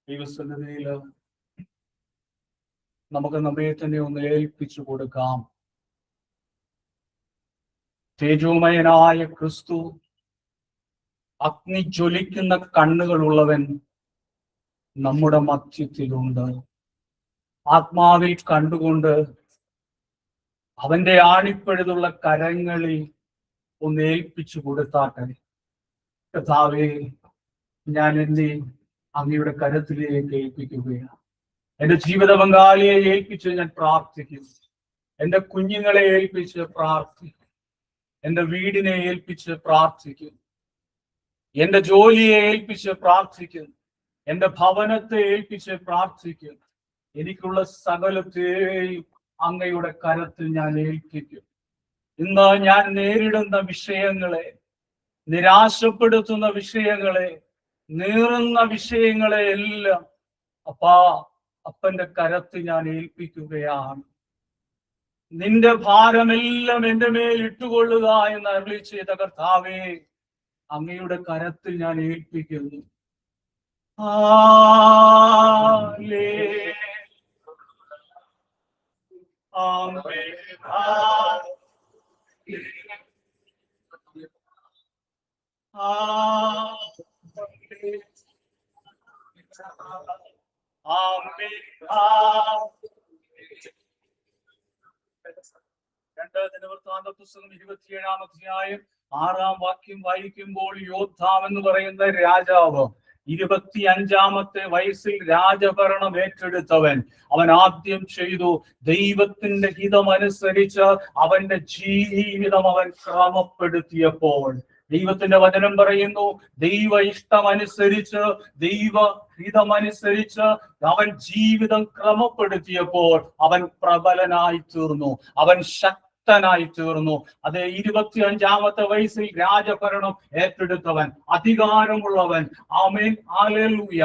ദൈവസന്നിധിയില് നമുക്ക് നമ്മെ തന്നെ ഒന്ന് ഏൽപ്പിച്ചു കൊടുക്കാം. തേജോമയനായ ക്രിസ്തു, അഗ്നി ജ്വലിക്കുന്ന കണ്ണുകളുള്ളവൻ നമ്മുടെ മധ്യത്തിലുണ്ട്. ആത്മാവിൽ കണ്ടുകൊണ്ട് അവന്റെ ആണിപ്പഴുതുള്ള കരങ്ങളിൽ ഒന്ന് ഏൽപ്പിച്ചു കൊടുത്താട്ടെ. കർത്താവേ, ഞാൻ എന്നെ അങ്ങയുടെ കരത്തിലേക്ക് ഏൽപ്പിക്കുകയാണ്. എന്റെ ജീവിത പങ്കാളിയെ ഏൽപ്പിച്ച് ഞാൻ പ്രാർത്ഥിക്കും. എന്റെ കുഞ്ഞുങ്ങളെ ഏൽപ്പിച്ച് പ്രാർത്ഥിക്കും. എന്റെ വീടിനെ ഏൽപ്പിച്ച് പ്രാർത്ഥിക്കും. എന്റെ ജോലിയെ ഏൽപ്പിച്ച് പ്രാർത്ഥിക്കും. എന്റെ ഭവനത്തെ ഏൽപ്പിച്ച് പ്രാർത്ഥിക്കും. എനിക്കുള്ള സകലത്തെയും അങ്ങയുടെ കരത്തിൽ ഞാൻ ഏൽപ്പിക്കും. ഇന്ന് ഞാൻ നേരിടുന്ന വിഷയങ്ങളെ, നിരാശപ്പെടുത്തുന്ന വിഷയങ്ങളെ, നീറുന്ന വിഷയങ്ങളെ എല്ലാം അപ്പന്റെ കരത്തിൽ ഞാൻ ഏൽപ്പിക്കുകയാണ്. നിന്റെ ഭാരമെല്ലാം എന്റെ മേൽ ഇട്ടുകൊള്ളുക എന്ന് അരുളി ചെയ്ത കർത്താവേ, അങ്ങയുടെ കരത്തിൽ ഞാൻ ഏൽപ്പിക്കുന്നു. ദിനവൃത്താന്ത പുസ്തകം 27-ാം അധ്യായം 6-ാം വാക്യം വായിക്കുമ്പോൾ, യോദ്ധാം എന്ന് പറയുന്ന രാജാവ് 25-ാമത്തെ വയസ്സിൽ രാജഭരണം ഏറ്റെടുത്തവൻ, അവൻ ആദ്യം ചെയ്തു ദൈവത്തിന്റെ ഹിതമനുസരിച്ച് അവന്റെ ജീവിതം അവൻ ക്രമപ്പെടുത്തിയപ്പോൾ, ദൈവത്തിന്റെ വചനം പറയുന്നു, ദൈവ ഇഷ്ടമനുസരിച്ച്, ദൈവ ഹിതമനുസരിച്ച് അവൻ ജീവിതം ക്രമപ്പെടുത്തിയപ്പോൾ അവൻ പ്രബലനായി തീർന്നു, അവൻ ശക്തനായി തീർന്നു. അതേ 25-ാമത്തെ വയസ്സിൽ രാജഭരണം ഏറ്റെടുത്തവൻ, അധികാരമുള്ളവൻ. ആമേൻ, ഹല്ലേലൂയ.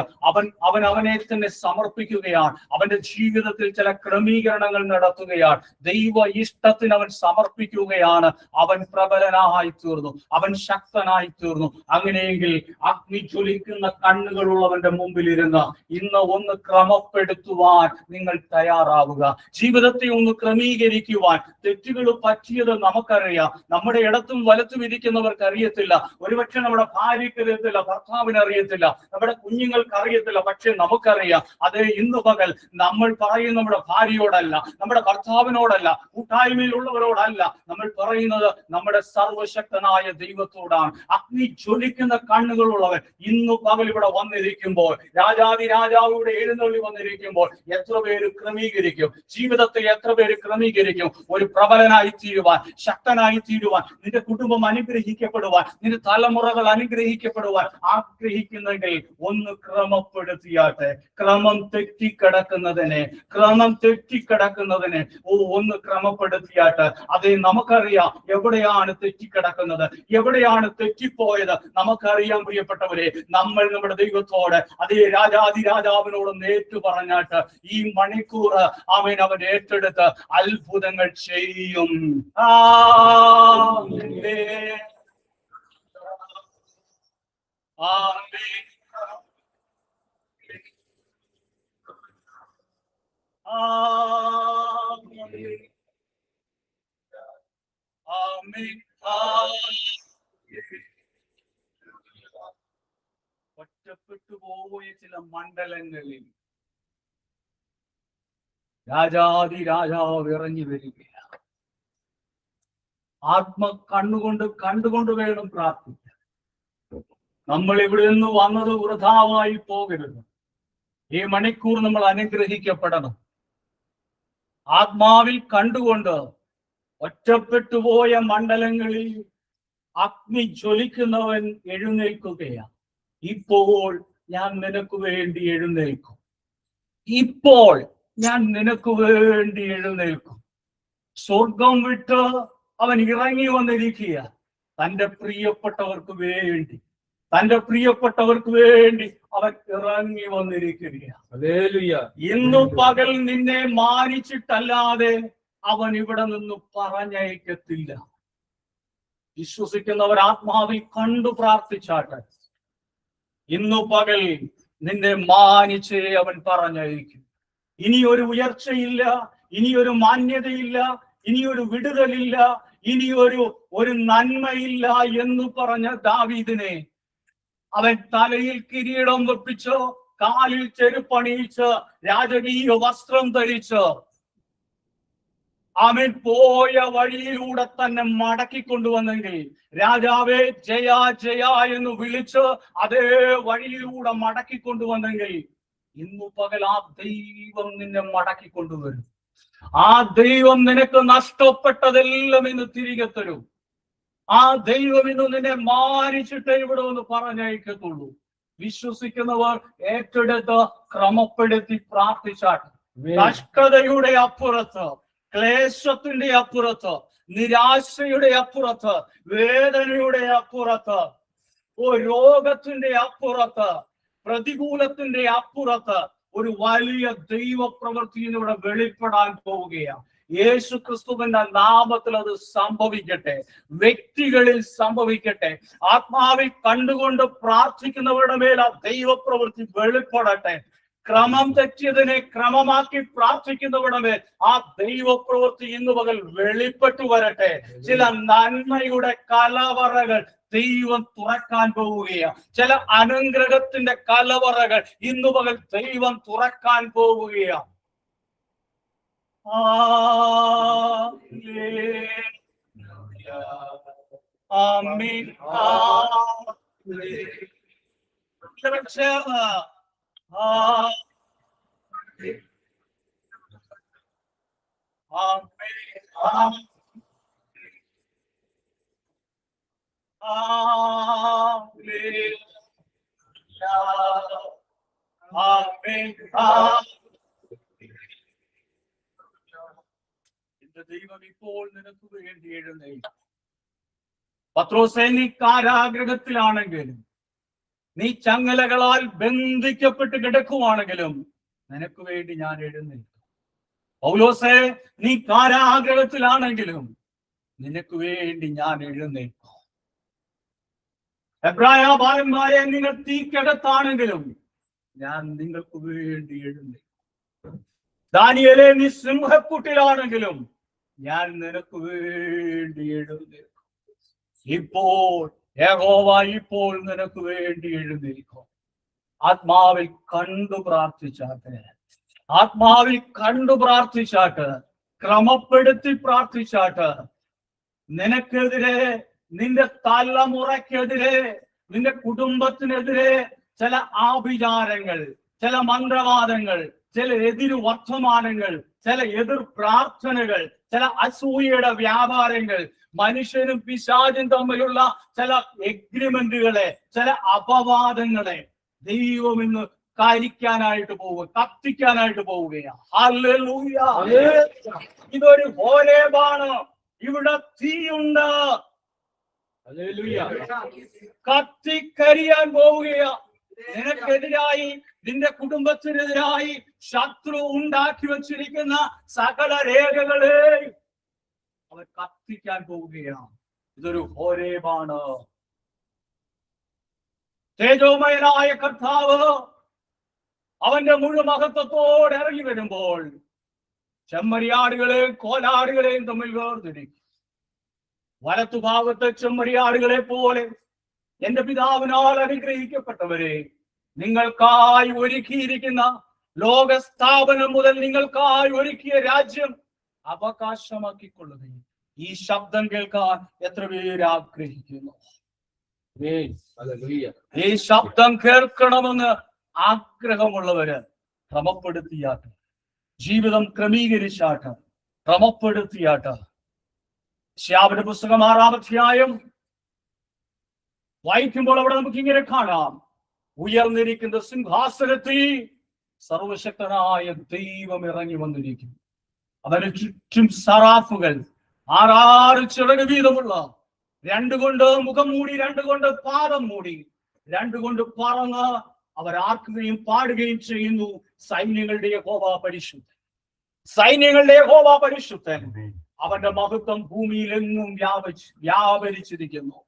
അവനെ തന്നെ സമർപ്പിക്കുകയാണ്. അവന്റെ ജീവിതത്തിൽ ചില ക്രമീകരണങ്ങൾ നടത്തുകയാണ്. ദൈവ ഇഷ്ടത്തിന് അവൻ സമർപ്പിക്കുകയാണ്. അവൻ പ്രബലനായി തീർന്നു, അവൻ ശക്തനായി തീർന്നു. അങ്ങനെയെങ്കിൽ അഗ്നി ജ്വലിക്കുന്ന കണ്ണുകളുള്ളവന്റെ മുമ്പിൽ ഇരുന്ന് ഇന്ന് ഒന്ന് ക്രമപ്പെടുത്തുവാൻ നിങ്ങൾ തയ്യാറാവുക. ജീവിതത്തെ ഒന്ന് ക്രമീകരിക്കുവാൻ. തെറ്റുകൾ പറ്റിയത് നമുക്കറിയാം, നമ്മുടെ ഇടത്തും വലത്തും ഇരിക്കുന്നവർക്ക് അറിയത്തില്ല. ഒരുപക്ഷെ നമ്മുടെ ഭാര്യയ്ക്ക് അറിയത്തില്ല, ഭർത്താവിന് അറിയത്തില്ല, നമ്മുടെ കുഞ്ഞുങ്ങൾക്ക് അറിയത്തില്ല, പക്ഷെ നമുക്കറിയാം. അത് ഇന്ന് പകൽ നമ്മൾ പറയും നമ്മുടെ ഭാര്യയോടല്ല, നമ്മുടെ ഭർത്താവിനോടല്ല, കൂട്ടായ്മയിലുള്ളവരോടല്ല, നമ്മൾ പറയുന്നത് നമ്മുടെ സർവശക്തനായ ദൈവത്തോടാണ്. അഗ്നി ജ്വലിക്കുന്ന കണ്ണുകളുള്ളവൻ ഇന്ന് പകൽ ഇവിടെ വന്നിരിക്കുമ്പോൾ, രാജാവ് ഇവിടെ എഴുന്നള്ളി വന്നിരിക്കുമ്പോൾ എത്ര പേര് ക്രമീകരിക്കും? ജീവിതത്തെ എത്ര പേര് ക്രമീകരിക്കും? ഒരു പ്രബലനായ ബലവാനായി തീരുവാൻ, ശക്തനായി തീരുവാൻ, നിന്റെ കുടുംബം അനുഗ്രഹിക്കപ്പെടുവാൻ, നിന്റെ തലമുറകൾ അനുഗ്രഹിക്കപ്പെടുവാൻ ആഗ്രഹിക്കുന്നെങ്കിൽ ഒന്ന് ക്രമപ്പെടുത്തിയാട്ടെ. ക്രമം തെറ്റിക്കിടക്കുന്നതിനെ ഒന്ന് ക്രമപ്പെടുത്തിയാട്ടെ. അതേ, നമുക്കറിയാം എവിടെയാണ് തെറ്റിക്കിടക്കുന്നത്, എവിടെയാണ് തെറ്റിപ്പോയത് നമുക്കറിയാം പ്രിയപ്പെട്ടവരെ. നമ്മൾ നമ്മുടെ ദൈവത്തോട്, അതേ രാജാതിരാജാവിനോട് ഏറ്റു പറഞ്ഞാട്ട് ഈ മണിക്കൂർ അവൻ ഏറ്റെടുത്ത് അത്ഭുതങ്ങൾ ചെയ്യും. ഒറ്റപ്പെട്ടു പോയ ചില മണ്ഡലങ്ങളിൽ രാജാതിരാജാവ് ഇറങ്ങി വരികയാണ്. കണ്ടുകൊണ്ട് വേണം പ്രാർത്ഥിക്കാൻ. നമ്മൾ ഇവിടെ നിന്ന് വന്നത് വൃഥാവായി പോകരുത്. ഈ മണിക്കൂർ നമ്മൾ അനുഗ്രഹിക്കപ്പെടണം. ആത്മാവിൽ കണ്ടുകൊണ്ട് ഒറ്റപ്പെട്ടുപോയ മണ്ഡലങ്ങളിൽ അഗ്നി ജ്വലിക്കുന്നവൻ എഴുന്നേൽക്കുകയാണ്. ഇപ്പോൾ ഞാൻ നിനക്ക് വേണ്ടി എഴുന്നേൽക്കും. ഇപ്പോൾ ഞാൻ നിനക്ക് വേണ്ടി എഴുന്നേൽക്കും. സ്വർഗം വിട്ട് അവൻ ഇറങ്ങി വന്നിരിക്കുക. തൻ്റെ പ്രിയപ്പെട്ടവർക്ക് വേണ്ടി അവൻ ഇറങ്ങി വന്നിരിക്കുകയാണ്. ഇന്നു പകൽ നിന്നെ മാനിച്ചിട്ടല്ലാതെ അവൻ ഇവിടെ നിന്ന് പറഞ്ഞയക്കത്തില്ല. വിശ്വസിക്കുന്നവർ ആത്മാവിൽ കണ്ടു പ്രാർത്ഥിച്ചാട്ടെ. ഇന്നു പകൽ നിന്നെ മാനിച്ചേ അവൻ പറഞ്ഞയക്കും. ഇനി ഒരു ഉയർച്ചയില്ല, ഇനിയൊരു മാന്യതയില്ല, ഇനിയൊരു വിടുതലില്ല, ഇനിയൊരു നന്മയില്ല എന്ന് പറഞ്ഞ ദാവീദിനെ അവൻ തലയിൽ കിരീടം വെപ്പിച്ച്, കാലിൽ ചെരുപ്പണിയിച്ച്, രാജകീയ വസ്ത്രം ധരിച്ച് അവൻ പോയ വഴിയിലൂടെ തന്നെ മടക്കിക്കൊണ്ടുവന്നെങ്കിൽ, രാജാവേ ജയ ജയ എന്ന് വിളിച്ച് അതേ വഴിയിലൂടെ മടക്കിക്കൊണ്ടുവന്നെങ്കിൽ, ഇന്നു പകൽ ആ ദൈവം നിന്നെ മടക്കിക്കൊണ്ടുവരും. ആ ദൈവം നിനക്ക് നഷ്ടപ്പെട്ടതെല്ലാം ഇന്ന് തിരികെ തരും. ആ ദൈവം ഇന്ന് നിന്നെ മാനിച്ചിട്ടേ ഇവിടെ ഒന്ന് പറഞ്ഞയക്കത്തുള്ളൂ. വിശ്വസിക്കുന്നവർ ഏറ്റെടുത്ത് ക്രമപ്പെടുത്തി പ്രാർത്ഥിച്ചാട്ടെ. കഷ്ടതയുടെ അപ്പുറത്ത്, ക്ലേശത്തിന്റെ അപ്പുറത്ത്, നിരാശയുടെ അപ്പുറത്ത്, വേദനയുടെ അപ്പുറത്ത്, രോഗത്തിന്റെ അപ്പുറത്ത്, പ്രതികൂലത്തിന്റെ അപ്പുറത്ത് ഒരു വലിയ ദൈവപ്രവൃത്തി ഇവിടെ വെളിപ്പെടാൻ പോവുകയാണ്. യേശു ക്രിസ്തുവിന്റെ നാമത്തിൽ അത് സംഭവിക്കട്ടെ, വ്യക്തികളിൽ സംഭവിക്കട്ടെ. ആത്മാവിൽ കണ്ടുകൊണ്ട് പ്രാർത്ഥിക്കുന്നവരുടെ മേൽ ആ ദൈവപ്രവൃത്തി വെളിപ്പെടട്ടെ. ക്രമം തെറ്റിയതിനെ ക്രമമാക്കി പ്രാർത്ഥിക്കുന്നവരുടെ മേൽ ആ ദൈവപ്രവൃത്തി ഇന്നു പകൽ വെളിപ്പെട്ടു വരട്ടെ. ചില നന്മയുടെ കലവറകൾ ദൈവം തുറക്കാൻ പോവുകയാണ്. ചില അനുഗ്രഹത്തിന്റെ കലവറകൾ ഇന്നു പകൽ ദൈവം തുറക്കാൻ പോവുകയാണ്. ആമേൻ. ചേർന്ന് ദൈവം ഇപ്പോൾ നിനക്ക് വേണ്ടി എഴുന്നേൽക്കും. പത്രോസേ, നീ കാരാഗ്രഹത്തിലാണെങ്കിലും, നീ ചങ്ങലകളാൽ ബന്ധിക്കപ്പെട്ട് കിടക്കുവാണെങ്കിലും നിനക്ക് വേണ്ടി ഞാൻ എഴുന്നേൽക്കും. പൗലോസേ, നീ കാരാഗ്രഹത്തിലാണെങ്കിലും നിനക്ക് വേണ്ടി ഞാൻ എഴുന്നേൽക്കും. എബ്രായ ബാലന്മാരെ, നിങ്ങൾ തീക്കകത്താണെങ്കിലും ഞാൻ നിങ്ങൾക്ക് വേണ്ടി എഴുന്നേൽക്കും. ദാനിയേലേ, നീ സിംഹക്കൂട്ടിലാണെങ്കിലും ഞാൻ നിനക്ക് വേണ്ടി എഴുന്നേൽക്കും. ഇപ്പോൾ യഹോവ ഇപ്പോൾ നിനക്ക് വേണ്ടി എഴുന്നേൽക്കും. ആത്മാവിൽ കണ്ടു പ്രാർത്ഥിച്ചാട്ടെ, ആത്മാവിൽ കണ്ടു പ്രാർത്ഥിച്ചാട്ട്, ക്രമപ്പെടുത്തി പ്രാർത്ഥിച്ചാട്ട്. നിനക്കെതിരെ, നിന്റെ തലമുറയ്ക്കെതിരെ, നിന്റെ കുടുംബത്തിനെതിരെ ചില ആഭിചാരങ്ങൾ, ചില മന്ത്രവാദങ്ങൾ, ചില എതിര് വർത്തമാനങ്ങൾ, ചില എതിർ പ്രാർത്ഥനകൾ, ചില അസൂയയുടെ വ്യാപാരങ്ങൾ, മനുഷ്യനും പിശാചും തമ്മിലുള്ള ചില എഗ്രിമെന്റുകളെ, ചില അപവാദങ്ങളെ ദൈവം ഇന്ന് കരിക്കാനായിട്ട് പോവുക, കത്തിക്കാനായിട്ട് പോവുകയാണ്. ഹല്ലേലൂയ. ഇതൊരു ഹോരേബാണ്. ഇവിടെ തീയുണ്ട്. ഹല്ലേലൂയ. കത്തിക്കരിയാൻ പോവുകയാ. നിനക്കെതിരായി, നിന്റെ കുടുംബത്തിനെതിരായി ശത്രു ഉണ്ടാക്കി വച്ചിരിക്കുന്ന സകല രേഖകളെ അവർ കത്തിക്കാൻ പോവുകയാണ്. ഇതൊരു ഹോരേബാണ്. തേജോമയനായ കർത്താവ് അവന്റെ മുഴുമഹത്വത്തോടെ ഇറങ്ങി വരുമ്പോൾ ചെമ്മരിയാടുകളെയും കോലാടുകളെയും തമ്മിൽ വേർതിരിക്കും. വലത്തുഭാഗത്തെ ചെമ്മരിയാടുകളെ പോലെ എന്റെ പിതാവിനാൽ അനുഗ്രഹിക്കപ്പെട്ടവരെ, നിങ്ങൾക്കായി ഒരുക്കിയിരിക്കുന്ന ലോകസ്ഥാപനം മുതൽ നിങ്ങൾക്കായി ഒരുക്കിയ രാജ്യം അവകാശമാക്കിക്കൊള്ളുകയും ഈ ശബ്ദം കേൾക്കാൻ എത്ര പേര് ആഗ്രഹിക്കുന്നു? ഈ ശബ്ദം കേൾക്കണമെന്ന് ആഗ്രഹമുള്ളവര് ക്രമപ്പെടുത്തിയാട്ട്, ജീവിതം ക്രമീകരിച്ചാട്ട്, ക്രമപ്പെടുത്തിയാട്ട്. യശയ്യാവിന്റെ പുസ്തകം 6-ാം അധ്യായം വായിക്കുമ്പോൾ അവിടെ നമുക്ക് ഇങ്ങനെ കാണാം: ഉയർന്നിരിക്കുന്ന സിംഹാസനത്തിൽ സർവശക്തനായ ദൈവം ഇറങ്ങി വന്നിരിക്കും. അവന് ചുറ്റും സറാഫുകൾ, 6 ചിറക് വീതമുള്ള, 2 കൊണ്ട് മുഖം മൂടി, 2 കൊണ്ട് പാദം മൂടി, 2 കൊണ്ട് പറന്ന് അവർ ആർക്കുകയും പാടുകയും ചെയ്യുന്നു: സൈന്യങ്ങളുടെ യഹോവ പരിശുദ്ധൻ, സൈന്യങ്ങളുടെ യഹോവ പരിശുദ്ധൻ. അവന്റെ മഹത്വം ഭൂമിയിലെങ്ങും വ്യാപരിച്ചിരിക്കുന്നു.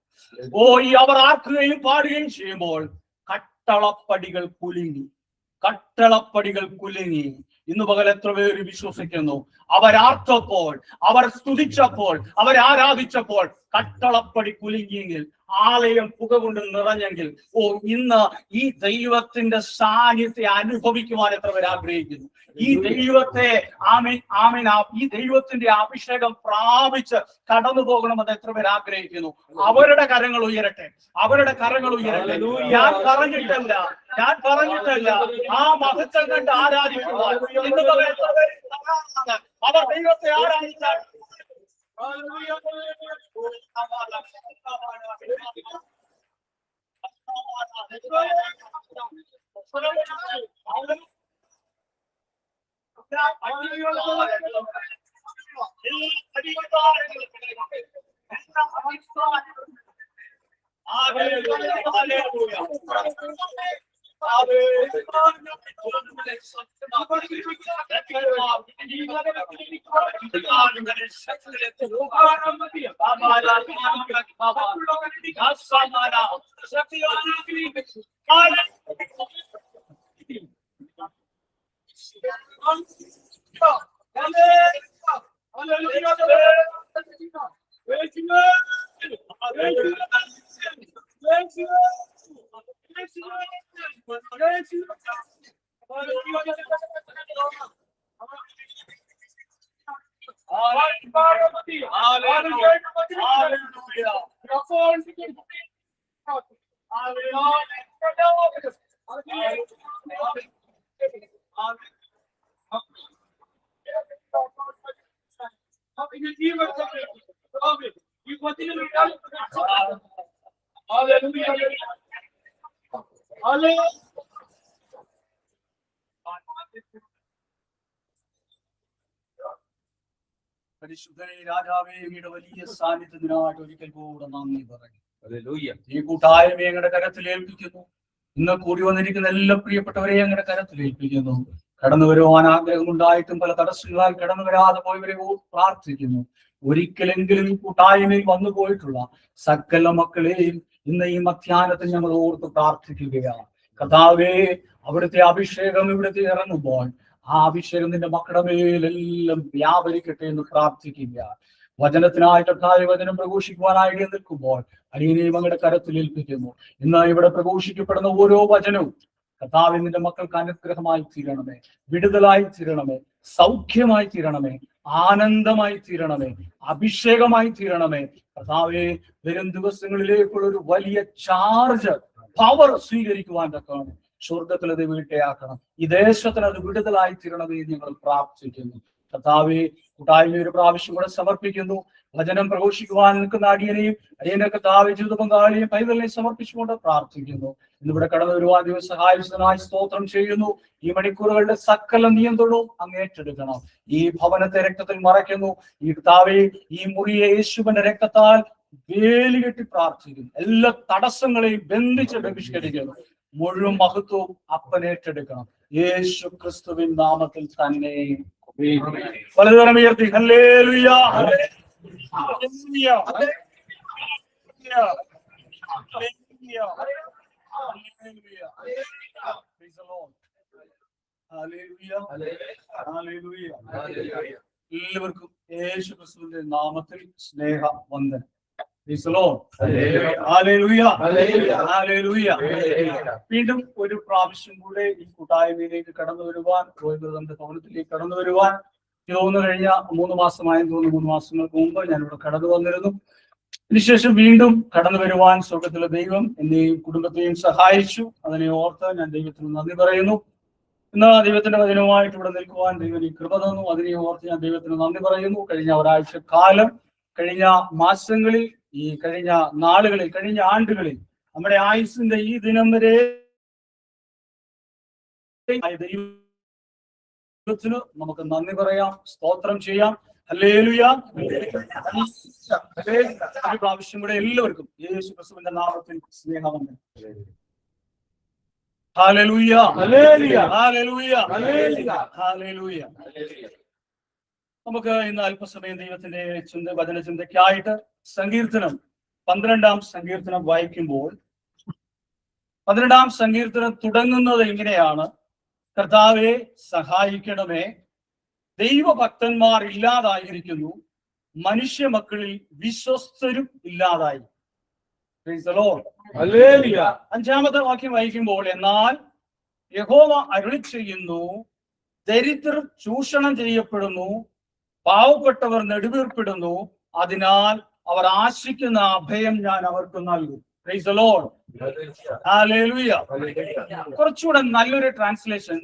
ഈ അവർ ആർക്കുകയും പാടുകയും ചെയ്യുമ്പോൾ കട്ടളപ്പടികൾ കുലുങ്ങി, കട്ടളപ്പടികൾ കുലുങ്ങി. ഇന്ന് പകൽ എത്ര പേര് വിശ്വസിക്കുന്നു? അവരാർത്തപ്പോൾ, അവർ സ്തുതിച്ചപ്പോൾ, അവരാരാധിച്ചപ്പോൾ കട്ടളപ്പടി കുലുങ്ങിയെങ്കിൽ, ആലയം പുക കൊണ്ട് നിറഞ്ഞെങ്കിൽ, ഇന്ന് ഈ ദൈവത്തിന്റെ സാന്നിധ്യത്തെ അനുഭവിക്കുവാൻ എത്ര പേർ ആഗ്രഹിക്കുന്നു? ഈ ദൈവത്തെ ഈ ദൈവത്തിന്റെ അഭിഷേകം പ്രാപിച്ച് കടന്നു പോകണമെന്ന് എത്ര പേർ ആഗ്രഹിക്കുന്നു? അവരുടെ കരങ്ങൾ ഉയരട്ടെ, അവരുടെ കരങ്ങൾ ഉയരട്ടെ. ഞാൻ പറഞ്ഞിട്ടല്ല, ആ മഹത്വം കണ്ട് ആരാധിക്കുവാൻ ഇന്ന് എത്ര പേര് അവർ ദൈവത്തെ ആരാധിച്ചാൽ പരിശുദ്ധനെ രാജാവേ, അങ്ങയുടെ വലിയ സാന്നിധ്യത്തിനായിട്ട് ഒരിക്കൽ കൂടെ നന്ദി പറഞ്ഞു. ഈ കൂട്ടായ്മ ഞങ്ങളുടെ കരത്തിൽ ഏൽപ്പിക്കുന്നു. ഇന്ന് കൂടി വന്നിരിക്കുന്ന എല്ലാ പ്രിയപ്പെട്ടവരെ ഞങ്ങളുടെ കരത്തിൽ ഏൽപ്പിക്കുന്നു. കടന്നു വരുവാൻ ആഗ്രഹമുണ്ടായിട്ടും പല തടസ്സങ്ങളാൽ കടന്നു വരാതെ പോയവരെ പ്രാർത്ഥിക്കുന്നു. ഒരിക്കലെങ്കിലും ഈ കൂട്ടായ്മയിൽ വന്നു പോയിട്ടുള്ള സകല മക്കളെയും ഇന്ന് ഈ മധ്യാഹ്നത്തിൽ ഞങ്ങൾ ഓർത്ത് പ്രാർത്ഥിക്കുകയാണ്. കർത്താവേ, അവിടുത്തെ അഭിഷേകം ഇവിടുത്തെ ഇറങ്ങുമ്പോൾ ആ അഭിഷേകം നിന്റെ മക്കളുടെ മേലെല്ലാം വ്യാപരിക്കട്ടെ എന്ന് പ്രാർത്ഥിക്കുക. വചനത്തിനായിട്ട് വചനം പ്രഘോഷിക്കുവാനായിട്ട് നിൽക്കുമ്പോൾ അടിയനെയും അങ്ങയുടെ കരത്തിൽ ഏൽപ്പിക്കുന്നു. ഇന്ന് ഇവിടെ പ്രഘോഷിക്കപ്പെടുന്ന ഓരോ വചനവും കർത്താവേ, നിന്റെ മക്കൾക്ക് അനുഗ്രഹമായി തീരണമേ, വിടുതലായി തീരണമേ, സൗഖ്യമായി തീരണമേ, ആനന്ദമായി തീരണമേ, അഭിഷേകമായി തീരണമേ. കർത്താവേ, വരും ദിവസങ്ങളിലേക്കുള്ള ഒരു വലിയ ചാർജ്, പവർ സ്വീകരിക്കുവാൻ തക്കമാണ് സ്വർഗത്തിൽ അത് വീട്ടയാക്കണം. ഈ ദേശത്തിന് അത് വിടുതലായി തീരണമേ ഞങ്ങൾ പ്രാർത്ഥിക്കുന്നു. കർത്താവേ, കൂട്ടായ്മ ഒരു പ്രാവശ്യം കൂടെ സമർപ്പിക്കുന്നു. വചനം പ്രഘോഷിക്കുവാൻ നിൽക്കുന്ന അടിയനെയും അടിയന്റെ കർത്താവ് ജീവിത പങ്കാളിയെയും പൈതലിനെയും സമർപ്പിച്ചുകൊണ്ട് പ്രാർത്ഥിക്കുന്നു. ഇന്നിവിടെ കടന്നു വരുവാൻ ദൈവം സഹായിച്ചതിനായി സ്തോത്രം ചെയ്യുന്നു. ഈ മണിക്കൂറുകളുടെ സകല നിയന്ത്രണവും അങ്ങ് ഏറ്റെടുക്കണം. ഈ ഭവനത്തെ രക്തത്തിൽ മറയ്ക്കുന്നു. ഈ കർത്താവേ, ഈ മുറിയെ യേശുവിന്റെ രക്തത്താൽ വേലി കെട്ടി പ്രാർത്ഥിക്കുന്നു. എല്ലാ തടസ്സങ്ങളെയും ബന്ധിച്ച് ബഹിഷ്കരിക്കുന്നു. മുഴുവൻ മഹത്വവും അപ്പനേറ്റെടുക്കണം. യേശു ക്രിസ്തുവിൻ നാമത്തിൽ തന്നെ. പലതരം ഉയർത്തി ഹല്ലേലൂയ, ഹല്ലേലൂയ, ഹല്ലേലൂയ, ഹല്ലേലൂയ. എല്ലാവർക്കും യേശു ക്രിസ്തുവിന്റെ നാമത്തിൽ സ്നേഹ വന്ദനം. വീണ്ടും ഒരു പ്രാവശ്യം കൂടെ ഈ കൂട്ടായ്മയിലേക്ക് കടന്നു വരുവാൻ, നമ്മുടെ ഭവനത്തിലേക്ക് കടന്നു വരുവാൻ തോന്നുന്നു കഴിഞ്ഞ 3 മാസമായെന്ന് തോന്നുന്നു. 3 മാസങ്ങൾക്ക് മുമ്പ് ഞാനിവിടെ കടന്നു വന്നിരുന്നു. അതിനുശേഷം വീണ്ടും കടന്നു വരുവാൻ സ്വർഗത്തിലെ ദൈവം എന്നെയും കുടുംബത്തെയും സഹായിച്ചു. അതിനെ ഓർത്ത് ഞാൻ ദൈവത്തിന് നന്ദി പറയുന്നു. ഇന്ന് ദൈവത്തിന്റെ വചനവുമായിട്ട് ഇവിടെ നിൽക്കുവാൻ ദൈവം ഈ കൃപ തന്നു. അതിനെ ഓർത്ത് ഞാൻ ദൈവത്തിന് നന്ദി പറയുന്നു. കഴിഞ്ഞ ഒരാഴ്ച കാലം, കഴിഞ്ഞ മാസങ്ങളിൽ, ഈ കഴിഞ്ഞ നാളുകളിൽ, കഴിഞ്ഞ ആണ്ടുകളിൽ നമ്മുടെ ആയുസിന്റെ ഈ ദിനം വരെ ദൈവത്തിന് നമുക്ക് നന്ദി പറയാം, സ്തോത്രം ചെയ്യാം. ഹല്ലേലൂയ. ഒരു പ്രാവശ്യം കൂടെ എല്ലാവർക്കും യേശു ക്രിസ്തുവിന്റെ നാമത്തിൽ സ്നേഹവന്ദനം. Hallelujah, hallelujah, hallelujah, hallelujah. നമുക്ക് ഇന്ന് അല്പസമയം ദൈവത്തിന്റെ വചന ചിന്തയ്ക്കായിട്ട് സങ്കീർത്തനം 12-ാം സങ്കീർത്തനം വായിക്കുമ്പോൾ 12-ാം സങ്കീർത്തനം തുടങ്ങുന്നത് ഇങ്ങനെയാണ്: കർത്താവെ സഹായിക്കണമേ, ദൈവഭക്തന്മാർ ഇല്ലാതായിരിക്കുന്നു, മനുഷ്യ മക്കളിൽ വിശ്വസ്തരും ഇല്ലാതായി. 5-ാമത്തെ വാക്യം വായിക്കുമ്പോൾ, എന്നാൽ യഹോവ അരുളി ചെയ്യുന്നു, ദരിദ്രർ ചൂഷണം ചെയ്യപ്പെടുന്നു, പാവപ്പെട്ടവർ നെടുവീർപ്പിടുന്നു, അതിനാൽ അവർ ആശിക്കുന്ന അഭയം ഞാൻ അവർക്ക് നൽകും. Price the Lord. ഹല്ലേലൂയ. കുറച്ചുകൂടെ നല്ലൊരു ട്രാൻസ്ലേഷൻ,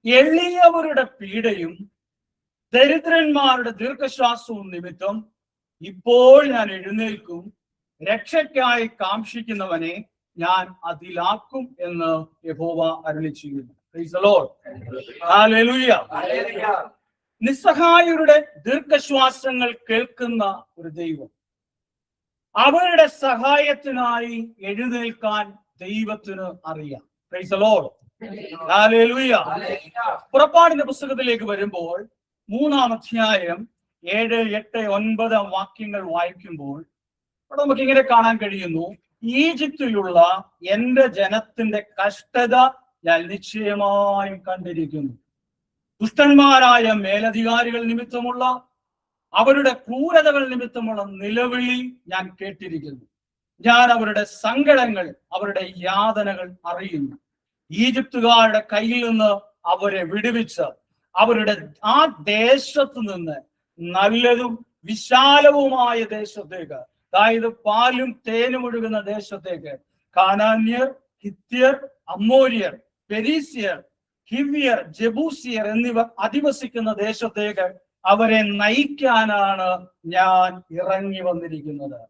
എളിയവരുടെ പീഡയും ദരിദ്രന്മാരുടെ ദീർഘശ്വാസവും നിമിത്തം ഇപ്പോൾ ഞാൻ എഴുന്നേൽക്കും, രക്ഷയ്ക്കായി കാംക്ഷിക്കുന്നവനെ ഞാൻ അതിലാക്കും എന്ന് യഹോവ അരുളി ചെയ്യുന്നു. Price the Lord. ഹല്ലേലൂയ. നിസ്സഹായരുടെ ദീർഘശ്വാസങ്ങൾ കേൾക്കുന്ന ഒരു ദൈവം, അവരുടെ സഹായത്തിനായി എഴുന്നേൽക്കാൻ ദൈവത്തിന് അറിയാം. Price the Lord. ഹല്ലേലൂയ. പുറപ്പാടിന്റെ പുസ്തകത്തിലേക്ക് വരുമ്പോൾ 3-ാം അധ്യായം 7, 8, 9 വാക്യങ്ങൾ വായിക്കുമ്പോൾ അവിടെ നമുക്ക് ഇങ്ങനെ കാണാൻ കഴിയുന്നു: ഈജിപ്തിലുള്ള എന്റെ ജനത്തിന്റെ കഷ്ടത ഞാൻ നിശ്ചയമായും കണ്ടിരിക്കുന്നു. ദുഷ്ടന്മാരായ മേലധികാരികൾ നിമിത്തമുള്ള അവരുടെ ക്രൂരതകൾ നിമിത്തമുള്ള നിലവിളി ഞാൻ കേട്ടിരിക്കുന്നു. ഞാൻ അവരുടെ സങ്കടങ്ങൾ, അവരുടെ യാതനകൾ അറിയുന്നു. ഈജിപ്തുകാരുടെ കയ്യിൽ നിന്ന് അവരെ വിടുവിച്ച് അവരുടെ ആ ദേശത്ത് നിന്ന് നല്ലതും വിശാലവുമായ ദേശത്തേക്ക്, അതായത് പാലും തേനും ഒഴുകുന്ന ദേശത്തേക്ക്, കാനാന്യർ, ഹിത്യർ, അമ്മോര്യർ, പെരീസ്യർ, ഹിവ്യർ, ജബൂസിയർ എന്നിവർ അധിവസിക്കുന്ന ദേശത്തേക്ക് അവരെ നയിക്കാനാണ് ഞാൻ ഇറങ്ങി വന്നിരിക്കുന്നത്.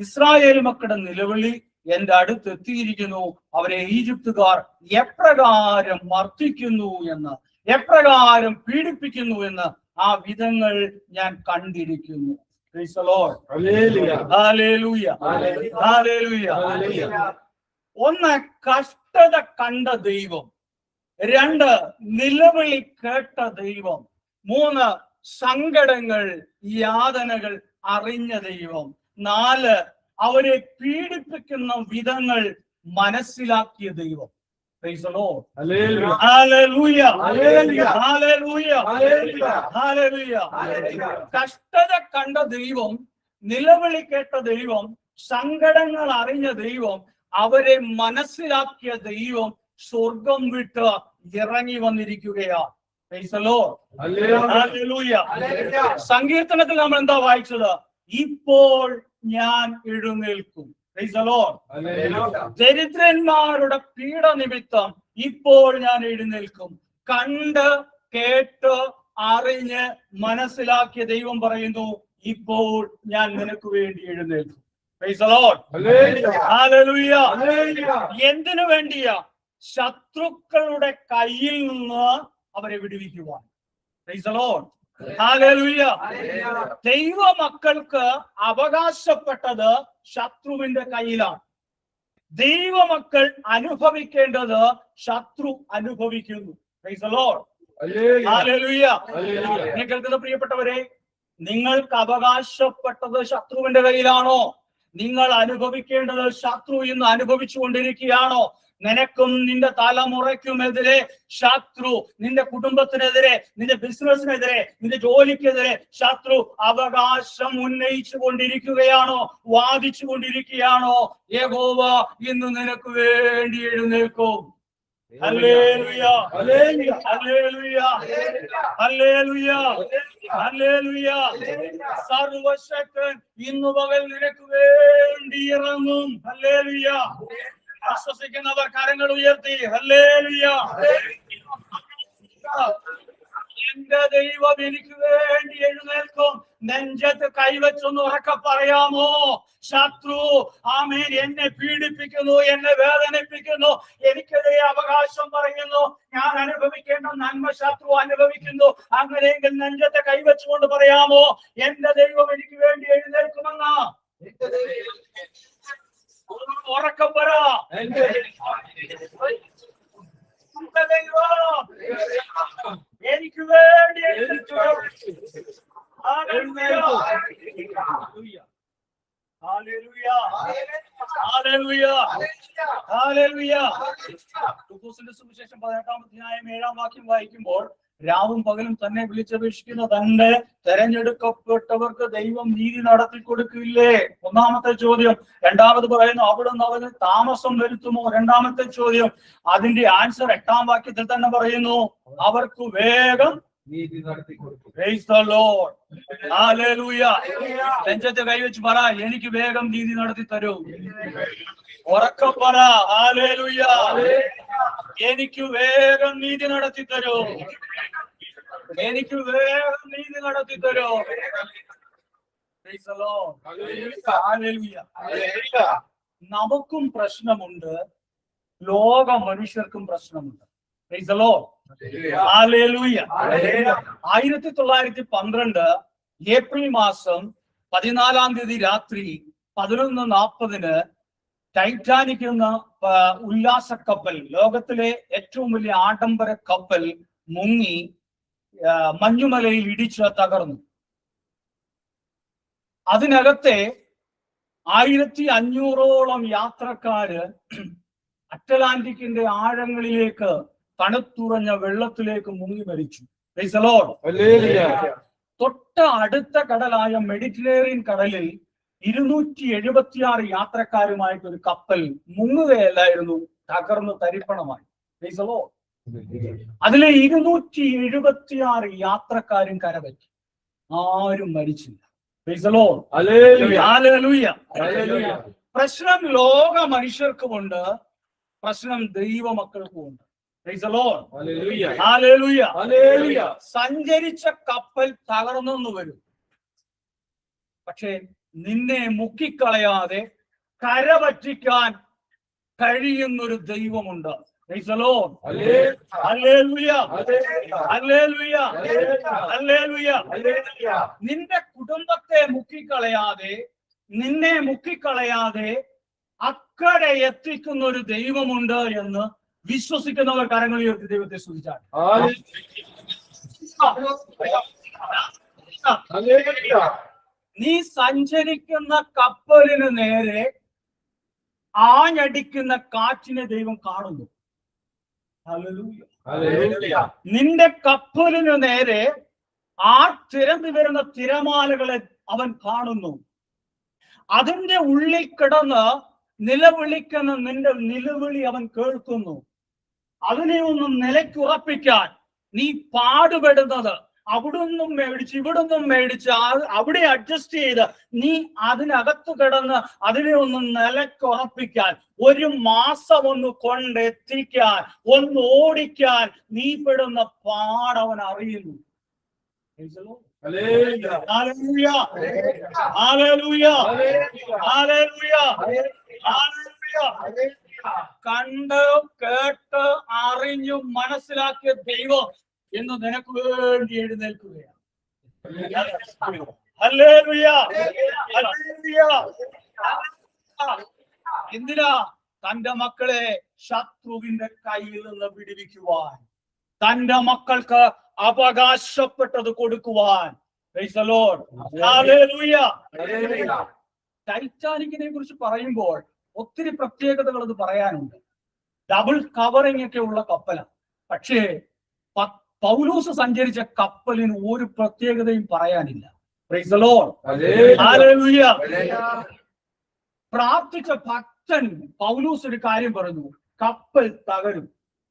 ഇസ്രായേൽ മക്കളുടെ നിലവിളി എന്റെ അടുത്ത് എത്തിയിരിക്കുന്നു. അവരെ ഈജിപ്തുകാർ എപ്രകാരം മർദ്ദിക്കുന്നു എന്ന്, എപ്രകാരം പീഡിപ്പിക്കുന്നു എന്ന് ആ വിധങ്ങൾ ഞാൻ കണ്ടിരിക്കുന്നു. Praise the Lord. Hallelujah. Hallelujah. Hallelujah. Hallelujah. 1, കഷ്ടത കണ്ട ദൈവം. 2, നിലവിളി കേട്ട ദൈവം. 3, സങ്കടങ്ങൾ, യാതനകൾ അറിഞ്ഞ ദൈവം. 4, അവരെ പീഡിപ്പിക്കുന്ന വിധങ്ങൾ മനസ്സിലാക്കിയ ദൈവം. Praise the Lord. Hallelujah. Hallelujah. Hallelujah. Hallelujah. Hallelujah. Hallelujah. കഷ്ടത കണ്ട ദൈവം, നിലവിളി കേട്ട ദൈവം, സങ്കടങ്ങൾ അറിഞ്ഞ ദൈവം, അവരെ മനസ്സിലാക്കിയ ദൈവം സ്വർഗം വിട്ട് ഇറങ്ങി വന്നിരിക്കുകയാണ്. Praise the Lord. Hallelujah. സങ്കീർത്തനത്തിൽ നമ്മൾ എന്താ വായിച്ചത്? ഇപ്പോൾ ഞാൻ എഴുന്നേൽക്കും, ദരിദ്രന്മാരുടെ പീഡ നിമിത്തം ഇപ്പോൾ ഞാൻ എഴുന്നേൽക്കും. കണ്ട് കേട്ട് അറിഞ്ഞ് മനസ്സിലാക്കിയ ദൈവം പറയുന്നു, ഇപ്പോൾ ഞാൻ നിനക്ക് വേണ്ടി എഴുന്നേൽക്കും. എന്തിനു വേണ്ടിയാ? ശത്രുക്കളുടെ കയ്യിൽ നിന്ന് അവരെ വിടുവിക്കുവാൻ. ദൈവ മക്കൾക്ക് അവകാശപ്പെട്ടത് ശത്രുവിന്റെ കയ്യിലാണ്. ദൈവമക്കൾ അനുഭവിക്കേണ്ടത് ശത്രു അനുഭവിക്കുന്നു. കേൾക്കുന്ന പ്രിയപ്പെട്ടവരെ, നിങ്ങൾക്ക് അവകാശപ്പെട്ടത് ശത്രുവിന്റെ കയ്യിലാണോ? നിങ്ങൾ അനുഭവിക്കേണ്ടത് ശത്രു ഇന്ന് അനുഭവിച്ചു കൊണ്ടിരിക്കുകയാണോ? നിനക്കും നിന്റെ തലമുറയ്ക്കുമെതിരെ ശത്രു, നിന്റെ കുടുംബത്തിനെതിരെ, നിന്റെ ബിസിനസിനെതിരെ, നിന്റെ ജോലിക്കെതിരെ ശത്രു അവകാശം ഉന്നയിച്ചു കൊണ്ടിരിക്കുകയാണോ? വാദിച്ചു കൊണ്ടിരിക്കുകയാണോ? യഹോവ ഇന്ന് നിനക്ക് വേണ്ടി എഴുന്നേൽക്കും. Hallelujah, hallelujah, hallelujah, hallelujah. സർവശക്തൻ ഇന്നു പകൽ നിനക്ക് വേണ്ടി ഇറങ്ങും. ഹല്ലേലൂയ. വിശ്വസിക്കുന്നവർ കരങ്ങൾ ഉയർത്തി ഹല്ലേലൂയ. എന്റെ ദൈവം എനിക്ക് വേണ്ടി എഴുന്നേൽക്കും. നെഞ്ചത്ത് കൈവച്ചൊന്ന് ഉറക്കെ പറയാമോ? ശത്രു ആമേൻ എന്നെ പീഡിപ്പിക്കുന്നു, എന്നെ വേദനിപ്പിക്കുന്നു, എനിക്കെതിരെ അവകാശം പറയുന്നു, ഞാൻ അനുഭവിക്കേണ്ട നന്മ ശത്രു അനുഭവിക്കുന്നു. അങ്ങനെയെങ്കിൽ നെഞ്ചത്തെ കൈവച്ചുകൊണ്ട് പറയാമോ, എന്റെ ദൈവം എനിക്ക് വേണ്ടി എഴുന്നേൽക്കുമെന്ന്? ഉറക്കം പറ. എനിക്ക് വേണ്ടി സുവിശേഷം 18-ാം അധ്യായം 7-ാം വാക്യം വായിക്കുമ്പോൾ, രാവും പകലും തന്നെ വിളിച്ചപേക്ഷിക്കുന്ന തന്റെ തെരഞ്ഞെടുക്കപ്പെട്ടവർക്ക് ദൈവം നീതി നടത്തി കൊടുക്കില്ലേ? ഒന്നാമത്തെ ചോദ്യം. രണ്ടാമത് പറയുന്നു, അവിടുന്ന് അവന് താമസം വരുത്തുമോ? രണ്ടാമത്തെ ചോദ്യം. അതിന്റെ ആൻസർ 8-ാം വാക്യത്തിൽ തന്നെ പറയുന്നു, അവർക്ക് വേഗം നീതി നടത്തി കൊടുക്കും. Price the Lord. ഹല്ലേലൂയ. നെഞ്ചത്തെ കൈവച്ച് പറ, എനിക്ക് വേഗം നീതി നടത്തി തരൂ. ഉറക്കെ പറ, ഹല്ലേലൂയ. എനിക്ക് വേഗം നീതി നടത്തി തരൂ. എനിക്ക് വേഗം നീതി നടത്തി തരൂ. Price the Lord. ഹല്ലേലൂയ. നമുക്കും പ്രശ്നമുണ്ട്, ലോക മനുഷ്യർക്കും പ്രശ്നമുണ്ട്. Price the Lord. Hallelujah. 1912 April മാസം 14-ാം തീയതി രാത്രി 11:40 ടൈറ്റാനിക് എന്ന ഉല്ലാസ കപ്പൽ, ലോകത്തിലെ ഏറ്റവും വലിയ ആഡംബര കപ്പൽ, മുങ്ങി മഞ്ഞുമലയിൽ ഇടിച്ച് തകർന്നു. അതിനകത്തെ 1500ഓളം യാത്രക്കാര് അറ്റ്ലാന്റിക്കിന്റെ ആഴങ്ങളിലേക്ക്, തണുത്തുറഞ്ഞ വെള്ളത്തിലേക്ക് മുങ്ങി മരിച്ചു. Price the Lord. തൊട്ട അടുത്ത കടലായ മെഡിറ്ററേനിയൻ കടലിൽ 276 യാത്രക്കാരുമായിട്ട് ഒരു കപ്പൽ മുങ്ങുകയല്ലായിരുന്നു, തകർന്ന് തരിപ്പണമായി. Price the Lord. അതിലെ 276 യാത്രക്കാരും കരപറ്റി, ആരും മരിച്ചില്ല. Praise the Lord. ഹല്ലേലൂയ. പ്രശ്നം ലോക മനുഷ്യർക്കുമുണ്ട്, പ്രശ്നം ദൈവ മക്കൾക്കുമുണ്ട്. Praise the Lord. ഹല്ലേലൂയ. സഞ്ചരിച്ച കപ്പൽ തകർന്നു വരും, പക്ഷേ നിന്നെ മുക്കിക്കളയാതെ കരപറ്റിക്കാൻ കഴിയുന്നൊരു ദൈവമുണ്ട്. Price the Lord. Hallelujah. Hallelujah. Hallelujah. നിന്റെ കുടുംബത്തെ മുക്കിക്കളയാതെ, നിന്നെ മുക്കിക്കളയാതെ അക്കരെ എത്തിക്കുന്ന ഒരു ദൈവമുണ്ട് എന്ന് വിശ്വസിക്കുന്നവർ കരങ്ങൾ ഉയർത്തി ദൈവത്തെ സ്തുതിച്ചാൽ. നീ സഞ്ചരിക്കുന്ന കപ്പലിന് നേരെ ആഞ്ഞടിക്കുന്ന കാറ്റിനെ ദൈവം കാണുന്നു. നിന്റെ കപ്പലിന് നേരെ തിരഞ്ഞു വരുന്ന തിരമാലകളെ അവൻ കാണുന്നു. അതിന്റെ ഉള്ളിൽ കിടന്ന് നിലവിളിക്കുന്ന നിന്റെ നിലവിളി അവൻ കേൾക്കുന്നു. അതിനെ ഒന്നും നിലയ്ക്കുറപ്പിക്കാൻ നീ പാടുപെടുന്നത്, അവിടുന്നും മേടിച്ച് ഇവിടുന്നും മേടിച്ച് അവിടെ അഡ്ജസ്റ്റ് ചെയ്ത് നീ അതിനകത്ത് കിടന്ന് അതിനെ ഒന്ന് നിലക്കുറപ്പിക്കാൻ, 1 മാസം ഒന്ന് കൊണ്ടെത്തിക്കാൻ, ഒന്ന് ഓടിക്കാൻ നീ പെടുന്ന പാടവൻ അറിയുന്നു. കണ്ട് കേട്ട് അറിഞ്ഞു മനസ്സിലാക്കിയ ദൈവം എന്ന് നിനക്ക് വേണ്ടി എഴുന്നേൽക്കുകയാണ്. എന്തിനാ? തന്റെ മക്കളെ ശത്രുവിന്റെ കയ്യിൽ നിന്ന് വിടുവിക്കുവാൻ, തന്റെ മക്കൾക്ക് അവകാശപ്പെട്ടത് കൊടുക്കുവാൻ. ടൈറ്റാനിക്കിനെ കുറിച്ച് പറയുമ്പോൾ ഒത്തിരി പ്രത്യേകതകൾ അത് പറയാനുണ്ട്. ഡബിൾ കവറിംഗ് ഒക്കെ ഉള്ള കപ്പലാണ്. പക്ഷേ പൗലോസ് സഞ്ചരിച്ച കപ്പലിന് ഒരു പ്രത്യേകതയും പറയാനില്ല. Price the Lord. ഹല്ലേലൂയ. പ്രാർത്ഥിച്ച ഭക്തൻ പൗലോസ് ഒരു കാര്യം പറഞ്ഞു, കപ്പൽ തകരും,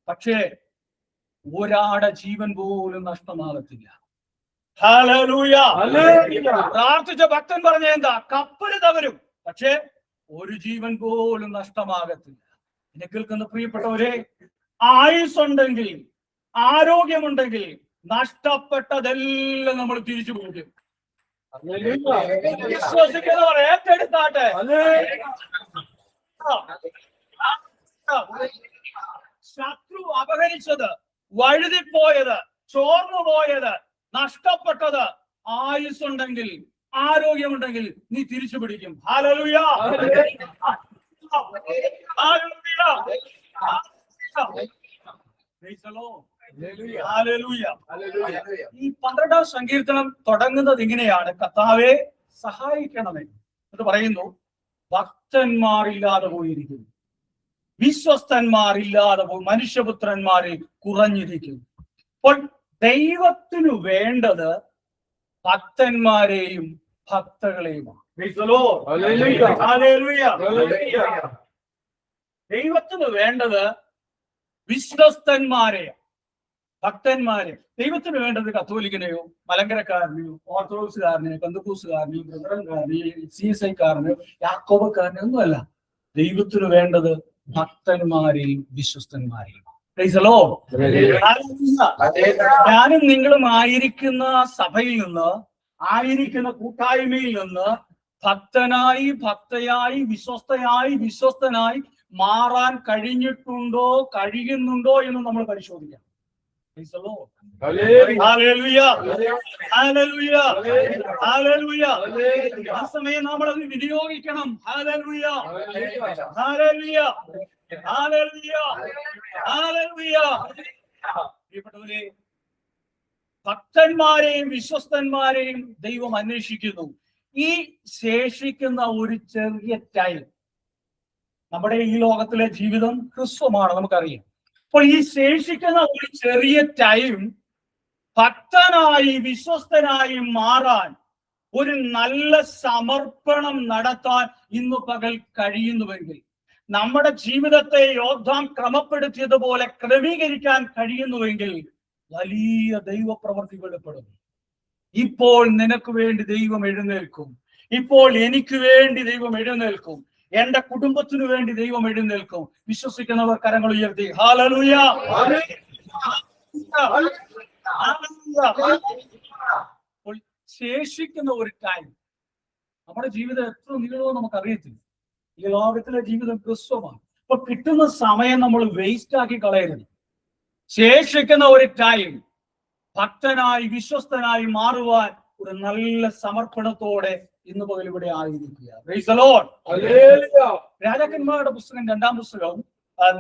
പക്ഷേ ഒരാടെ ജീവൻ പോലും നഷ്ടമാകത്തില്ല. ഹല്ലേലൂയ. പ്രാർത്ഥിച്ച ഭക്തൻ പറഞ്ഞ എന്താ? കപ്പൽ തകരും, പക്ഷേ ഒരു ജീവൻ പോലും നഷ്ടമാകത്തില്ല. എന്നെ കേൾക്കുന്ന പ്രിയപ്പെട്ടവരെ, ആയുസ്സുണ്ടെങ്കിൽ, ആരോഗ്യമുണ്ടെങ്കിൽ നഷ്ടപ്പെട്ടതെല്ലാം നമ്മൾ തിരിച്ചു പോകും. വിശ്വസിക്കുന്നവർ ഏറ്റെടുത്താട്ടെ. ശത്രു അപഹരിച്ചത്, വഴുതിപ്പോയത്, ചോർന്നുപോയത്, നഷ്ടപ്പെട്ടത് ആയുസ്സുണ്ടെങ്കിൽ, ആരോഗ്യമുണ്ടെങ്കിൽ നീ തിരിച്ചു പിടിക്കും. ഹല്ലേലൂയ. ഈ 12-ാം സങ്കീർത്തനം തുടങ്ങുന്നത് ഇങ്ങനെയാണ്: കർത്താവേ സഹായിക്കണമേ എന്ന് പറയുന്നു. ഭക്തന്മാരില്ലാതെ പോയിരിക്കുന്നു, വിശ്വസ്തന്മാരില്ലാതെ പോയി, മനുഷ്യപുത്രന്മാരിൽ കുറഞ്ഞിരിക്കുന്നു. അപ്പോൾ ദൈവത്തിനു വേണ്ടത് ഭക്തന്മാരെയും ഭക്തകളെയുമാണ്. ദൈവത്തിന് വേണ്ടത് വിശ്വസ്തന്മാരെയോ ഭക്തന്മാരെ. ദൈവത്തിന് വേണ്ടത് കത്തോലിക്കനെയോ മലങ്കരക്കാരനെയോ ഓർത്തഡോക്സുകാരനെയോ പെന്തക്കോസ്തുകാരനെയോ ബ്രദറൻകാരനെയോ CSIക്കാരനെയോ യാക്കോബക്കാരനെയോ ഒന്നുമല്ല. ദൈവത്തിന് വേണ്ടത് ഭക്തന്മാരെയും വിശ്വസ്തന്മാരെയും. ഞാനും നിങ്ങളും ആയിരിക്കുന്ന സഭയിൽ നിന്ന്, ആയിരിക്കുന്ന കൂട്ടായ്മയിൽ നിന്ന് ഭക്തനായി, ഭക്തയായി, വിശ്വസ്തനായി മാറാൻ കഴിഞ്ഞിട്ടുണ്ടോ, കഴിയുന്നുണ്ടോ എന്ന് നമ്മൾ പരിശോധിക്കാം. ആ സമയം നമ്മൾ അത് വിനിയോഗിക്കണം. പ്രിയപ്പെട്ടവരെ, ഭക്തന്മാരെയും വിശ്വസ്തന്മാരെയും ദൈവം അന്വേഷിക്കുന്നു. ഈ ശേഷിക്കുന്ന ഒരു ചെറിയ ടൈം, നമ്മുടെ ഈ ലോകത്തിലെ ജീവിതം ഹ്രസ്വമാണ്, നമുക്കറിയാം. അപ്പോൾ ഈ ശേഷിക്കുന്ന ഒരു ചെറിയ ടൈം ഭക്തനായി, വിശ്വസ്തനായി മാറാൻ, ഒരു നല്ല സമർപ്പണം നടത്താൻ ഇന്ന് പകൽ കഴിയുന്നുവെങ്കിൽ, നമ്മുടെ ജീവിതത്തെ യോദ്ധാം ക്രമപ്പെടുത്തിയതുപോലെ ക്രമീകരിക്കാൻ കഴിയുന്നുവെങ്കിൽ വലിയ ദൈവപ്രവൃത്തി വെളിപ്പെടും. ഇപ്പോൾ നിനക്ക് വേണ്ടി ദൈവം എഴുന്നേൽക്കും. ഇപ്പോൾ എനിക്ക് വേണ്ടി ദൈവം എഴുന്നേൽക്കും. എന്റെ കുടുംബത്തിനു വേണ്ടി ദൈവം എഴുന്നേൽക്കും. വിശ്വസിക്കുന്നവർ കരങ്ങൾ ഉയർത്തി ഹല്ലേലൂയ. ശേഷിക്കുന്ന ഒരു ടൈം, നമ്മുടെ ജീവിതം എത്ര നീളമോ നമുക്കറിയത്തില്ല. ഈ ലോകത്തിലെ ജീവിതം ഹ്രസ്വമാണ്. അപ്പൊ കിട്ടുന്ന സമയം നമ്മൾ വേസ്റ്റ് ആക്കി കളയരുത്. ശേഷിക്കുന്ന ഒരു ടൈം ഭക്തനായി, വിശ്വസ്തനായി മാറുവാൻ ഒരു നല്ല സമർപ്പണത്തോടെ ഇന്ന് പകൽ ഇവിടെ ആയിരിക്കുക. Price the Lord. രാജാക്കന്മാരുടെ പുസ്തകം 2-ാം പുസ്തകം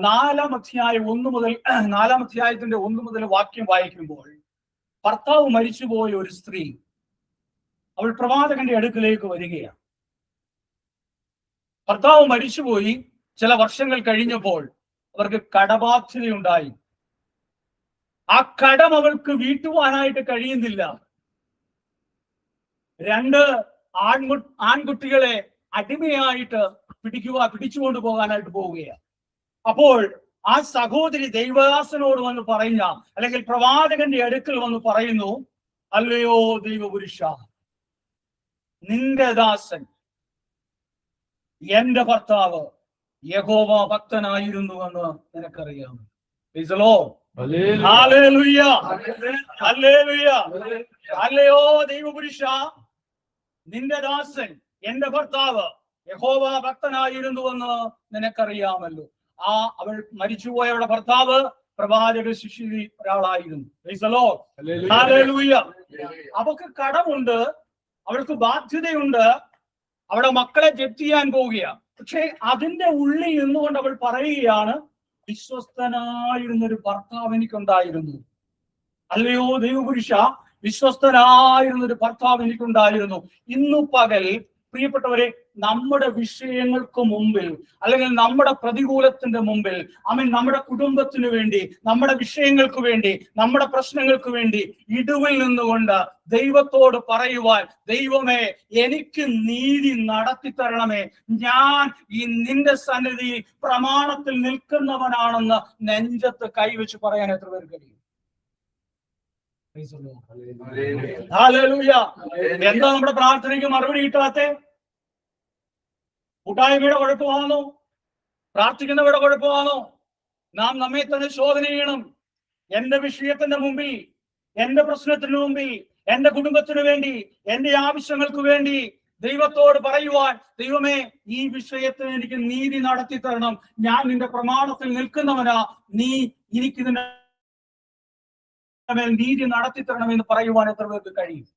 4-ാം അധ്യായം 4-ാം അധ്യായത്തിന്റെ 1 മുതൽ വാക്യം വായിക്കുമ്പോൾ, ഭർത്താവ് മരിച്ചുപോയ ഒരു സ്ത്രീ അവൾ പ്രവാചകന്റെ അടുക്കിലേക്ക് വരികയാണ്. ഭർത്താവ് മരിച്ചുപോയി. ചില വർഷങ്ങൾ കഴിഞ്ഞപ്പോൾ അവർക്ക് കടബാധ്യതയുണ്ടായി. ആ കടം അവൾക്ക് വീട്ടുവാനായിട്ട് കഴിയുന്നില്ല. 2 ആൺകുട്ടികളെ അടിമയായിട്ട് പിടിച്ചുകൊണ്ട് പോകാനായിട്ട് പോവുകയാണ്. അപ്പോൾ ആ സഹോദരി ദൈവദാസനോട് വന്ന് പറയുന്ന, അല്ലെങ്കിൽ പ്രവാചകന്റെ അടുക്കൽ വന്ന് പറയുന്നു, അല്ലയോ ദൈവപുരുഷ, നിന്റെ ദാസൻ എന്റെ ഭർത്താവ് യഹോവ ഭക്തനായിരുന്നുവെന്ന് നിനക്കറിയാം. അല്ലയോ ദൈവപുരുഷ, നിന്റെ ദാസൻ എന്റെ ഭർത്താവ് യഹോവ ഭക്തനായിരുന്നുവെന്ന് നിനക്കറിയാമല്ലോ. അവൾ മരിച്ചുപോയവളുടെ ഭർത്താവ് പ്രവാചക ശിഷ്യരിൽ ഒരാളായിരുന്നു. അവൾക്ക് കടമുണ്ട്, അവൾക്ക് ബാധ്യതയുണ്ട്, അവളുടെ മക്കളെ ജപ്തി ചെയ്യാൻ പോവുകയാണ്. പക്ഷെ അതിന്റെ ഉള്ളിൽ നിന്നുകൊണ്ട് അവൾ പറയുകയാണ്, വിശ്വസ്തനായിരുന്നൊരു ഭർത്താവ് എനിക്കുണ്ടായിരുന്നു. അല്ലയോ ദൈവപുരുഷ, വിശ്വസ്തനായിരുന്നൊരു ഭർത്താവ് എനിക്കുണ്ടായിരുന്നു. ഇന്നു പകൽ പ്രിയപ്പെട്ടവരെ, നമ്മുടെ വിഷയങ്ങൾക്ക് മുമ്പിൽ അല്ലെങ്കിൽ നമ്മുടെ പ്രതികൂലത്തിന്റെ മുമ്പിൽ, നമ്മുടെ കുടുംബത്തിനു വേണ്ടി, നമ്മുടെ വിഷയങ്ങൾക്ക് വേണ്ടി, നമ്മുടെ പ്രശ്നങ്ങൾക്ക് വേണ്ടി ഇടുവിൽ നിന്നുകൊണ്ട് ദൈവത്തോട് പറയുവാൻ, ദൈവമേ എനിക്ക് നീതി നടത്തി തരണമേ, ഞാൻ ഈ നിന്റെ സന്നിധിയിൽ പ്രമാണത്തിൽ നിൽക്കുന്നവനാണെന്ന് നെഞ്ചത്ത് കൈവച്ച് പറയാൻ എത്ര പേർ കഴിയും? എന്താ നമ്മുടെ പ്രാർത്ഥനയ്ക്ക് മറുപടി കിട്ടാത്തെ? കൂട്ടായ്മയുടെ കുഴപ്പമാണോ? പ്രാർത്ഥിക്കുന്നവരുടെ കുഴപ്പമാണോ? നാം നമ്മെ തന്നെ ശോധന ചെയ്യണം. എന്റെ വിഷയത്തിന്റെ മുമ്പിൽ, എന്റെ പ്രശ്നത്തിന് മുമ്പിൽ, എന്റെ കുടുംബത്തിന് വേണ്ടി, എന്റെ ആവശ്യങ്ങൾക്ക് വേണ്ടി ദൈവത്തോട് പറയുവാൻ, ദൈവമേ ഈ വിഷയത്തിന് എനിക്ക് നീതി നടത്തി തരണം, ഞാൻ നിന്റെ പ്രമാണത്തിൽ നിൽക്കുന്നവനാ, നീ എനിക്ക് നിന്റെ നീതി നടത്തി തരണമെന്ന് പറയുവാൻ എത്ര പേർക്ക് കഴിയും?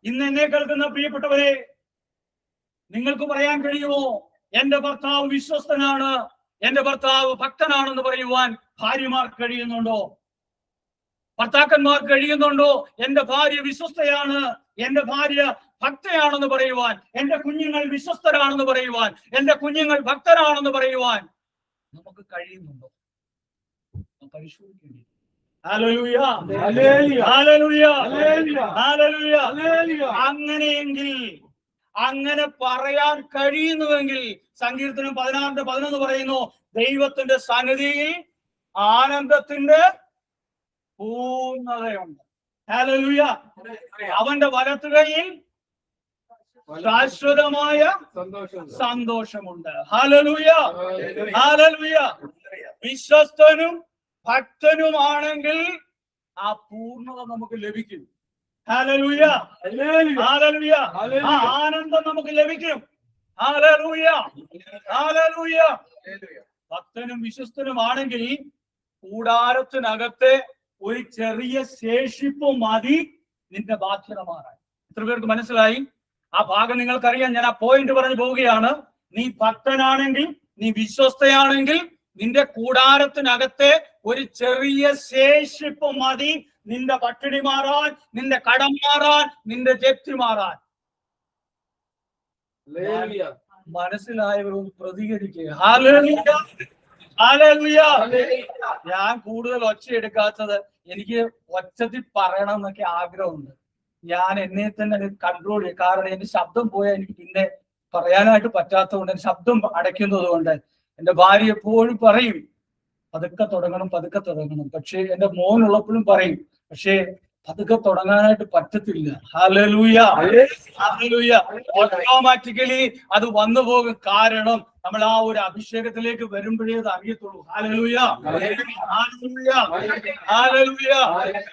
ഇന്ന് എന്നെ കേൾക്കുന്ന പ്രിയപ്പെട്ടവരെ, നിങ്ങൾക്ക് പറയാൻ കഴിയുമോ, എന്റെ ഭർത്താവ് വിശ്വസ്തനാണ്, എന്റെ ഭർത്താവ് ഭക്തനാണെന്ന് പറയുവാൻ ഭാര്യമാർ കഴിയുന്നുണ്ടോ? ഭർത്താക്കന്മാർ കഴിയുന്നുണ്ടോ? എന്റെ ഭാര്യ വിശ്വസ്തയാണ്, എന്റെ ഭാര്യ ഭക്തയാണെന്ന് പറയുവാൻ, എന്റെ കുഞ്ഞുങ്ങൾ വിശ്വസ്തരാണെന്ന് പറയുവാൻ, എന്റെ കുഞ്ഞുങ്ങൾ ഭക്തരാണെന്ന് പറയുവാൻ നമുക്ക് കഴിയുന്നുണ്ടോ? പരിശോധിക്കേണ്ടി. അങ്ങനെയെങ്കിൽ, അങ്ങനെ പറയാൻ കഴിയുന്നുവെങ്കിൽ സങ്കീർത്തനം 16:11 പറയുന്നു, ദൈവത്തിന്റെ സന്നിധിയിൽ ആനന്ദത്തിന്റെ പൂർണ്ണതയുണ്ട്. ഹല്ലേലൂയ. അവന്റെ വലത്തുകൈയിൽ ശാശ്വതമായ സന്തോഷമുണ്ട്. Hallelujah, hallelujah. വിശ്വസ്തനും ഭക്തനുമാണെങ്കിൽ ആ പൂർണ്ണത നമുക്ക് ലഭിക്കും. Hallelujah, hallelujah. ആ ആനന്ദം നമുക്ക് ലഭിക്കും. Hallelujah, hallelujah. ഭക്തനും വിശ്വസ്തനുമാണെങ്കിൽ കൂടാരത്തിനകത്തെ ഒരു ചെറിയ ശേഷിപ്പ് മതി നിന്റെ ബാധ്യത മാറാൻ. എത്ര പേർക്ക് മനസ്സിലായി? ആ ഭാഗം നിങ്ങൾക്കറിയാം. ഞാൻ ആ പോയിന്റ് പറഞ്ഞു പോവുകയാണ്. നീ ഭക്തനാണെങ്കിൽ, നീ വിശ്വസ്തയാണെങ്കിൽ, നിന്റെ കൂടാരത്തിനകത്തെ ഒരു ചെറിയ ശേഷിപ്പ് മതി നിന്റെ പട്ടിണി മാറാൻ, നിന്റെ കടം മാറാൻ, നിന്റെ ജപ്തി മാറാൻ. മനസ്സിലായവരൊന്ന് പ്രതികരിക്കുക. ഞാൻ കൂടുതൽ ഒച്ചയെടുക്കാത്തത്, എനിക്ക് ഒച്ചത്തിൽ പറയണം എന്നൊക്കെ ആഗ്രഹമുണ്ട്. ഞാൻ എന്നെ തന്നെ കൺട്രോൾ ചെയ്യും. കാരണം എന്റെ ശബ്ദം പോയാൽ എനിക്ക് പിന്നെ പറയാനായിട്ട് പറ്റാത്തതുകൊണ്ട്, എന്റെ ശബ്ദം അടയ്ക്കുന്നത് കൊണ്ട് എന്റെ ഭാര്യ എപ്പോഴും പറയും പതുക്കെ തുടങ്ങണം, പതുക്കെ തുടങ്ങണം. പക്ഷെ എന്റെ മോനുള്ളപ്പോഴും പറയും, പക്ഷേ പതുക്കെ തുടങ്ങാനായിട്ട് പറ്റത്തില്ല. Hallelujah, hallelujah. ഓട്ടോമാറ്റിക്കലി അത് വന്നു പോകും. കാരണം നമ്മൾ ആ ഒരു അഭിഷേകത്തിലേക്ക് വരുമ്പോഴേ അത് അറിയത്തുള്ളൂ. Hallelujah, hallelujah, hallelujah.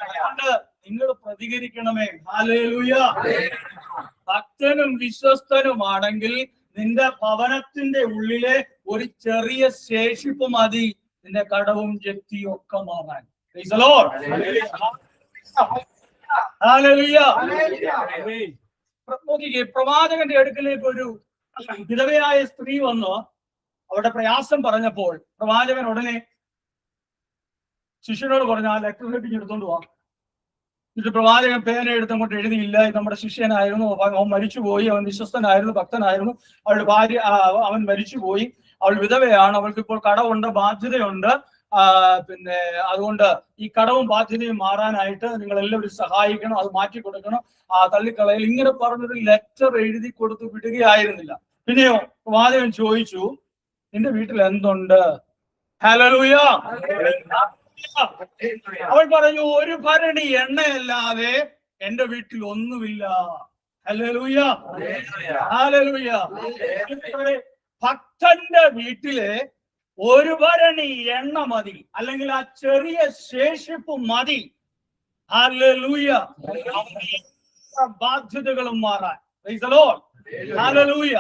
അതുകൊണ്ട് നിങ്ങൾ പ്രതികരിക്കണമേ. ഹല്ലേലൂയ. ഭക്തനും വിശ്വസ്തനുമാണെങ്കിൽ നിന്റെ ഭവനത്തിന്റെ ഉള്ളിലെ ഒരു ചെറിയ ശേഷിപ്പ് മതി നിന്റെ കടവും ജപ്തിയും ഒക്കെ മാറാൻ. Price the Lord. ഹല്ലേലൂയ. നോക്കിക്കേ, പ്രവാചകന്റെ അടുക്കലേക്ക് ഒരു വിധവയായ സ്ത്രീ വന്ന് അവരുടെ പ്രയാസം പറഞ്ഞപ്പോൾ പ്രവാചകൻ ഉടനെ ശിഷ്യനോട് പറഞ്ഞു, ആ ലെറ്റർ ഹെഡിങ് എടുത്തോണ്ട് പോവാം. എന്നിട്ട് പ്രവാചകൻ പേന എടുത്തങ്ങോട്ട് എഴുതിയില്ല, നമ്മുടെ ശിഷ്യനായിരുന്നു, അവൻ മരിച്ചുപോയി, അവൻ വിശ്വസ്തനായിരുന്നു, ഭക്തനായിരുന്നു, അവളുടെ ഭാര്യ അവൻ മരിച്ചുപോയി, അവൾ വിധവയാണ്, അവൾക്ക് ഇപ്പോൾ കടമുണ്ട്, ബാധ്യതയുണ്ട്, പിന്നെ അതുകൊണ്ട് ഈ കടവും ബാധ്യതയും മാറാനായിട്ട് നിങ്ങൾ എല്ലാവരും സഹായിക്കണം, അത് മാറ്റി കൊടുക്കണം, തള്ളിക്കളയിൽ. ഇങ്ങനെ പറഞ്ഞൊരു ലെറ്റർ എഴുതി കൊടുത്ത് വിടുകയായിരുന്നില്ല. പിന്നെയോ പ്രവാചകൻ ചോദിച്ചു, നിന്റെ വീട്ടിൽ എന്തുണ്ട്? ഹല്ലേലൂയ. അവൻ പറഞ്ഞു, ഒരു ഭരണി എണ്ണയല്ലാതെ എന്റെ വീട്ടിൽ ഒന്നുമില്ല. Hallelujah, hallelujah. ഭക്തന്റെ വീട്ടില് ഒരു ഭരണി എണ്ണ മതി, അല്ലെങ്കിൽ ആ ചെറിയ ശേഷിപ്പ് മതി. ഹല്ലേലൂയ. ബാധ്യതകളും മാറാൻ. Price the Lord. ഹല്ലേലൂയ.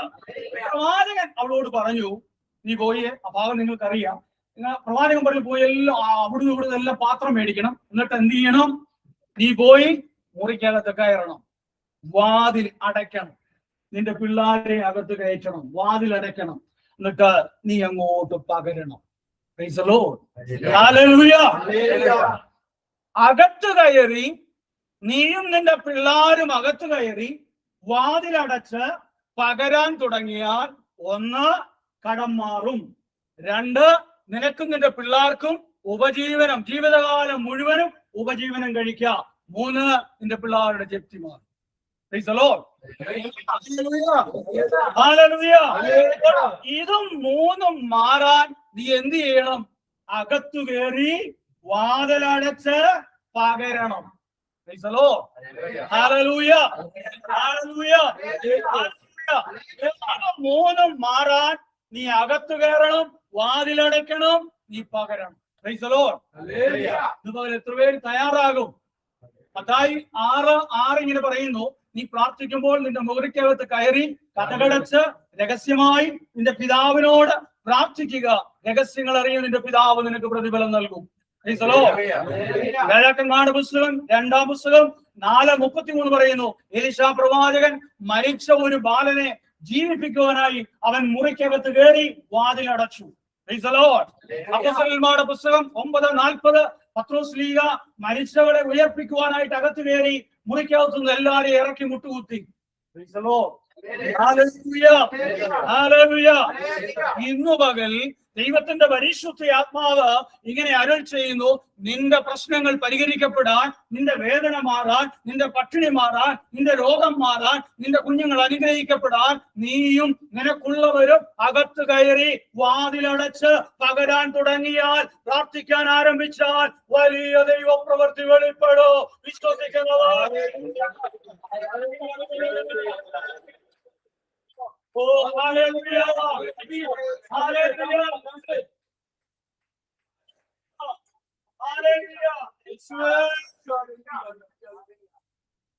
പ്രവാചകൻ അവളോട് പറഞ്ഞു, നീ പോയി, ആ ഭാഗം നിങ്ങൾക്കറിയാം. പ്രവാചകൻ പറഞ്ഞു, പോയി എല്ലാം അവിടുന്ന് ഇവിടുന്ന് എല്ലാം പാത്രം മേടിക്കണം. എന്നിട്ട് എന്ത് ചെയ്യണം? നീ പോയി മുറിക്കകത്ത് കയറണം, വാതിൽ അടയ്ക്കണം, നിന്റെ പിള്ളേരെ അകത്ത് കയറ്റണം, വാതിൽ അടയ്ക്കണം, എന്നിട്ട് നീ അങ്ങോട്ട് പകരണം. Praise the Lord. ഹല്ലേലൂയ. അകത്ത് കയറി, നീയും നിന്റെ പിള്ളേരും അകത്ത് കയറി വാതിലടച്ച് പകരാൻ തുടങ്ങിയാൽ, ഒന്ന്, കടം മാറും. രണ്ട്, നിനക്കും നിന്റെ പിള്ളേർക്കും ഉപജീവനം, ജീവിതകാലം മുഴുവനും ഉപജീവനം കഴിക്കാം. മൂന്ന്, നിന്റെ പിള്ളേരുടെ ജപ്തി മാറും. Praise the Lord. ഹല്ലേലൂയ. ഇതും മൂന്നും മാറാൻ നീ എന്ത് ചെയ്യണം? അകത്തു കയറി വാതിലടച്ച് പകരണം. Praise the Lord. Hallelujah, hallelujah. മൂന്നും മാറാൻ നീ അകത്തു കയറണം, വാതിലടയ്ക്കണം, നീ പകരണം. Praise the Lord. ഇതുപോലെ എത്ര പേര് തയ്യാറാകും? മത്തായി 6:6 ഇങ്ങനെ പറയുന്നു, നീ പ്രാർത്ഥിക്കുമ്പോൾ നിന്റെ മുറിക്കകത്ത് കയറി കതകടച്ച് രഹസ്യമായി നിന്റെ പിതാവിനോട് പ്രാർത്ഥിക്കുക. രഹസ്യങ്ങൾ അറിയുന്ന നിന്റെ പിതാവ് നിനക്ക് പ്രതിഫലം നൽകും. രാജാക്കന്മാരുടെ പുസ്തകം 2-ാം പുസ്തകം 4:33 പറയുന്നു, എലീശാ പ്രവാചകൻ മരിച്ച ഒരു ബാലനെ ജീവിപ്പിക്കുവാനായി അവൻ മുറിക്കകത്ത് കയറി വാതിലടച്ചു. അപ്പോസ്തലന്മാരുടെ പുസ്തകം 9:40 പത്രോസ് ലീഗ മരിച്ചവരെ ഉയർപ്പിക്കുവാനായിട്ട് അകത്ത് കയറി മുറിക്കകത്തുനിന്ന് എല്ലാരെയും ഇറക്കി മുട്ടുകുത്തി. ഇന്നു പകൽ ദൈവത്തിന്റെ പരിശുദ്ധ ആത്മാവ് ഇങ്ങനെ അരുൾ ചെയ്യുന്നു, നിന്റെ പ്രശ്നങ്ങൾ പരിഹരിക്കപ്പെടാൻ, നിന്റെ വേദന മാറാൻ, നിന്റെ പട്ടിണി മാറാൻ, നിന്റെ രോഗം മാറാൻ, നിന്റെ കുഞ്ഞുങ്ങൾ അനുഗ്രഹിക്കപ്പെടാൻ, നീയും നിനക്കുള്ളവരും അകത്ത് കയറി വാതിലടച്ച് പകരാൻ തുടങ്ങിയാൽ, പ്രാർത്ഥിക്കാൻ ആരംഭിച്ചാൽ വലിയ ദൈവപ്രവൃത്തി വെളിപ്പെടോ. വിശ്വസിക്കുന്നവർ Oh, hallelujah! Hallelujah! Hallelujah!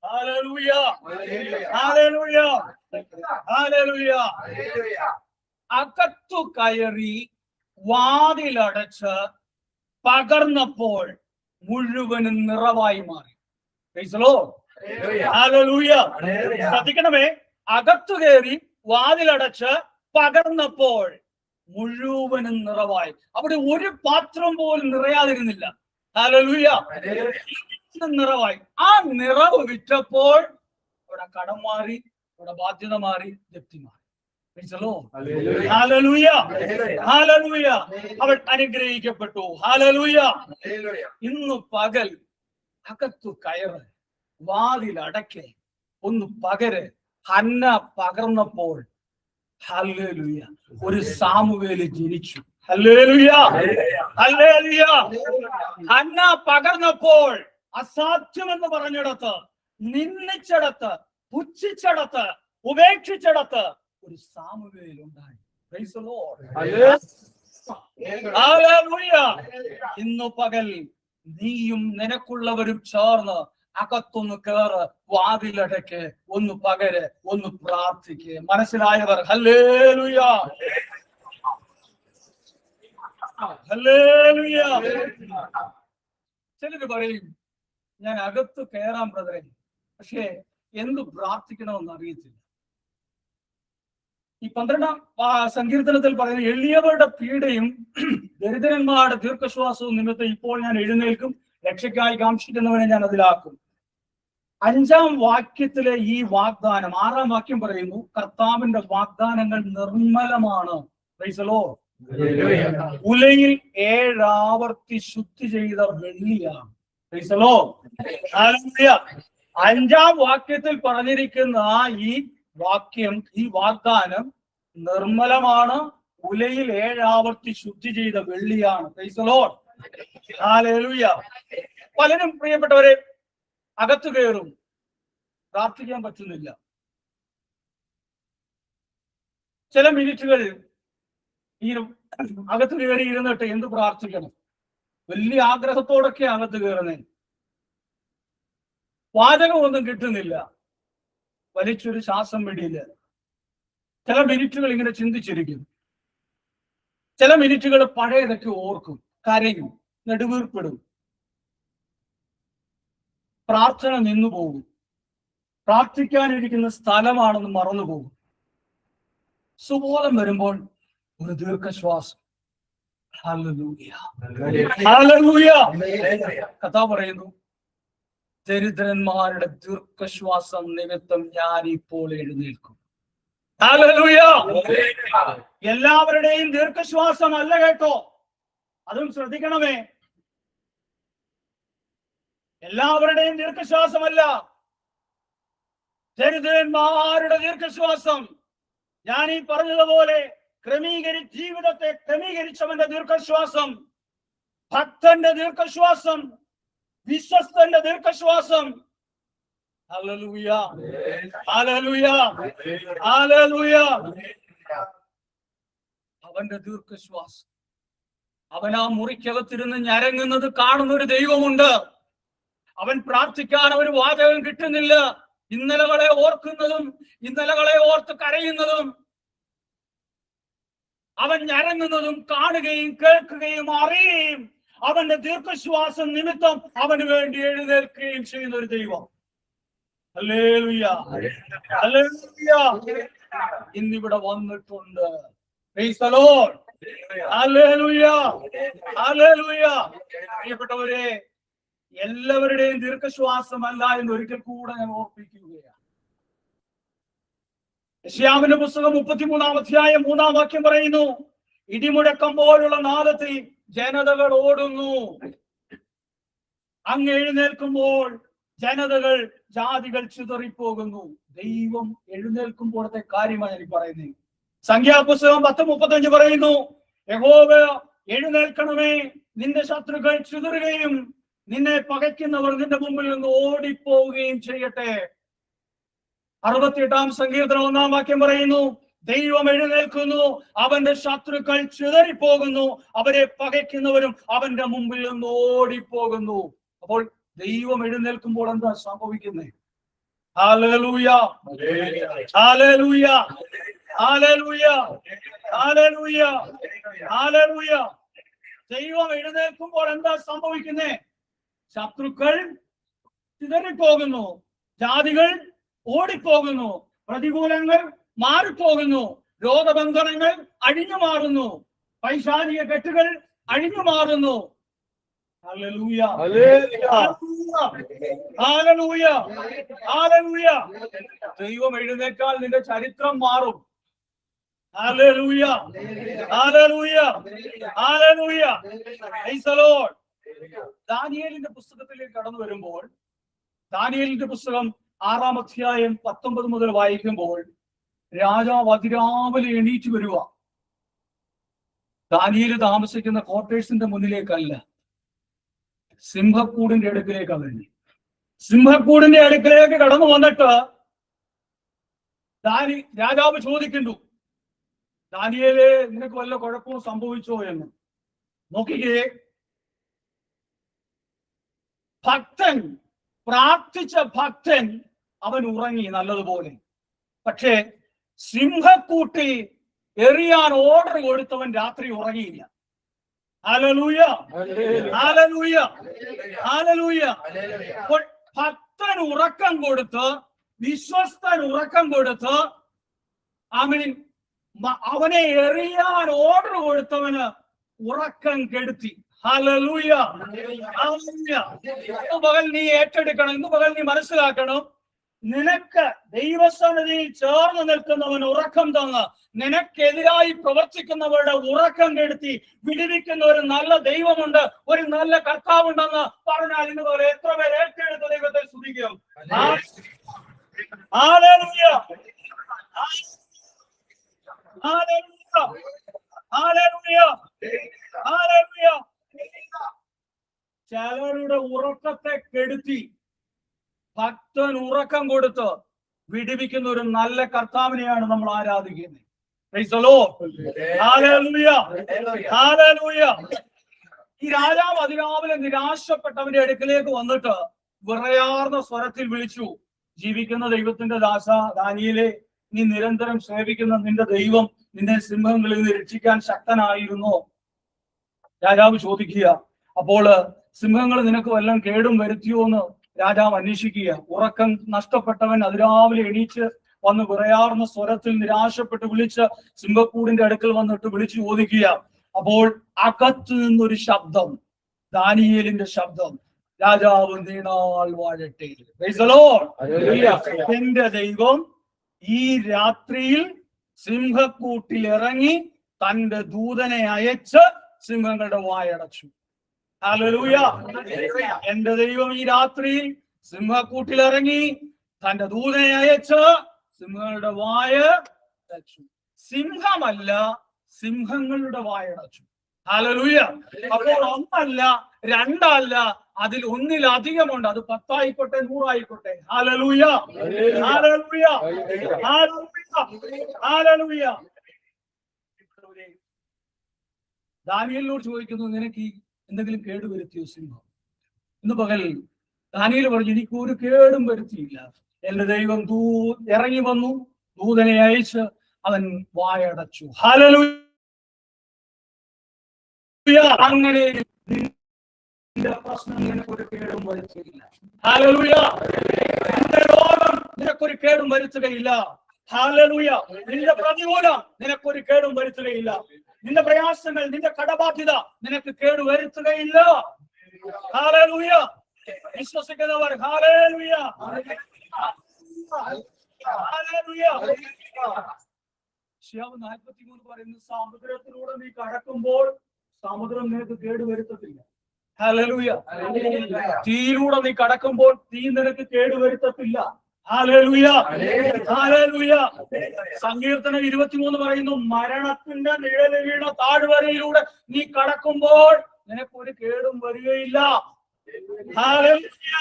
Hallelujah! Hallelujah! Hallelujah! അകത്തു കയറി വാതിലടച്ച് പകർന്നപ്പോൾ മുഴുവനും നിറവായി മാറി. Hallelujah! ശ്രദ്ധിക്കണമേ, അകത്തു കയറി വാതിലടച്ച് പകർന്നപ്പോൾ മുഴുവനും നിറവായി. അവിടെ ഒരു പാത്രം പോലും നിറയാതിരുന്നില്ല. ഹല്ലേലൂയ. നിറവായി. ആ നിറവ് വിറ്റപ്പോൾ അവിടെ കടം മാറി, അവിടെ ബാധ്യത മാറി, ജപ്തി മാറി. Hallelujah, hallelujah. അവൾ അനുഗ്രഹിക്കപ്പെട്ടു. ഹല്ലേലൂയ. ഇന്ന് പകൽ അകത്തു കയറ്, വാതിലടക്കെ, ഒന്ന് പകര്. ഹന്ന പകർന്നപ്പോൾ ഹല്ലേലൂയ ഒരു സാമുവേല് ജനിച്ചു. Hallelujah, hallelujah. ഹന്ന പകർന്നപ്പോൾ അസാധ്യമെന്ന് പറഞ്ഞിടത്ത്, നിന്ദിച്ചിടത്ത്, പുച്ഛിച്ചിടത്ത്, ഉപേക്ഷിച്ചിടത്ത് ഒരു സാമുവേൽ ഉണ്ടായി. Price the Lord. ഹല്ലേലൂയ. ഇന്നു പകൽ നീയും നിനക്കുള്ളവരും ചേർന്ന് അകത്തൊന്ന് കേറ്, വാതിലടയ്ക്ക്, ഒന്ന് പകര്, ഒന്ന് പ്രാർത്ഥിക്ക്. മനസ്സിലായവർ ഹല്ലേലൂയ, ഹല്ലേലൂയ. ചിലര് പറയും, ഞാൻ അകത്ത് കയറാൻ ബ്രദറെ, പക്ഷേ എന്ത് പ്രാർത്ഥിക്കണമെന്ന് അറിയത്തില്ല. ഈ 12-ാം സങ്കീർത്തനത്തിൽ പറയുന്ന, എളിയവരുടെ പീഡയും ദരിദ്രന്മാരുടെ ദീർഘശ്വാസവും നിമിത്തം ഇപ്പോൾ ഞാൻ എഴുന്നേൽക്കും, രക്ഷയ്ക്കായി കാംക്ഷിക്കുന്നവനെ ഞാൻ അതിലാക്കും. 5-ാം വാക്യത്തിലെ ഈ വാഗ്ദാനം, 6-ാം വാക്യം പറയുന്നു, കർത്താവിന്റെ വാഗ്ദാനങ്ങൾ നിർമ്മലമാണ്. Praise the Lord. ഉലയിൽ 7 ആവർത്തി ശുദ്ധി ചെയ്ത വെള്ളിയാണ്. Praise the Lord. ഹല്ലേലൂയ. 5-ാം വാക്യത്തിൽ പറഞ്ഞിരിക്കുന്ന ഈ വാക്യം, ഈ വാഗ്ദാനം നിർമ്മലമാണ്, ഉലയിൽ 7 ആവർത്തി ശുദ്ധി ചെയ്ത വെള്ളിയാണ്. Praise the Lord. ഹല്ലേലൂയ. പലരും പ്രിയപ്പെട്ടവരെ അകത്ത് കയറും, പ്രാർത്ഥിക്കാൻ പറ്റുന്നില്ല. ചില മിനിറ്റുകൾ ഈ അകത്ത് കയറി ഇരുന്നിട്ട് എന്ത് പ്രാർത്ഥിക്കണം, വലിയ ആഗ്രഹത്തോടൊക്കെ അകത്ത് കയറുന്നേ, വാചകമൊന്നും കിട്ടുന്നില്ല, വലിച്ചൊരു ശ്വാസം വിടിയില്ല. ചില മിനിറ്റുകൾ ഇങ്ങനെ ചിന്തിച്ചിരിക്കും, ചില മിനിറ്റുകൾ പഴയതൊക്കെ ഓർക്കും, കരയും, നെടുവീർപ്പിടും, പ്രാർത്ഥന നിന്നു പോകും, പ്രാർത്ഥിക്കാനിരിക്കുന്ന സ്ഥലമാണെന്ന് മറന്നു പോകും. സുബോധം വരുമ്പോൾ ഒരു ദീർഘശ്വാസം. Hallelujah, hallelujah. കർത്താവ് പറയുന്നു, ദരിദ്രന്മാരുടെ ദീർഘശ്വാസം നിമിത്തം ഞാൻ ഇപ്പോൾ എഴുന്നേൽക്കും. ഹല്ലേലൂയ. എല്ലാവരുടെയും ദീർഘശ്വാസം അല്ല കേട്ടോ, അതും ശ്രദ്ധിക്കണമേ. എല്ലാവരുടെയും ദീർഘശ്വാസമല്ല, ദരിദ്രന്മാരുടെ ദീർഘശ്വാസം. ഞാൻ ഈ പറഞ്ഞതുപോലെ ജീവിതത്തെ ക്രമീകരിച്ചവന്റെ ദീർഘശ്വാസം, ഭക്തന്റെ ദീർഘശ്വാസം, വിശ്വസ്തന്റെ ദീർഘശ്വാസം. Hallelujah, hallelujah, hallelujah. അവന്റെ ദീർഘശ്വാസം. അവൻ ആ മുറിക്കകത്തിരുന്ന് ഞരങ്ങുന്നത് കാണുന്ന ഒരു ദൈവമുണ്ട്. അവൻ പ്രാർത്ഥിക്കാൻ ഒരു വാചകം കിട്ടുന്നില്ല. ഇന്നലകളെ ഓർക്കുന്നതും ഇന്നലകളെ ഓർത്ത് കരയുന്നതും അവൻ ഞരങ്ങുന്നതും കാണുകയും കേൾക്കുകയും അറിയുകയും അവന്റെ ദീർഘശ്വാസം നിമിത്തം അവന് വേണ്ടി എഴുന്നേൽക്കുകയും ചെയ്യുന്ന ഒരു ദൈവം. Hallelujah, hallelujah. ഇന്നിവിടെ വന്നിട്ടുണ്ട്. Price the Lord. Hallelujah, hallelujah. പ്രിയപ്പെട്ടവരെ, എല്ലാവരുടെയും ദീർഘശ്വാസമല്ല എന്ന് ഒരിക്കൽ കൂടെ ഞാൻ ഓർപ്പിക്കുകയാണ്. യെശയ്യാവിന്റെ പുസ്തകം 33-ാം അധ്യായം 3-ാം വാക്യം പറയുന്നു, ഇടിമുഴക്കുമ്പോഴുള്ള നാദത്തിൽ ജനതകൾ ഓടുന്നു, അങ്ങ് എഴുന്നേൽക്കുമ്പോൾ ജനതകൾ ജാതികൾ ചിതറിപ്പോകുന്നു. ദൈവം എഴുന്നേൽക്കുമ്പോഴത്തെ കാര്യമാണ് എനിക്ക് പറയുന്നത്. സംഖ്യാപുസ്തകം 10:35 പറയുന്നു, യഹോവ എഴുന്നേൽക്കണമേ, നിന്റെ ശത്രുക്കൾ ചിതറുകയും നിന്നെ പകയ്ക്കുന്നവർ നിന്റെ മുമ്പിൽ നിന്ന് ഓടിപ്പോവുകയും ചെയ്യട്ടെ. 68-ാം സങ്കീർത്തനം 1-ാം വാക്യം പറയുന്നു, ദൈവം എഴുന്നേൽക്കുന്നു, അവന്റെ ശത്രുക്കൾ ചിതറിപ്പോകുന്നു, അവരെ പകയ്ക്കുന്നവരും അവന്റെ മുമ്പിൽ നിന്ന് ഓടിപ്പോകുന്നു. അപ്പോൾ ദൈവം എഴുന്നേൽക്കുമ്പോൾ എന്താ സംഭവിക്കുന്നത്? Hallelujah, hallelujah, hallelujah, hallelujah, hallelujah. ദൈവം എഴുന്നേൽക്കുമ്പോൾ എന്താ സംഭവിക്കുന്നത്? ശത്രുക്കൾ ചിതറിപ്പോകുന്നു, ജാതികൾ ഓടിപ്പോകുന്നു, പ്രതികൂലങ്ങൾ മാറിപ്പോകുന്നു, രോഗബന്ധനങ്ങൾ അഴിഞ്ഞു മാറുന്നു, പൈശാചിക കെട്ടുകൾ അഴിഞ്ഞു മാറുന്നു. Hallelujah, hallelujah, hallelujah. ദൈവം എഴുന്നേൽക്കാൻ നിന്റെ ചരിത്രം മാറും. Hallelujah, hallelujah, hallelujah. Praise the Lord. ദാനിയേലിന്റെ പുസ്തകത്തിലേക്ക് കടന്നു വരുമ്പോൾ, ദാനിയേലിന്റെ പുസ്തകം 6-ാം അധ്യായം 19 മുതൽ വായിക്കുമ്പോൾ, രാജാവ് അതിരാവിലെ എണീറ്റ് വരുക. ദാനിയേൽ താമസിക്കുന്ന ക്വാർട്ടേഴ്സിന്റെ മുന്നിലേക്കല്ല, സിംഹക്കൂടിന്റെ അടുക്കിലേക്കാണ്. സിംഹക്കൂടിന്റെ അടുക്കിലേക്ക് കടന്നു വന്നിട്ട് രാജാവ് ചോദിക്കുന്നു, ദാനിയേലേ, നിനക്ക് വല്ല കുഴപ്പവും സംഭവിച്ചോ എന്ന്. നോക്കിക്കേ, ഭക്തൻ, പ്രാർത്ഥിച്ച ഭക്തൻ അവൻ ഉറങ്ങി നല്ലതുപോലെ. പക്ഷേ സിംഹക്കൂട്ടി എറിയാൻ ഓർഡർ കൊടുത്തവൻ രാത്രി ഉറങ്ങിയില്ല. Hallelujah, hallelujah, hallelujah. അപ്പോൾ ഭക്തൻ ഉറക്കം കൊടുത്ത്, വിശ്വസ്തൻ ഉറക്കം കൊടുത്ത്, അവനെ എറിയാൻ ഓർഡർ കൊടുത്തവന് ഉറക്കം കെടുത്തി. Hallelujah, hallelujah. ഇന്ന് പകൽ നീ ഏറ്റെടുക്കണം, ഇന്ന് പകൽ നീ മനസ്സിലാക്കണം, നിനക്ക് ദൈവസന്നിധിയിൽ ചേർന്ന് നിൽക്കുന്നവൻ ഉറക്കം തന്ന് നിനക്കെതിരായി പ്രവർത്തിക്കുന്നവരുടെ ഉറക്കം കെടുത്തി വിടുവിക്കുന്ന ഒരു നല്ല ദൈവമുണ്ട്, ഒരു നല്ല കർത്താവുണ്ടെന്ന് പറഞ്ഞാൽ ഇന്ന് പോലെ എത്ര പേർ ഏറ്റെടുത്ത ദൈവത്തെ സ്തുതിക്കും. ഹല്ലേലൂയ, ഹല്ലേലൂയ, ചിലരുടെ ഉറക്കത്തെ കെടുത്തി ഭക്തൻ ഉറക്കം കൊടുത്ത് വിടിവിക്കുന്ന ഒരു നല്ല കർത്താവിനെയാണ് നമ്മൾ ആരാധിക്കുന്നത്. ഈ രാജാവ് അതിരാവിലെ നിരാശപ്പെട്ടവന്റെ അടുക്കലേക്ക് വന്നിട്ട് വിറയാർന്ന സ്വരത്തിൽ വിളിച്ചു, ജീവിക്കുന്ന ദൈവത്തിന്റെ ദാസ ദാനിയേലേ, നീ നിരന്തരം സേവിക്കുന്ന നിന്റെ ദൈവം നിന്നെ സിംഹങ്ങളിൽ നിന്ന് രക്ഷിക്കാൻ ശക്തനായിരുന്നോ? രാജാവ് ചോദിക്കുക. അപ്പോൾ സിംഹങ്ങൾ നിനക്ക് വല്ലതും കേടും വരുത്തിയോ എന്ന് രാജാവ് അന്വേഷിക്കുക. ഉറക്കം നഷ്ടപ്പെട്ടവൻ അതിരാവിലെ എണീച്ച് വന്ന് വിറയാർന്ന സ്വരത്തിൽ നിരാശപ്പെട്ട് വിളിച്ച് സിംഹക്കൂടിന്റെ അടുക്കൽ വന്നിട്ട് വിളിച്ചു ചോദിക്കുക. അപ്പോൾ അകത്ത് നിന്നൊരു ശബ്ദം, ദാനിയേലിന്റെ ശബ്ദം, രാജാവ് നീണാൾ വാഴട്ടെ. എന്റെ ദൈവം ഈ രാത്രിയിൽ സിംഹക്കൂട്ടിൽ ഇറങ്ങി തന്റെ ദൂതനെ അയച്ച് സിംഹങ്ങളുടെ വായടച്ചു. ഹല്ലേലൂയ. എന്റെ ദൈവം ഈ രാത്രിയിൽ സിംഹക്കൂട്ടിൽ ഇറങ്ങി തന്റെ ദൂതനെ അയച്ച് സിംഹങ്ങളുടെ വായ അടച്ചു. സിംഹമല്ല, സിംഹങ്ങളുടെ വായടച്ചു. ഹല്ലേലൂയ. അപ്പോൾ ഒന്നല്ല, രണ്ടല്ല, അതിൽ ഒന്നിലധികമുണ്ട്. അത് 10 ആയിക്കോട്ടെ, 100 ആയിക്കോട്ടെ. Hallelujah, hallelujah, hallelujah. ദാനിയേലിനോട് ചോദിക്കുന്നു, നിനക്ക് എന്തെങ്കിലും കേടുവരുത്തിയോ സിംഹം? ഇന്ന് പകൽ ദാനിയേൽ പറഞ്ഞു, എനിക്ക് ഒരു കേടും വരുത്തിയില്ല. എന്റെ ദൈവം ഇറങ്ങി വന്നു, ദൂതനെ അയച്ച് അവൻ വായടച്ചു. ഹല്ലേലൂയ. അങ്ങനെ പ്രശ്നം നിനക്കൊരു കേടും വരുത്തുകയില്ല. ഹല്ലേലൂയ. നിന്റെ രോഗം നിനക്കൊരു കേടും വരുത്തുകയില്ല. ഹല്ലേലൂയ. നിന്റെ പ്രതികൂലം നിനക്കൊരു കേടും വരുത്തുകയില്ല. നിന്റെ പ്രയാസങ്ങൾ, നിന്റെ കടബാധ്യത നിനക്ക് കേടുവരുത്തുകയില്ല. ഹല്ലേലൂയ. വിശ്വസിക്കുന്നവർ ഹല്ലേലൂയ, ഹല്ലേലൂയ. 43 പറയുന്നു, സമുദ്രത്തിലൂടെ നീ കടക്കുമ്പോൾ സമുദ്രം നിനക്ക് കേടുവരുത്തത്തില്ല. ഹല്ലേലൂയ. തീയിലൂടെ നീ കടക്കുമ്പോൾ തീ നിനക്ക് കേടുവരുത്തത്തില്ല. Hallelujah, hallelujah. സങ്കീർത്തനം 23 പറയുന്നു, മരണത്തിന്റെ നിഴല് വീണ താഴ്വരയിലൂടെ നീ കടക്കുമ്പോൾ നിനക്കൊരു കേടും വരികയില്ല. Hallelujah,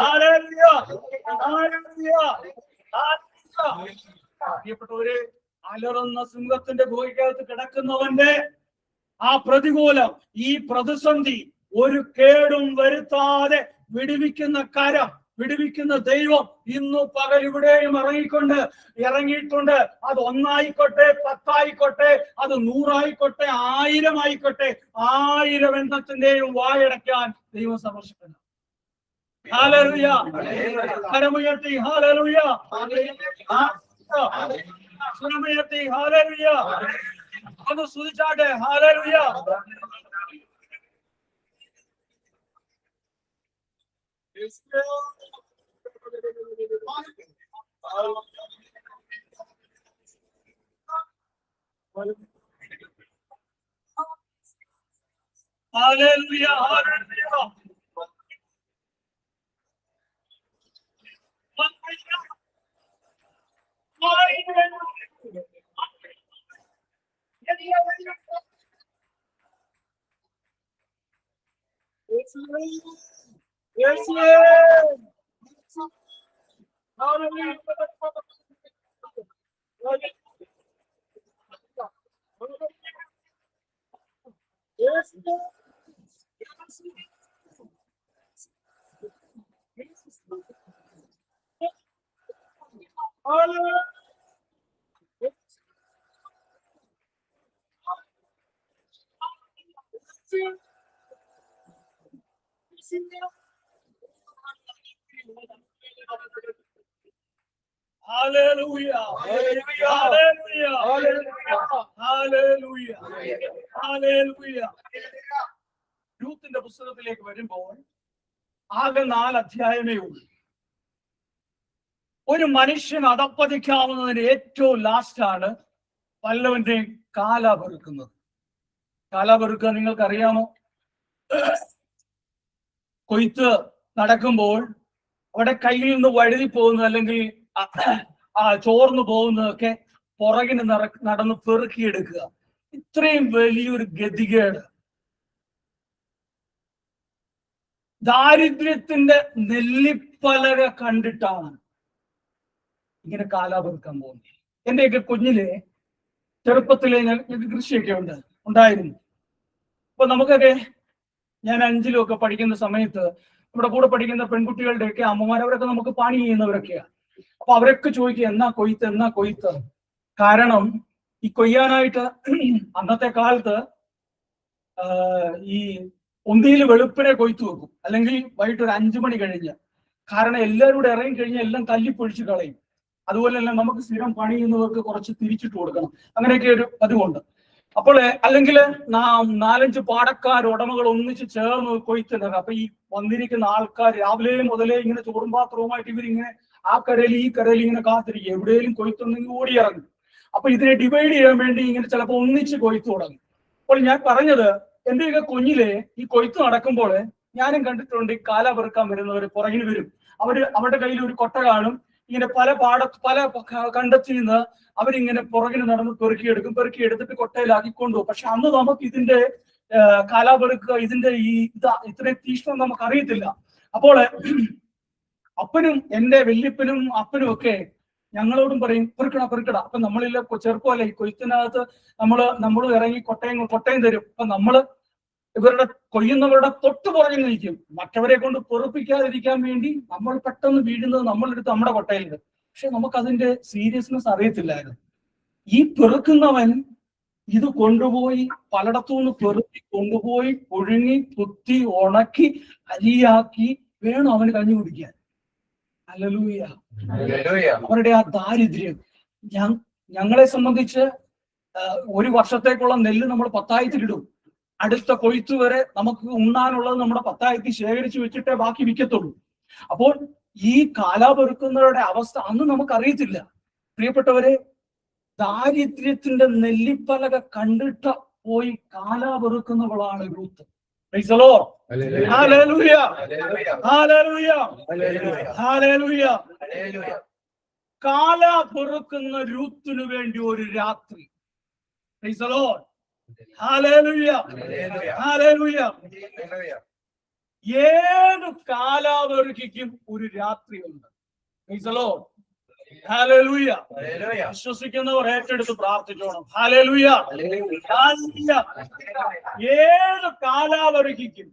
hallelujah, hallelujah. പ്രിയപ്പെട്ടവരെ, അലറുന്ന സിംഹത്തിന്റെ ഗുഹയ്ക്കകത്ത് കിടക്കുന്നവന്റെ ആ പ്രതികൂലം, ഈ പ്രതിസന്ധി ഒരു കേടും വരുത്താതെ വിടുവിക്കുന്ന കരം, വിടുവിക്കുന്ന ദൈവം ഇന്നു പകൽ ഇവിടെയും ഇറങ്ങിയിട്ടുണ്ട്. അത് 1 ആയിക്കോട്ടെ, 10 ആയിക്കോട്ടെ, അത് 100 ആയിക്കോട്ടെ, 1000 ആയിക്കോട്ടെ, 1000 എണ്ണത്തിന്റെയും വായടയ്ക്കാൻ ദൈവം സമർപ്പിക്കുന്നു. ഹല്ലേലൂയ. കരമുയർത്തി ഹല്ലേലൂയ, സ്വരമുയർത്തി ഹല്ലേലൂയ. ഒന്ന് സ്തുതിച്ചാട്ടെ. ഹല്ലേലൂയ. Hallelujah, hallelujah. Yes, Lord. Hallelujah. Yes, Lord. Hallelujah. Hallelujah. Hallelujah. Hallelujah. Hallelujah. രൂത്തിന്റെ പുസ്തകത്തിലേക്ക് വരുമ്പോൾ ആകെ 4 അധ്യായമേ ഉള്ളൂ. ഒരു മനുഷ്യൻ അധപ്പതിക്കാവുന്നതിന് ഏറ്റവും ലാസ്റ്റാണ് പല്ലവന്റെ കാല പെറുക്കുന്നത്. കാല പെറുക്കുക നിങ്ങൾക്കറിയാമോ? കൊയ്ത്ത് നടക്കുമ്പോൾ അവിടെ കയ്യിൽ നിന്ന് വഴുതി പോകുന്നത് അല്ലെങ്കിൽ ചോർന്നു പോകുന്നതൊക്കെ പുറകിന് നടന്ന് പെറുക്കിയെടുക്കുക. ഇത്രയും വലിയൊരു ഗതികേട്, ദാരിദ്ര്യത്തിന്റെ നെല്ലിപ്പലക കണ്ടിട്ടാണ് ഇങ്ങനെ കാലാപെറുക്കാൻ പോകുന്നത്. എന്റെയൊക്കെ കുഞ്ഞിലെ ചെറുപ്പത്തിലെ ഞങ്ങൾക്ക് കൃഷിയൊക്കെ ഉണ്ടായിരുന്നു. അപ്പൊ നമുക്കൊക്കെ, ഞാൻ 5-ലും പഠിക്കുന്ന സമയത്ത് നമ്മുടെ കൂടെ പഠിക്കുന്ന പെൺകുട്ടികളുടെയൊക്കെ അമ്മമാർ, അവരൊക്കെ നമുക്ക് പണി ചെയ്യുന്നവരൊക്കെയാണ്. അപ്പൊ അവരൊക്കെ ചോദിക്കുക, എന്നാ കൊയ്ത്ത്. കാരണം ഈ കൊയ്യാനായിട്ട് അന്നത്തെ കാലത്ത് ഈ ഒന്നിയിൽ വെളുപ്പിനെ കൊയ്ത്തു വെക്കും, അല്ലെങ്കിൽ വൈകിട്ട് ഒരു 5 മണി കഴിഞ്ഞ്. കാരണം എല്ലാവരും കൂടെ ഇറങ്ങി കഴിഞ്ഞാൽ എല്ലാം തല്ലിപ്പൊഴിച്ച് കളയും. അതുപോലെ തന്നെ നമുക്ക് സ്ഥിരം പണി ചെയ്യുന്നവർക്ക് കുറച്ച് തിരിച്ചിട്ട് കൊടുക്കണം. അങ്ങനെയൊക്കെ ഒരു പതിവുണ്ട്. അപ്പോൾ അല്ലെങ്കിൽ 4-5 പാടക്കാർ ഉടമകൾ ഒന്നിച്ച് ചേർന്ന് കൊയ്ത്തിനകം. അപ്പൊ ഈ വന്നിരിക്കുന്ന ആൾക്കാർ രാവിലെ മുതലേ ഇങ്ങനെ ചോറും പാത്രവുമായിട്ട് ഇവരിങ്ങനെ ആ കരയിൽ ഈ കരയിൽ ഇങ്ങനെ കാത്തിരിക്കും. എവിടെയെങ്കിലും കൊയ്ത്തുണ്ടെങ്കിൽ ഓടിയിറങ്ങും. അപ്പൊ ഇതിനെ ഡിവൈഡ് ചെയ്യാൻ വേണ്ടി ഇങ്ങനെ ചിലപ്പോൾ ഒന്നിച്ച് കൊയ്ത്ത് തുടങ്ങും. അപ്പോൾ ഞാൻ പറഞ്ഞത്, എന്റെയൊക്കെ കുഞ്ഞിലെ ഈ കൊയ്ത്ത് നടക്കുമ്പോൾ ഞാനും കണ്ടിട്ടുണ്ട്, ഈ കാല പെറുക്കാൻ വരുന്നവർ പുറകിൽ വരും. അവരുടെ കയ്യിൽ ഒരു കൊട്ട കാണും. ഇങ്ങനെ പല കണ്ടത്തിൽ നിന്ന് അവരിങ്ങനെ പുറകിന് നടന്ന് പെറുക്കിയെടുത്തിട്ട് കൊട്ടയിലാക്കി കൊണ്ടുപോകും. പക്ഷെ അന്ന് നമുക്ക് ഇതിന്റെ കാലാപെറുക്കുക, ഇതിന്റെ ഇത്രയും തീഷ്ണം നമുക്ക് അറിയത്തില്ല. അപ്പോൾ അപ്പനും, എന്റെ വല്യപ്പനും അപ്പനും ഒക്കെ ഞങ്ങളോടും പറയും, പെറുക്കട. അപ്പൊ നമ്മളില്ല ചെറുപ്പമല്ല, ഈ കൊയ്ത്തിനകത്ത് നമ്മൾ ഇറങ്ങി കൊട്ടയും തരും. അപ്പൊ നമ്മള് കൊയ്യുന്നവരുടെ തൊട്ട് പുറകിൽ നിൽക്കും. മറ്റവരെ കൊണ്ട് പൊറുപ്പിക്കാതിരിക്കാൻ വേണ്ടി നമ്മൾ പെട്ടെന്ന് വീഴുന്നത് നമ്മളെടുത്ത് നമ്മുടെ കൊട്ടയിലുണ്ട്. പക്ഷെ നമുക്കതിന്റെ സീരിയസ്നെസ് അറിയത്തില്ലായിരുന്നു. ഈ പെറുക്കുന്നവൻ ഇത് കൊണ്ടുപോയി പലയിടത്തുനിന്ന് പെറുക്കി കൊണ്ടുപോയി പുഴുങ്ങി കുത്തി ഉണക്കി അരിയാക്കി വേണം അവന് കഞ്ഞി കുടിക്കാൻ. ഹല്ലേലൂയ. അവരുടെ ആ ദാരിദ്ര്യം, ഞങ്ങളെ സംബന്ധിച്ച് ഒരു വർഷത്തേക്കുള്ള നെല്ല് നമ്മൾ പത്തായത്തിലിടും. അടുത്ത കൊയ്ത്ത് വരെ നമുക്ക് ഉണ്ണാനുള്ളത് നമ്മുടെ പത്തായത്തിൽ ശേഖരിച്ചു വെച്ചിട്ടേ ബാക്കി വിൽക്കത്തുള്ളൂ. അപ്പോൾ ഈ കാലാപെറുക്കുന്നവരുടെ അവസ്ഥ അന്ന് നമുക്കറിയത്തില്ല. പ്രിയപ്പെട്ടവരെ, ദാരിദ്ര്യത്തിന്റെ നെല്ലിപ്പലക കണ്ടിട്ട് പോയി കാലാപെറുക്കുന്നവളാണ് Ruth. Praise the Lord. Hallelujah. Hallelujah. Hallelujah. കാല പെറുക്കുന്ന രൂത്തിനു വേണ്ടി ഒരു രാത്രി. Praise the Lord. Hallelujah. Hallelujah. ഏത് കാലാപെറുക്കിക്കും ഒരു രാത്രിയുണ്ട്. Praise the Lord. ഹല്ലേലൂയ. വിശ്വസിക്കുന്നവർ ഏറ്റെടുത്ത് പ്രാർത്ഥിച്ചോണം. ഹല്ലേലൂയ. ഏത് കാലാപെറുക്കിക്കും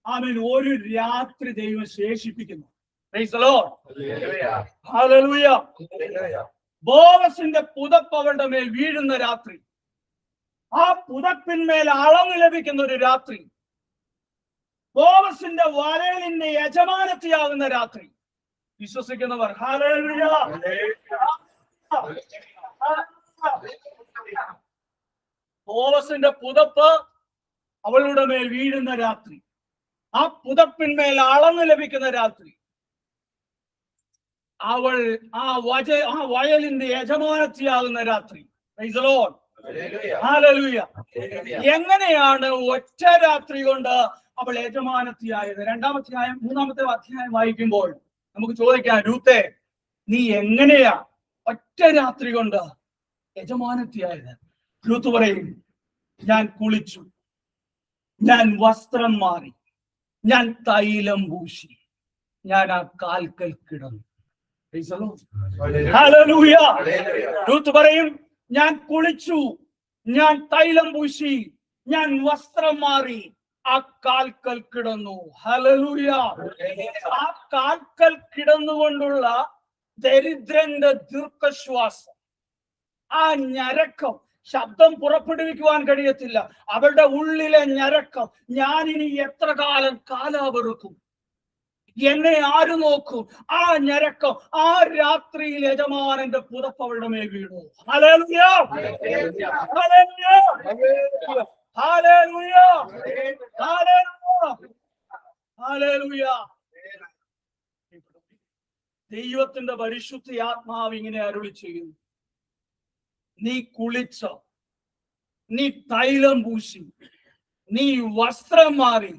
ആമേൻ ഒരു രാത്രി ദൈവം ശേഷിപ്പിക്കുന്നു. Praise the Lord. ഹല്ലേലൂയ. ബോവസിന്റെ പുതപ്പ് അവരുടെ മേൽ വീഴുന്ന രാത്രി, ആ പുതപ്പിന്മേൽ അളവ് ലഭിക്കുന്ന ഒരു രാത്രി, ബോവസിന്റെ വരലിന്റെ യജമാനത്തിയാകുന്ന രാത്രി. വിശ്വസിക്കുന്നവർ ഹല്ലേലൂയ. ബോവസിന്റെ പുതപ്പ് അവളുടെ മേൽ വീഴുന്ന രാത്രി, ആ പുതപ്പിന്മേൽ അളന്ന് ലഭിക്കുന്ന രാത്രി, അവൾ ആ വയലിന്റെ യജമാനത്തിയാകുന്ന രാത്രി. Praise the Lord. ഹല്ലേലൂയ. എങ്ങനെയാണ് ഒറ്റ രാത്രി കൊണ്ട് അവൾ യജമാനത്തിയായത്? 3-ാമത്തെ അധ്യായം വായിക്കുമ്പോൾ നമുക്ക് ചോദിക്കാം, രൂത്തേ, നീ എങ്ങനെയാ ഒറ്റ രാത്രി കൊണ്ട് യജമാനത്തിയായത്? രൂത്ത് പറയും, ഞാൻ കുളിച്ചു, ഞാൻ വസ്ത്രം മാറി, ഞാൻ തൈലം പൂശി, ഞാൻ ആ കാൽക്കൽ കിടന്നു. ഹല്ലേലൂയ. രൂത്ത് പറയും, ഞാൻ കുളിച്ചു, ഞാൻ തൈലം പൂശി, ഞാൻ വസ്ത്രം മാറി, ആ കാൽക്കൽ കിടന്നു. ഹല്ലേലൂയ. ആ കാൽക്കൽ കിടന്നുകൊണ്ടുള്ള ദരിദ്രന്റെ ദീർഘശ്വാസം, ആ ഞരക്കം, ശബ്ദം പുറപ്പെടുവിക്കുവാൻ കഴിയത്തില്ല. അവരുടെ ഉള്ളിലെ ഞരക്കം, ഞാൻ ഇനി എത്ര കാലം കാലാപെറുക്കും, എന്നെ ആര് നോക്കും? ആ ഞരക്കം ആ രാത്രിയിൽ യജമാനന്റെ പുതപ്പ് അവരുടെ മേൽ വീണു. ഹല്ലേലൂയ. ഹല്ലേലൂയ. ഹല്ലേലൂയ. ഹല്ലേലൂയ. ദൈവത്തിന്റെ പരിശുദ്ധ ആത്മാവ് ഇങ്ങനെ അരുളി ചെയ്യുന്നു, നീ കുളിച്ചോ, നീ തൈലം പൂശി, നീ വസ്ത്രം മാറി,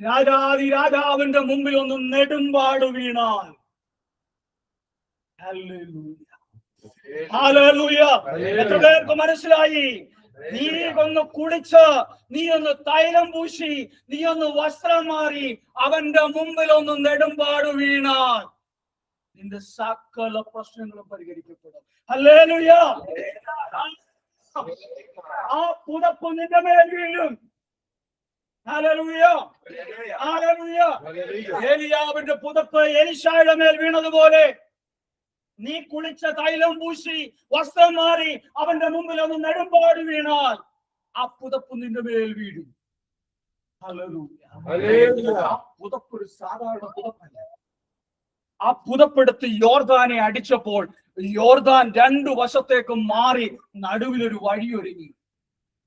രാജാവിന്റെ മുമ്പിൽ ഒന്ന് നെടുമ്പാട് വീണാൽ, ഹല്ലേലൂയ, ഹല്ലേലൂയ. എത്ര പേർക്ക് മനസ്സിലായി? നീ ഒന്ന് കുടിച്ച്, നീ ഒന്ന് തൈലം പൂശി, നീ ഒന്ന് വസ്ത്രം മാറി അവന്റെ മുമ്പിൽ ഒന്ന് നെടുമ്പാട് വീണാൽ നിന്റെ സകല പ്രശ്നങ്ങളും പരിഹരിക്കപ്പെടും. ഹല്ലേലൂയ. ആ പുതപ്പ് നിന്റെ മേൽ വീഴും. ഹല്ലേലൂയ. ഹല്ലേലൂയ. ഏലിയാവിന്റെ പുതപ്പ് എലീശായുടെ മേൽ വീണതുപോലെ നീ കുളിച്ച തൈലം പൂശി വസ്ത്രം മാറി അവന്റെ മുമ്പിൽ ഒന്ന് നെടുമ്പാട് വീണാൽ ആ പുതപ്പ് നിന്റെ മേൽ വീഴും. ഹല്ലേലൂയ. ആ പുതപ്പ് ഒരു സാധാരണ പുതപ്പല്ല. ആ പുതപ്പെടുത്ത് യോർദാനെ അടിച്ചപ്പോൾ യോർദാൻ രണ്ടു വശത്തേക്കും മാറി നടുവിലൊരു വഴിയൊരുങ്ങി.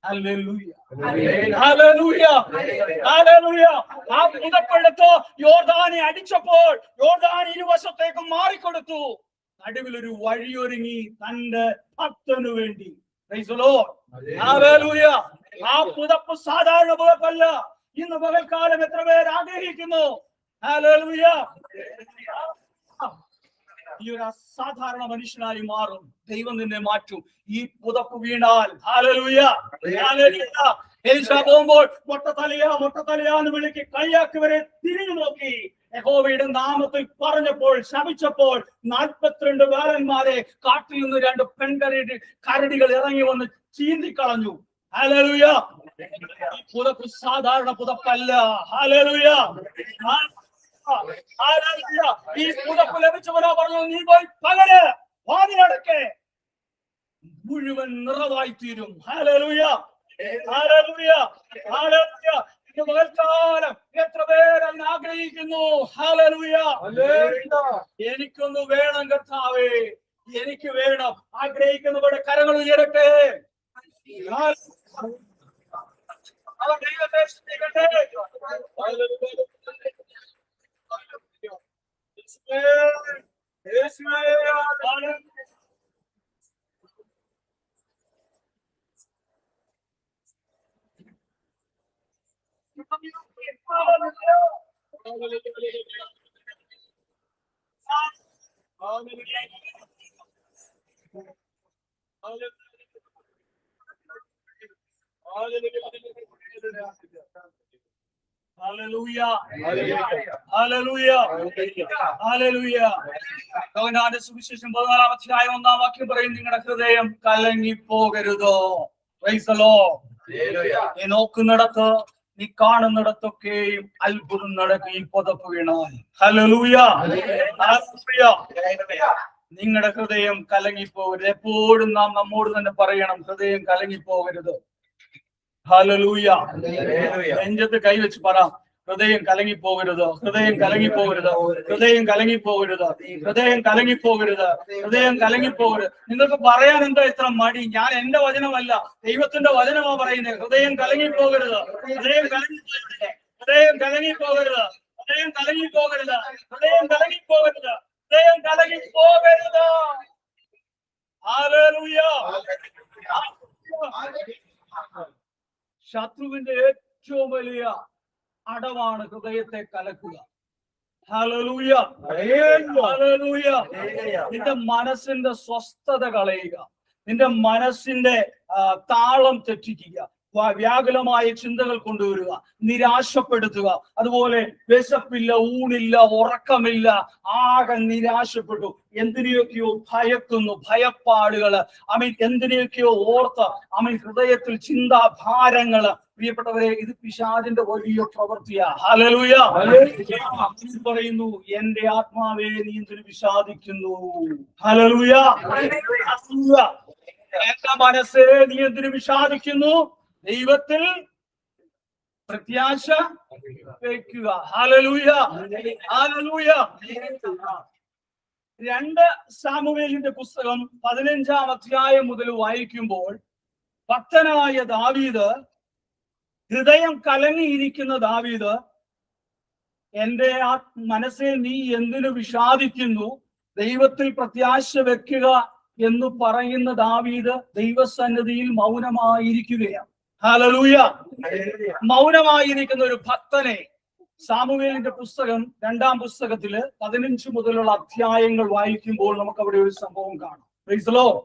ഹല്ലേലൂയ. ഹല്ലേലൂയ. ഹല്ലേലൂയ. ആ പുതപ്പെടുത്ത് യോർദാനെ അടിച്ചപ്പോൾ യോർദാൻ ഇരുവശത്തേക്കും മാറിക്കൊടുത്തു. നടുവിലൊരു വഴിയൊരുങ്ങി തന്റെ ഭക്തനു വേണ്ടി. Price the Lord. ഹല്ലേലൂയ. ആ പുതപ്പ് സാധാരണ പുതപ്പല്ല. ഇന്ന് പകൽക്കാലം എത്ര പേർ ആഗ്രഹിക്കുന്നു? ഹല്ലേലൂയ. ഈ ഒരു അസാധാരണ മനുഷ്യനായി മാറും. ദൈവം നിന്നെ മാറ്റും ഈ പുതപ്പ് വീണാൽ. ഹല്ലേലൂയ. ഹല്ലേലൂയ. എലീശാ പോകുമ്പോൾ മൊട്ടത്തലയാന്ന് വിളിക്ക് കയ്യാക്ക് വരെ തിരിഞ്ഞു നോക്കി. യഹോവയുടെ നാമത്തിൽ പറഞ്ഞപ്പോൾ ശപിച്ചപ്പോൾ 42 ബാലന്മാരെ കാട്ടിൽ നിന്ന് 2 പെൺകരടികൾ ഇറങ്ങി വന്ന് ചീന്തിക്കളഞ്ഞു. ഹല്ലേലൂയ. ഈ പുതപ്പ് സാധാരണ പുതപ്പല്ല. ഹല്ലേലൂയ. ഈ പുതപ്പ് ലഭിച്ചവനാ പറഞ്ഞു, നീ പോയി പകല് വാതിലടക്കെ മുഴുവൻ നിറവായി തീരും. ഹല്ലേലൂയ. ഹല്ലേലൂയ. ഹല്ലേലൂയ. പകൽക്കാലം എത്ര പേർ അതിന് ആഗ്രഹിക്കുന്നു? ഹല്ലേലൂയ. എനിക്കൊന്ന് വേണം കർത്താവേ, എനിക്ക് വേണം. ആഗ്രഹിക്കുന്നവരുടെ കരങ്ങൾ ഉയരട്ടെ. അവർ ദൈവത്തെ സ്തുതിക്കട്ടെ. Hallelujah. Hallelujah. Hallelujah. യോഹന്നാന്റെ സുവിശേഷം 14-ാം അധ്യായം 1-ാം വാക്യം പറയും, നിങ്ങളുടെ ഹൃദയം കലങ്ങിപ്പോകരുതോ. Price the Lord. നീ നോക്കുന്നിടത്ത്, നീ കാണുന്നിടത്തൊക്കെയും അത്ഭുതം നടക്കും ഈ പുതപ്പ് വീണാൽ. ഹല്ലേലൂയ. നിങ്ങളുടെ ഹൃദയം കലങ്ങിപ്പോകരുത്. എപ്പോഴും നാം നമ്മോട് തന്നെ പറയണം, ഹൃദയം കലങ്ങിപ്പോകരുത്. ഹല്ലേലൂയ. നെഞ്ചത്ത് കൈവച്ച് പറ, ഹൃദയം കലങ്ങിപ്പോകരുത്, ഹൃദയം കലങ്ങിപ്പോകരുത്, ഹൃദയം കലങ്ങിപ്പോകരുത്, ഹൃദയം കലങ്ങിപ്പോകരുത്, ഹൃദയം കലങ്ങിപ്പോകരുത്. നിങ്ങൾക്ക് പറയാൻ എന്താ ഇത്ര മടി? ഞാൻ എന്റെ വചനമല്ല, ദൈവത്തിന്റെ വചനമാ പറയുന്നത്. ഹൃദയം കലങ്ങിപ്പോകരുത്, ഹൃദയം കലങ്ങിപ്പോകരുത്, ഹൃദയം കലങ്ങിപ്പോകരുത്, ഹൃദയം കലങ്ങിപ്പോകരുത്, ഹൃദയം കലങ്ങിപ്പോകരുത്, ഹൃദയം കലങ്ങിപ്പോകരുത്. ഹല്ലേലൂയ. ശത്രുവിന്റെ ഏറ്റവും വലിയ അടവാണ് ഹൃദയത്തെ കലക്കുക. ഹല്ലേലൂയ. ഹല്ലേലൂയ. നിന്റെ മനസ്സിന്റെ സ്വസ്ഥത കളയുക, നിന്റെ മനസ്സിന്റെ താളം തെറ്റിക്കുക, വ്യാകുലമായ ചിന്തകൾ കൊണ്ടുവരിക, നിരാശപ്പെടുത്തുക. അതുപോലെ വിശപ്പില്ല, ഊണില്ല, ഉറക്കമില്ല, ആകെ നിരാശപ്പെട്ടു, എന്തിനെയൊക്കെയോ ഭയക്കുന്നു, ഭയപ്പാടുകള്, എന്തിനെയൊക്കെയോ ഓർത്ത് ഹൃദയത്തിൽ ചിന്താഭാരങ്ങള്. പ്രിയപ്പെട്ടവരെ, ഇത് പിശാചിന്റെ വലിയ പ്രവൃത്തിയാ. ഹല്ലേലൂയ. പറയുന്നു, എന്റെ ആത്മാവേ നീ എന്തിനു വിഷാദിക്കുന്നു? ഹല്ലേലൂയ. എന്റെ മനസ്സേ നീ എന്തിനു വിഷാദിക്കുന്നു? ദൈവത്തിൽ പ്രത്യാശ വയ്ക്കുക. ഹല്ലേലൂയ. ഹല്ലേലൂയ. 2 സാമുവേലിന്റെ പുസ്തകം 15-ാം അധ്യായം മുതൽ വായിക്കുമ്പോൾ ഭക്തനായ ദാവീദ്, ഹൃദയം കലങ്ങിയിരിക്കുന്ന ദാവീദ്, എന്റെ മനസ്സിൽ നീ എന്തിനു വിഷാദിക്കുന്നു? ദൈവത്തിൽ പ്രത്യാശ വെക്കുക എന്ന് പറയുന്ന ദാവീദ് ദൈവസന്നിധിയിൽ മൗനമായിരിക്കുകയാണ്. ഹല്ലേലൂയ. മൗനമായിരിക്കുന്ന ഒരു ഭക്തനെ സാമുവേലിന്റെ പുസ്തകം 2-ാം പുസ്തകത്തില് 15 മുതലുള്ള അധ്യായങ്ങൾ വായിക്കുമ്പോൾ നമുക്ക് അവിടെ ഒരു സംഭവം കാണാം. Praise the Lord.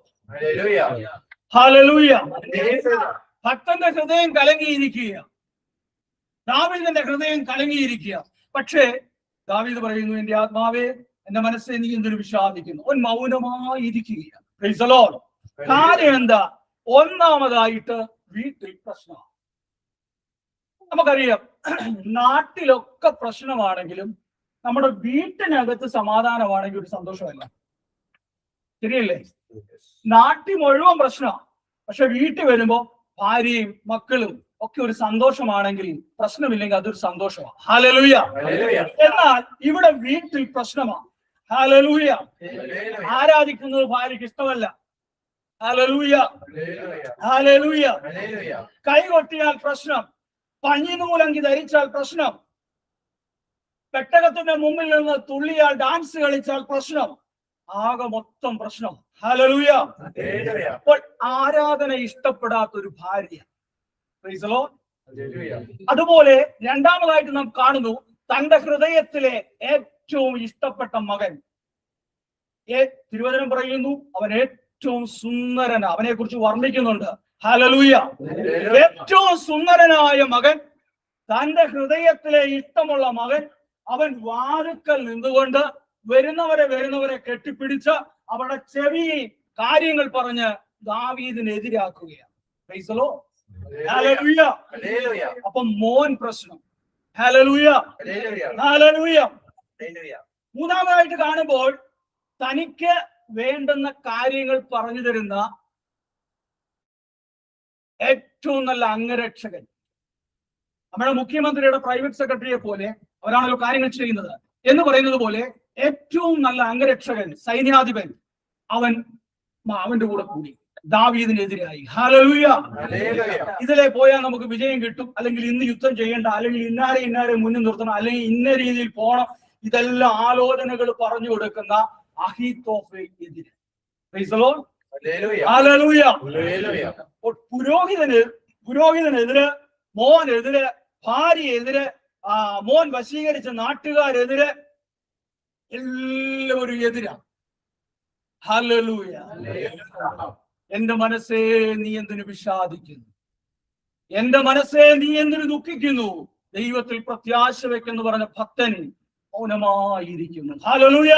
Hallelujah. ഭക്തന്റെ ഹൃദയം കലങ്ങിയിരിക്കുക, ദാവീദിന്റെ ഹൃദയം കലങ്ങിയിരിക്കുക. പക്ഷേ ദാവീദ് പറയുന്നു, എന്റെ ആത്മാവേ, എന്റെ മനസ്സെ, നീ എന്തിനു വിഷാദിക്കുന്നു? അവൻ മൗനമായിരിക്കുകയാണ്. Praise the Lord. കാര്യം എന്താ? ഒന്നാമതായിട്ട് വീട്ടിൽ പ്രശ്നമാണ്. നമുക്കറിയാം, നാട്ടിലൊക്കെ പ്രശ്നമാണെങ്കിലും നമ്മുടെ വീട്ടിനകത്ത് സമാധാനമാണെങ്കിൽ ഒരു സന്തോഷമല്ല. ശരിയല്ലേ? നാട്ടിൽ മുഴുവൻ പ്രശ്നമാണ്, പക്ഷെ വീട്ടിൽ വരുമ്പോ ഭാര്യയും മക്കളും ഒക്കെ ഒരു സന്തോഷമാണെങ്കിൽ, പ്രശ്നമില്ലെങ്കിൽ അതൊരു സന്തോഷമാണ്. ഹല്ലേലൂയ. എന്നാൽ ഇവിടെ വീട്ടിൽ പ്രശ്നമാണ്. ഹല്ലേലൂയ. ആരാധിക്കുന്നത് ഭാര്യയ്ക്ക് ഇഷ്ടമല്ല. ഹല്ലേലൂയ. ഹല്ലേലൂയ. കൈകൊട്ടിയാൽ പ്രശ്നം, പഞ്ഞിനൂലങ്കി ധരിച്ചാൽ പ്രശ്നം, പെട്ടകത്തിന്റെ മുമ്പിൽ നിന്ന് തുള്ളിയാൽ ഡാൻസ് കളിച്ചാൽ പ്രശ്നം, ആകെ മൊത്തം പ്രശ്നം. ഹല്ലേലൂയ. അപ്പോൾ ആരാധന ഇഷ്ടപ്പെടാത്ത ഒരു ഭാര്യ. Price the Lord. അതുപോലെ രണ്ടാമതായിട്ട് നാം കാണുന്നു, തന്റെ ഹൃദയത്തിലെ ഏറ്റവും ഇഷ്ടപ്പെട്ട മകൻ. തിരുവചനം പറയുന്നു, അവൻ ഏറ്റവും സുന്ദരന, അവനെ കുറിച്ച് വർണ്ണിക്കുന്നുണ്ട്. ഹല്ലേലൂയ. ഏറ്റവും സുന്ദരനായ മകൻ, തന്റെ ഹൃദയത്തിലെ ഇഷ്ടമുള്ള മകൻ, അവൻ വാതിൽക്കൽ നിന്നുകൊണ്ട് വരുന്നവരെ കെട്ടിപ്പിടിച്ച് അവരുടെ ചെവിയിൽ കാര്യങ്ങൾ പറഞ്ഞ് ദാവീദിനെതിരാക്കുകയാണ്. Praise the Lord. ഹല്ലേലൂയ. അപ്പം മോൻ പ്രശ്നം. ഹല്ലേലൂയ. ഹല്ലേലൂയ. മൂന്നാമതായിട്ട് കാണുമ്പോൾ, തനിക്ക് വേണ്ടുന്ന കാര്യങ്ങൾ പറഞ്ഞു തരുന്ന ഏറ്റവും നല്ല അംഗരക്ഷകൻ. നമ്മുടെ മുഖ്യമന്ത്രിയുടെ പ്രൈവറ്റ് സെക്രട്ടറിയെ പോലെ അവരാണല്ലോ കാര്യങ്ങൾ ചെയ്യുന്നത് എന്ന് പറയുന്നത് പോലെ, ഏറ്റവും നല്ല അംഗരക്ഷകൻ, സൈന്യാധിപൻ, അവന്റെ കൂടെ കൂടി ദാവീദിനെതിരായി. ഹല്ലേലൂയ. ഇതിലെ പോയാൽ നമുക്ക് വിജയം കിട്ടും, അല്ലെങ്കിൽ ഇന്ന് യുദ്ധം ചെയ്യേണ്ട, അല്ലെങ്കിൽ ഇന്നാരെ മുന്നിൽ നിർത്തണം, അല്ലെങ്കിൽ ഇന്ന രീതിയിൽ പോകണം, ഇതെല്ലാം ആലോചനകൾ പറഞ്ഞു കൊടുക്കുന്ന അഹീത്തോഫെലിനെതിരെ. Praise the Lord. ഹല്ലേലൂയ. പുരോഹിതനെതിരെ, മോനെതിരെ, ഭാര്യയെതിരെ, മോൻ വശീകരിച്ച നാട്ടുകാരെതിരെ, എല്ലാവരും എതിരാണ്. ഹല്ലേലൂയ. എന്റെ മനസ്സേ, നീ എന്തിനു വിഷാദിക്കുന്നു? എന്റെ മനസ്സേ, നീ എന്തിനു ദുഃഖിക്കുന്നു? ദൈവത്തിൽ പ്രത്യാശ വെക്കെന്ന് പറഞ്ഞ ഭക്തൻ മൗനമായിരിക്കുന്നു. ഹല്ലേലൂയ.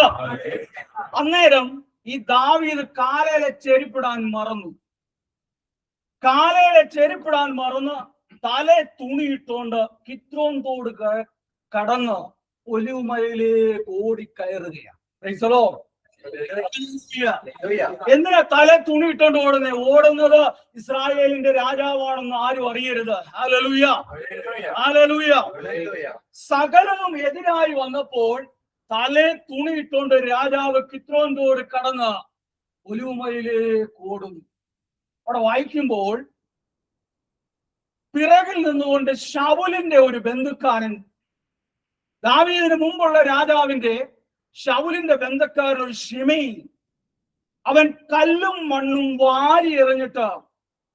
അന്നേരം ഈ ദാവീദ് കാലയിലെ ചെരുപ്പിടാൻ മറന്ന് തലേ തുണിയിട്ടുകൊണ്ട് കിത്രോൻ തോട് കടന്ന് ഒലിവുമലയിലേക്ക് ഓടിക്കയറുകയാണ്. Praise the Lord. എന്തിനാ തലേ തുണിയിട്ടോണ്ട് ഓടുന്നത്? ഇസ്രായേലിന്റെ രാജാവാണെന്ന് ആരും അറിയരുത്. ഹല്ലേലൂയ. ഹല്ലേലൂയ. സകലവും എതിരായി വന്നപ്പോൾ തലേ തുണിയിട്ടോണ്ട് രാജാവ് കിത്രോൻ തോട് കടന്ന് ഒലിവുമലയിലേക്ക് ഓടുന്നു. അവിടെ വായിക്കുമ്പോൾ, പിറകിൽ നിന്നുകൊണ്ട് ശൗലിന്റെ ഒരു ബന്ധുക്കാരൻ, ദാവീദിന് മുമ്പുള്ള രാജാവിന്റെ ശൗലിന്റെ ബന്ധക്കാരൻ ഒരു ശിമെയി, അവൻ കല്ലും മണ്ണും വാരി എറിഞ്ഞിട്ട്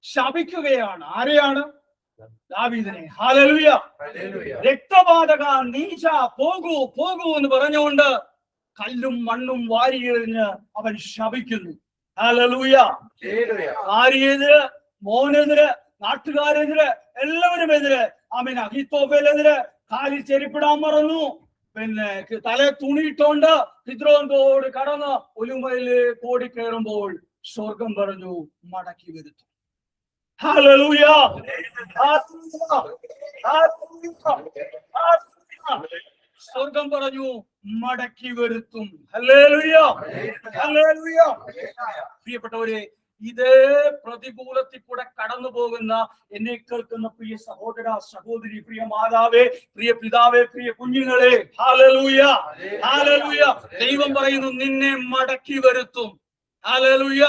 ശപിക്കുകയാണ്. ആരെയാണ്? ദാവീദിനെ. ഹല്ലേലൂയ. രക്തപാതക, നീച്ച, പോകൂ എന്ന് പറഞ്ഞുകൊണ്ട് കല്ലും മണ്ണും വാരി എറിഞ്ഞ് അവൻ ശപിക്കുന്നു. ഹല്ലേലൂയ. ഭാര്യയെതിരെ, മോനെതിരെ, നാട്ടുകാരെതിരെ, എല്ലാവരും എതിരെ. ആമേൻ. അഹീത്തോഫെലിനെതിരെ കാലിൽ ചെരുപ്പിടാൻ മറന്നു, പിന്നെ തലേ തുണിയിട്ടോണ്ട് കിത്രോൻ തോട് കടന്ന് ഒലിവുമലയിലേക്ക് ഓടിക്കയറുമ്പോൾ സ്വർഗം പറഞ്ഞു, മടക്കി വരുത്തും. ഹല്ലേലൂയ. സ്വർഗം പറഞ്ഞു, മടക്കി വരുത്തും. ഹല്ലേലൂയ. ഹല്ലേലൂയ. പ്രിയപ്പെട്ടവരെ, ഇതേ പ്രതികൂലത്തിൽ കൂടെ കടന്നു പോകുന്ന എന്നെ കേൾക്കുന്ന പ്രിയ സഹോദര, സഹോദരി, പ്രിയ മാതാവേ, പ്രിയ പിതാവേ, പ്രിയ കുഞ്ഞുങ്ങളെ, ഹല്ലേലൂയ. ഹല്ലേലൂയ. ദൈവം പറയുന്നു, നിന്നെ മടക്കി വരുത്തും. ഹല്ലേലൂയ.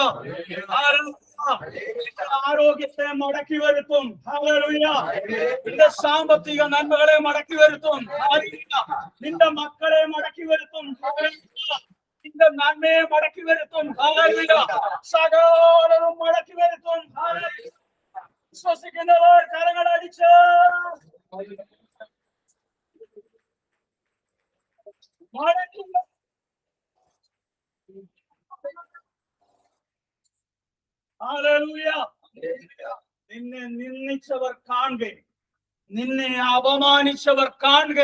ആരോഗ്യത്തെ മടക്കി വരുത്തും. ഹല്ലേലൂയ. നിന്റെ സാമ്പത്തിക നന്മകളെ മടക്കി വരുത്തും. നിന്റെ മക്കളെ മടക്കി വരുത്തും. നിന്റെ നന്മയെ മടക്കി വരുത്തും. ഹല്ലേലൂയ. സകലവും മടക്കി വരുത്തും. ഹല്ലേലൂയ. വിശ്വസിക്കുന്നവർ കരങ്ങളടിച്ച് മടക്കി ഹല്ലേലൂയ. നിന്നെ നിന്ദിച്ചവർ കാണുക, നിന്നെ അപമാനിച്ചവർ കാണുക,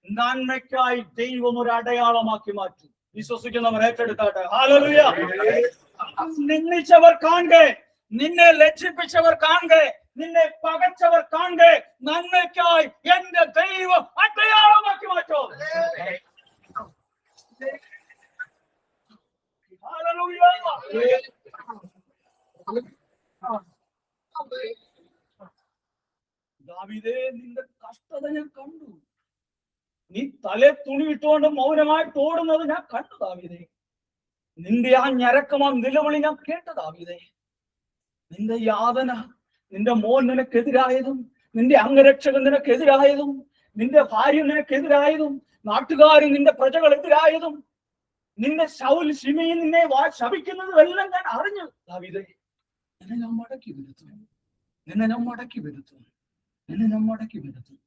നന്മയ്ക്കായി ദൈവം ഒരു അടയാളമാക്കി മാറ്റും. വിശ്വസിക്കുന്നവർ ഏറ്റെടുത്താട്ടെ. ഹല്ലേലൂയ. നിന്ദിച്ചവർ കാണുക, നിന്നെ ലജ്ജിപ്പിച്ചവർ കാണുക, നിന്നെ പകച്ചവർ കാണുക, നന്മയ്ക്കായി എന്റെ ദൈവം അടയാളമാക്കി മാറ്റും. ഹല്ലേലൂയ. ദാവീദേ, നിന്റെ കഷ്ടത ഞാൻ കണ്ടു. നീ തലേ തുണി ഇട്ടുകൊണ്ട് മൗനമായിട്ട് ഓടുന്നത് ഞാൻ കണ്ടു ദാവീദേ. നിന്റെ ആ ഞരക്കമാ നിലവിളി ഞാൻ കേട്ടു ദാവീദേ. നിന്റെ യാതന, നിന്റെ മോൻ നിനക്കെതിരായതും, നിന്റെ അംഗരക്ഷകൻ നിനക്കെതിരായതും, നിന്റെ ഭാര്യ നിനക്കെതിരായതും, നാട്ടുകാരും നിന്റെ പ്രജകൾ എതിരായതും, നിന്റെ ശൗൽ ശിമയിൽ നിന്നെ ശപിക്കുന്നതും എല്ലാം ഞാൻ അറിഞ്ഞു ദാവീദേ. നിന്നെ ഞാൻ മടക്കി വരുത്തും, നിന്നെ ഞാൻ മടക്കി വരുത്തും, നിന്നെ ഞാൻ മടക്കി വരുത്തും.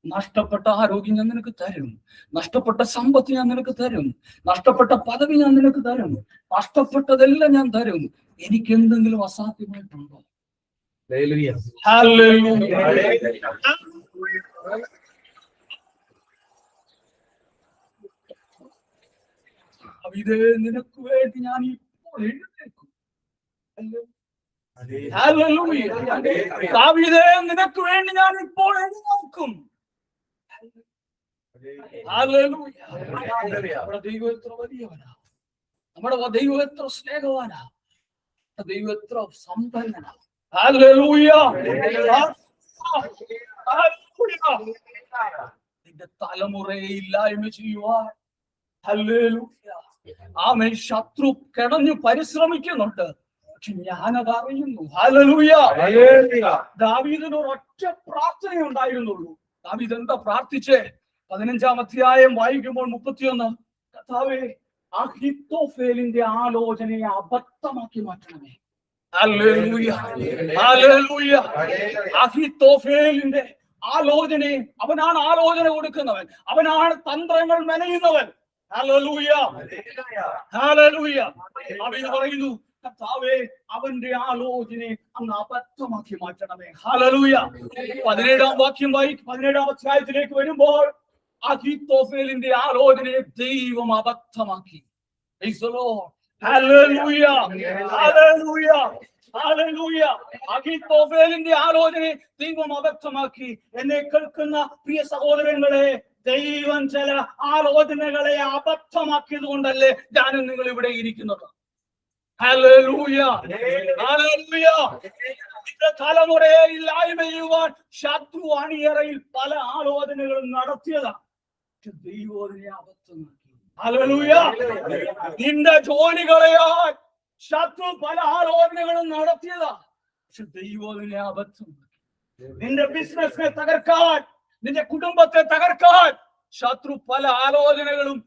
നഷ്ടപ്പെട്ട ആരോഗ്യം ഞാൻ നിനക്ക് തരും, നഷ്ടപ്പെട്ട സമ്പത്ത് ഞാൻ നിനക്ക് തരും, നഷ്ടപ്പെട്ട പദവി ഞാൻ നിനക്ക് തരും, നഷ്ടപ്പെട്ടതെല്ലാം ഞാൻ തരും. എനിക്ക് എന്തെങ്കിലും അസാധ്യമായിട്ടുണ്ടോ? ഇത് നിനക്ക് വേണ്ടി ഞാൻ ഇപ്പോൾ എഴുന്നേൽക്കും. ദാവീദേ, നിനക്ക് വേണ്ടി ഞാൻ ഇപ്പോൾ എഴുന്നേൽക്കും. നമ്മുടെ ദൈവം എത്ര വലിയവനാ, നമ്മുടെ ദൈവം എത്ര സ്നേഹവാനാ, ദൈവം എത്ര സമ്പന്നനാ. നിന്റെ തലമുറയെ ഇല്ലായ്മ ചെയ്യുവാൻ ആമേൻ ശത്രു കിടഞ്ഞു പരിശ്രമിക്കുന്നുണ്ട്. പക്ഷെ ഞാനത് അറിയുന്നു. ഹല്ലേലൂയ. ദാവീദിന് ഒരൊറ്റ പ്രാർത്ഥന ഉണ്ടായിരുന്നുള്ളൂ. ദാവീദ് എന്താ പ്രാർത്ഥിച്ചേ? 15-ാം അധ്യായം വായിക്കുമ്പോൾ 31, കർത്താവേ, അഹീത്തോഫേലിന്റെ ആലോചനയെ അബദ്ധമാക്കി മാറ്റണമേ. Hallelujah, hallelujah. അഹീത്തോഫേലിന്റെ ആലോചനയെ, അവനാണ് ആലോചന കൊടുക്കുന്നവൻ, അവനാണ് തന്ത്രങ്ങൾ മെനയുന്നവൻ. Hallelujah, hallelujah. അവൻ പറയുന്നു, കർത്താവേ, അവന്റെ ആലോചനയെ അങ്ങ് അബദ്ധമാക്കി മാറ്റണമേ. ഹല്ലേലൂയ. 17-ാം വാക്യം 17-ാം അധ്യായത്തിലേക്ക് വരുമ്പോൾ അഹീത്തോഫേലിന്റെ ആലോചനയെ ദൈവം അബദ്ധമാക്കി. Hallelujah, hallelujah, hallelujah. അഹീത്തോഫേലിന്റെ ആലോചനയെ ദൈവം അബദ്ധമാക്കി. എന്നെ കേൾക്കുന്ന പ്രിയ സഹോദരങ്ങളെ, ദൈവം ചില ആലോചനകളെ അബദ്ധമാക്കിയത് കൊണ്ടല്ലേ ഞാനും നിങ്ങൾ ഇവിടെ ഇരിക്കുന്നത്. Hallelujah, hallelujah. നിന്റെ തലമുറയെ ഇല്ലായ്മ ചെയ്യുവാൻ ശത്രു അണിയറയിൽ പല ആലോചനകളും നടത്തിയതാ. ദൈവത്തിനെ അബദ്ധമാക്കി. ഹല്ലേലൂയ. നിന്റെ ജോലി കളയാൻ ശത്രു പല ആലോചനകളും നടത്തിയതാ. പക്ഷെ ദൈവത്തിനെ അബദ്ധമാക്കി. നിന്റെ ബിസിനസിനെ തകർക്കാൻ, നിന്റെ കുടുംബത്തെ തകർക്കാൻ ശത്രു പല ആലോചനകളും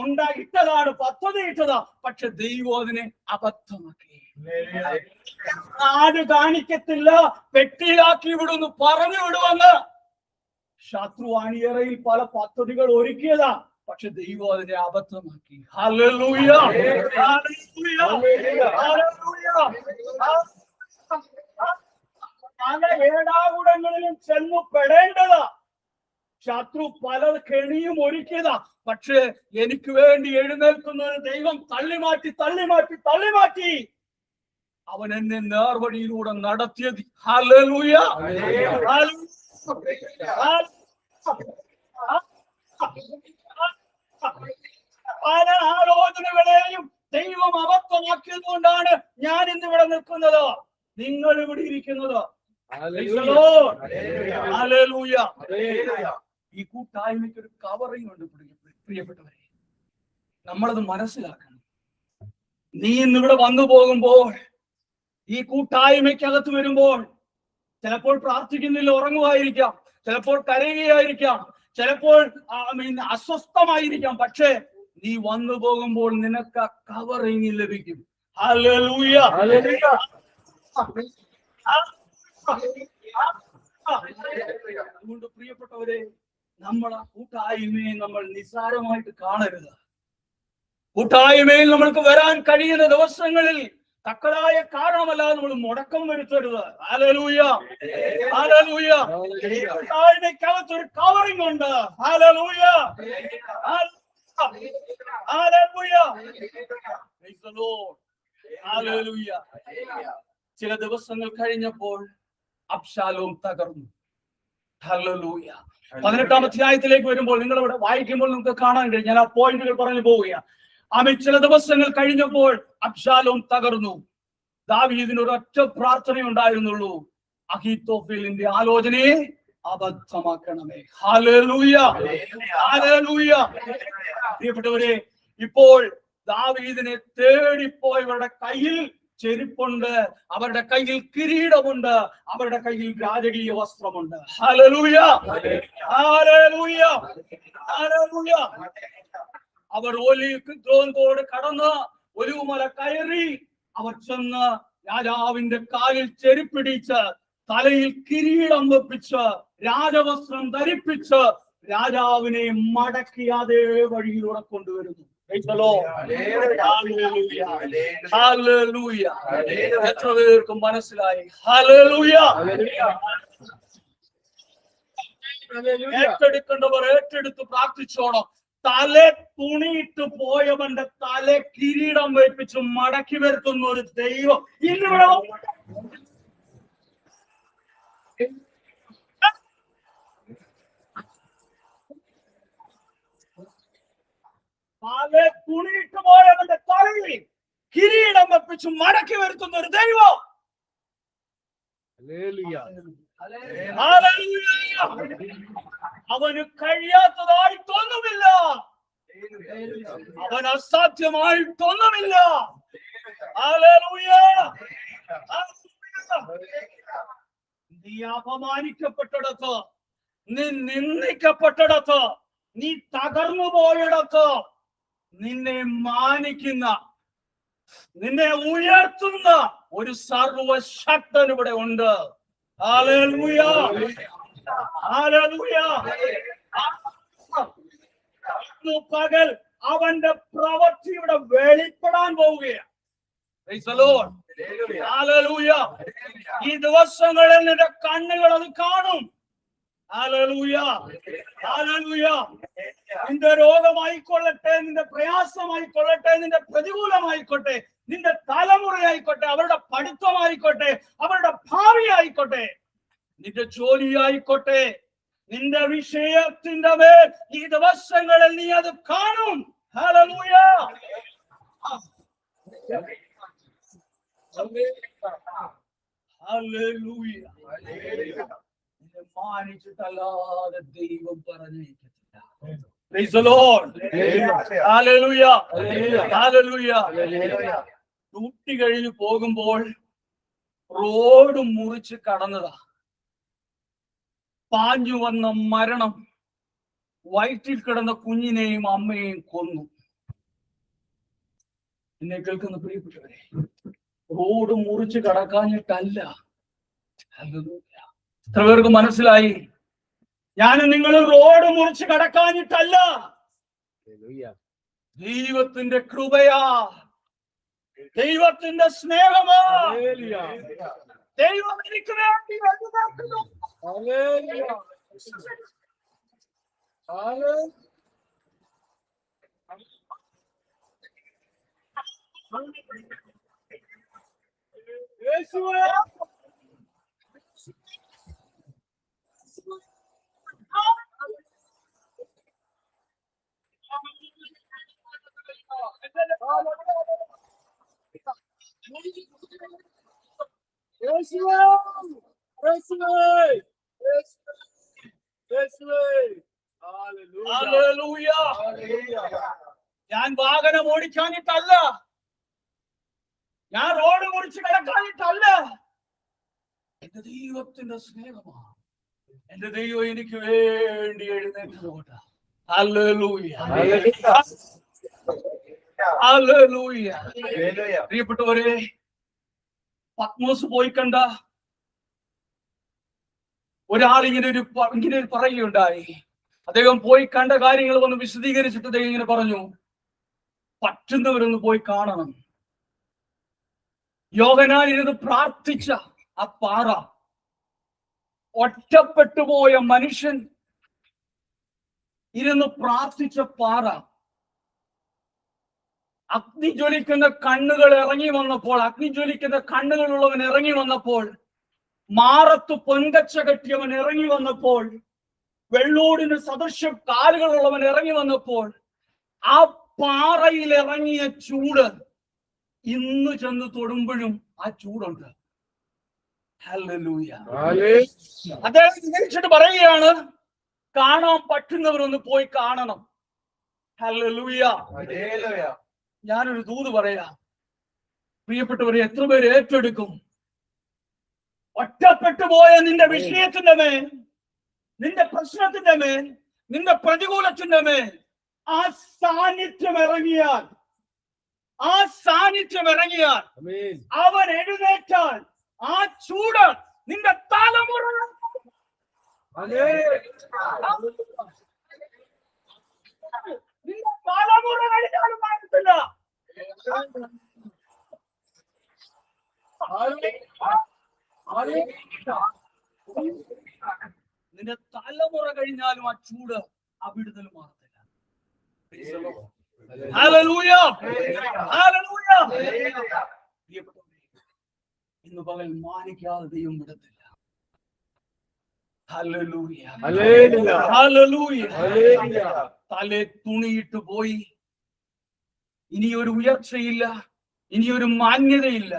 ഉണ്ടായിട്ടതാണ്, പദ്ധതി ഇട്ടതാ. പക്ഷെ ദൈവം അതിനെ അബദ്ധമാക്കി. നാട് കാണിക്കത്തില്ല, പെട്ടിയിലാക്കി വിടുന്നു, പറഞ്ഞു വിടുവെന്ന് ശത്രു അണിയറയിൽ പല പദ്ധതികൾ ഒരുക്കിയതാ. പക്ഷെ ദൈവം അതിനെ അബദ്ധമാക്കി. Hallelujah, hallelujah, hallelujah. പല ഏടാകുടങ്ങളിലും ചെന്നു പെടേണ്ടതാ. ശത്രു പല കെണിയും ഒരുക്കിയതാ. പക്ഷെ എനിക്ക് വേണ്ടി എഴുന്നേൽക്കുന്ന ഒരു ദൈവം തള്ളിമാറ്റി തള്ളിമാറ്റി തള്ളിമാറ്റി അവൻ എന്നെ നേർവഴിയിലൂടെ നടത്തിയത്. ഹല്ലേലൂയ, പല ആലോചനകളെയും ദൈവം അബദ്ധമാക്കിയത് കൊണ്ടാണ് ഞാൻ ഇന്നിവിടെ നിൽക്കുന്നത്, നിങ്ങൾ ഇവിടെ ഇരിക്കുന്നത്. ഹല്ലേലൂയ. ഈ കൂട്ടായ്മയ്ക്ക് ഒരു കവറിംഗ് ഉണ്ട് പ്രിയപ്പെട്ടവരെ, നമ്മളത് മനസ്സിലാക്കണം. നീ ഇന്നിവിടെ വന്നു പോകുമ്പോൾ, ഈ കൂട്ടായ്മയ്ക്കകത്ത് വരുമ്പോൾ, ചിലപ്പോൾ പ്രാർത്ഥിക്കുന്നില്ല, ഉറങ്ങുമായിരിക്കാം, ചിലപ്പോൾ കരയുകയായിരിക്കാം, ചിലപ്പോൾ അസ്വസ്ഥമായിരിക്കാം. പക്ഷേ നീ വന്നു പോകുമ്പോൾ നിനക്ക് ആ കവറിംഗ് ലഭിക്കും. ഹല്ലേലൂയ. അതുകൊണ്ട് പ്രിയപ്പെട്ടവരെ, നമ്മളെ കൂട്ടായ്മയെ നമ്മൾ നിസ്സാരമായിട്ട് കാണരുത്. കൂട്ടായ്മയിൽ നമ്മൾക്ക് വരാൻ കഴിയുന്ന ദിവസങ്ങളിൽ തക്കതായ കാരണമല്ലാതെ നമ്മൾ മുടക്കം വരുത്തരുത്. Hallelujah, hallelujah. താഴ്മയ്ക്കകത്തൊരു കവറിംഗ് ഉണ്ട്. Hallelujah, hallelujah, praise the Lord, hallelujah. ചില ദിവസങ്ങൾ കഴിഞ്ഞപ്പോൾ അബ്ശാലോം തകർന്നു. ഹല്ലേലൂയ. 18-ാം അധ്യായത്തിലേക്ക് വരുമ്പോൾ നിങ്ങൾ ഇവിടെ വായിക്കുമ്പോൾ നിങ്ങൾക്ക് കാണാൻ കഴിയും. ഞാൻ ആ പോയിന്റുകൾ പറഞ്ഞു പോവുകയാണ്. ചില ദിവസങ്ങൾ കഴിഞ്ഞപ്പോൾ അബ്ശാലോം തകർന്നു. ദാവീദിന് ഒരൊറ്റ പ്രാർത്ഥനയുണ്ടായിരുന്നുള്ളൂ, അഹീത്തോഫേലിന്റെ ആലോചനയെ അബദ്ധമാക്കണമേ. Hallelujah, hallelujah. പ്രിയപ്പെട്ടവരെ, ഇപ്പോൾ ദാവീദിനെ തേടിപ്പോയവരുടെ കയ്യിൽ ചെരുപ്പുണ്ട്, അവരുടെ കയ്യിൽ കിരീടമുണ്ട്, അവരുടെ കയ്യിൽ രാജകീയ വസ്ത്രമുണ്ട്. Hallelujah, hallelujah, hallelujah. അവർ ഒലിവ്തോട് കടന്ന് ഒലിവുമല കയറി അവർ ചെന്ന് രാജാവിന്റെ കാലിൽ ചെരുപ്പിടിച്ച് തലയിൽ കിരീടം വെപ്പിച്ച് രാജവസ്ത്രം ധരിപ്പിച്ച് രാജാവിനെ മടക്കി അതേ വഴിയിലൂടെ കൊണ്ടുവരുന്നു. എത്ര പേർക്കും മനസ്സിലായി? ഹല്ലേലൂയ. ഏറ്റെടുക്കേണ്ടവർ ഏറ്റെടുത്ത് പ്രാർത്ഥിച്ചോണം. തല തുണിയിട്ട് പോയവന്റെ തല കിരീടം വെപ്പിച്ച് മടക്കി വരുത്തുന്ന ഒരു ദൈവം ഇന്നിവിടെ തല തുണിയിട്ട് പോയവന്റെ തലയിൽ കിരീടം വെപ്പിച്ച് മടക്കി വരുത്തുന്ന ഒരു ദൈവം. അവന് കഴിയാത്തതായിട്ടൊന്നുമില്ല, അവൻ അസാധ്യമായിട്ടൊന്നുമില്ല. നീ അപമാനിക്കപ്പെട്ടിടത്ത്, നീ നിന്ദിക്കപ്പെട്ടിടത്ത്, നീ തകർന്നു പോയിടത്ത് നിന്നെ മാനിക്കുന്ന, നിന്നെ ഉയർത്തുന്ന ഒരു സർവശക്തൻ ഇവിടെ ഉണ്ട്. Hallelujah, hallelujah. പകൽ അവന്റെ പ്രവൃത്തിയുടെ വെളിപ്പെടാൻ പോവുകയാണ്. Price the Lord, hallelujah. ഈ ദിവസങ്ങളിൽ നിന്റെ കണ്ണുകൾ അത് കാണും. Hallelujah, hallelujah. നിന്റെ രോഗമായിക്കൊള്ളട്ടെ, നിന്റെ പ്രയാസമായിക്കൊള്ളട്ടെ, നിന്റെ പ്രതികൂലമായിക്കോട്ടെ, നിന്റെ തലമുറയായിക്കോട്ടെ, അവരുടെ പഠിത്തമായിക്കോട്ടെ, അവരുടെ ഭാവിയായിക്കോട്ടെ, നിന്റെ ജോലിയായിക്കോട്ടെ, നിന്റെ വിഷയത്തിന്റെ മേൽ ഈ ദിവസങ്ങളിൽ നീ അത് കാണും. Hallelujah, hallelujah. നിന്നെ മാനിച്ചിട്ടല്ലാതെ ദൈവം പറഞ്ഞേക്കത്തില്ല. Praise the Lord, hallelujah, hallelujah. Duty കഴിഞ്ഞ് പോകുമ്പോൾ റോഡ് മുറിച്ച് കടന്നതാ. പാഞ്ഞു വന്ന മരണം വയറ്റിൽ കിടന്ന കുഞ്ഞിനെയും അമ്മയെയും കൊന്നു. എന്നെ കേൾക്കുന്ന പ്രിയപ്പെട്ടവരെ, റോഡ് മുറിച്ച് കടക്കാഞ്ഞിട്ടല്ല. എത്ര പേർക്ക് മനസ്സിലായി? ഞാൻ നിങ്ങൾ റോഡ് മുറിച്ച് കടക്കാഞ്ഞിട്ടല്ല, ദൈവത്തിന്റെ കൃപയാ, ദൈവത്തിന്റെ സ്നേഹമാ. ദൈവം എനിക്ക് വേണ്ടി വലുതാക്കുന്നു. ഞാൻ വാഹനം ഓടിക്കാനിട്ടല്ല, ഞാൻ റോഡ് മുറിച്ച് കിടക്കാനിട്ടല്ല. എന്റെ ദൈവത്തിന്റെ സ്നേഹമാണ്. എന്റെ ദൈവം എനിക്ക് വേണ്ടി എഴുന്നേറ്റതുകൊണ്ട്. Hallelujah, hallelujah. പ്രിയപ്പെട്ടവരെ, പത്മോസ് പോയി കണ്ട ഒരാൾ ഇങ്ങനെ പറയുകയുണ്ടായി. അദ്ദേഹം പോയി കണ്ട കാര്യങ്ങൾ ഒന്ന് വിശദീകരിച്ചിട്ട് അദ്ദേഹം ഇങ്ങനെ പറഞ്ഞു, പറ്റുന്നവരൊന്ന് പോയി കാണണം. യോഹന്നാൻ ഇരുന്ന് പ്രാർത്ഥിച്ച ആ പാറ, ഒറ്റപ്പെട്ടുപോയ മനുഷ്യൻ ഇരുന്ന് പ്രാർത്ഥിച്ച പാറ, അഗ്നി ജ്വലിക്കുന്ന കണ്ണുകൾ ഇറങ്ങി വന്നപ്പോൾ, അഗ്നി ജ്വലിക്കുന്ന കണ്ണുകളുള്ളവൻ ഇറങ്ങി വന്നപ്പോൾ, മാറത്ത് പൊൻകച്ച കെട്ടിയവൻ ഇറങ്ങി വന്നപ്പോൾ, വെള്ളോടിന് സദൃശ്യം കാലുകളുള്ളവൻ ഇറങ്ങി വന്നപ്പോൾ, ആ പാറയിൽ ഇറങ്ങിയ ചൂട് ഇന്ന് ചെന്ന് തൊടുമ്പോഴും ആ ചൂടുണ്ട്. ഹല്ലേലൂയ. അദ്ദേഹം വിവരിച്ചിട്ട് പറയുകയാണ്, കാണാൻ പറ്റുന്നവരൊന്ന് പോയി കാണണം. ഹല്ലേലൂയ. ഞാനൊരു ദൂത് പറയാം. പ്രിയപ്പെട്ടവരെ, എത്ര പേര് ഏറ്റെടുക്കും? ഒറ്റപ്പെട്ടു പോയ നിന്റെ വിഷയത്തിന്റെ മേൽ, നിന്റെ പ്രശ്നത്തിന്റെ മേൽ, നിന്റെ പ്രതികൂലത്തിന്റെ മേൽ ആ സാന്നിധ്യം ഇറങ്ങിയാൽ, ആ സാന്നിധ്യം ഇറങ്ങിയാൽ, അവൻ എഴുന്നേറ്റാൽ, ആ ചൂട് നിന്റെ തലമുറ നിന്റെ തലമുറ കഴിഞ്ഞാലും മാറ്റത്തില്ല. നിന്റെ തലമുറ കഴിഞ്ഞാലും ആ ചൂട് ആ വിടുതൽ മാറത്തില്ല. ഹല്ലേലൂയ. ഹല്ലേലൂയ. ഇന്ന് പകൽ മാനിക്കാതെ ദൈവം വിടത്തില്ല. ഹല്ലേലൂയ. ഹല്ലേലൂയ. തലേ തുണിയിട്ട് പോയി, ഇനിയൊരു ഉയർച്ചയില്ല, ഇനിയൊരു മാന്യതയില്ല,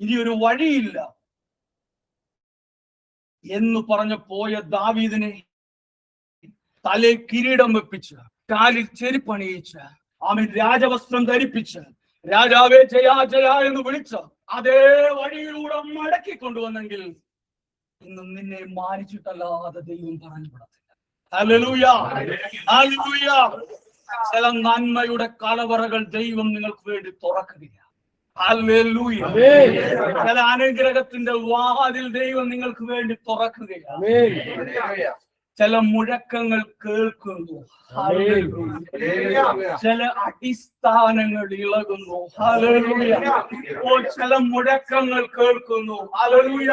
ഇനിയൊരു വഴിയില്ല എന്ന് പറഞ്ഞു പോയ ദാവീദിനെ തലേ കിരീടം വെപ്പിച്ച്, കാലിൽ ചെരുപ്പണിയിച്ച്, അവൻ രാജവസ്ത്രം ധരിപ്പിച്ച്, രാജാവേ ജയാ ജയാ എന്ന് വിളിച്ച് അതേ വഴിയിലൂടെ മടക്കി കൊണ്ടുവന്നെങ്കിൽ ഇന്ന് നിന്നെ മാനിച്ചിട്ടല്ലാതെ ദൈവം പറഞ്ഞു വിടത്തില്ല. ഹല്ലേലൂയ. ഹല്ലേലൂയ. ചില നന്മയുടെ കലവറകൾ ദൈവം നിങ്ങൾക്ക് വേണ്ടി തുറക്കുകയാണ്. ഹല്ലേലൂയ. ചില അനുഗ്രഹത്തിന്റെ വാതിൽ ദൈവം നിങ്ങൾക്ക് വേണ്ടി തുറക്കുകയാണ്. ചില മുഴക്കങ്ങൾ കേൾക്കുന്നു. ചില അടിസ്ഥാനങ്ങൾ ഇളകുന്നു. ഹല്ലേലൂയ. ചില മുഴക്കങ്ങൾ കേൾക്കുന്നു. ഹല്ലേലൂയ.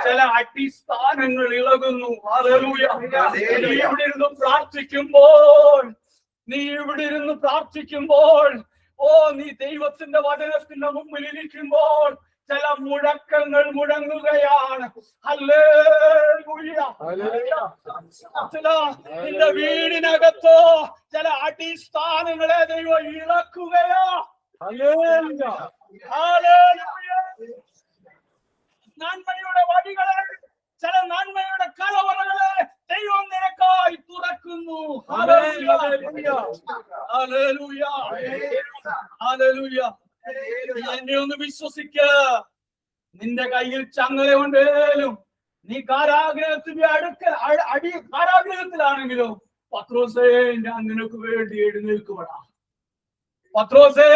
ചില അടിസ്ഥാനങ്ങൾ ഇളകുന്നു. ഹല്ലേലൂയ. നീ ഇവിടെ ഇരുന്ന് പ്രാർത്ഥിക്കുമ്പോൾ, നീ ഇവിടെ ഇരുന്ന് പ്രാർത്ഥിക്കുമ്പോൾ, നീ ദൈവത്തിന്റെ വചനത്തിന്റെ മുമ്പിൽ ഇരിക്കുമ്പോൾ ചില മുഴക്കങ്ങൾ മുഴങ്ങുകയാണ്. ഹല്ലേലൂയ. ചില നിന്റെ വീടിനകത്തോ ചില അടിസ്ഥാനങ്ങളെ ദൈവം ഇളക്കുകയാ. ഹല്ലേലൂയ. ഹല്ലേലൂയ. നന്മയുടെ വഴികളെ, ചില നന്മയുടെ കലവറകളെ ദൈവം നിനക്കായി തുറക്കുന്നു. ഹല്ലേലൂയ. ഹല്ലേലൂയ. ഹല്ലേലൂയ. എന്നെ ഒന്ന് വിശ്വസിക്ക. നിന്റെ കയ്യിൽ ചങ്ങലയുണ്ടേലും, നീ കാരാഗ്രഹത്തിന്റെ കാരാഗ്രഹത്തിലാണെങ്കിലും, പത്രോസേ ഞാൻ നിനക്ക് വേണ്ടി എഴുന്നേൽക്കുമെടാ. പത്രോസേ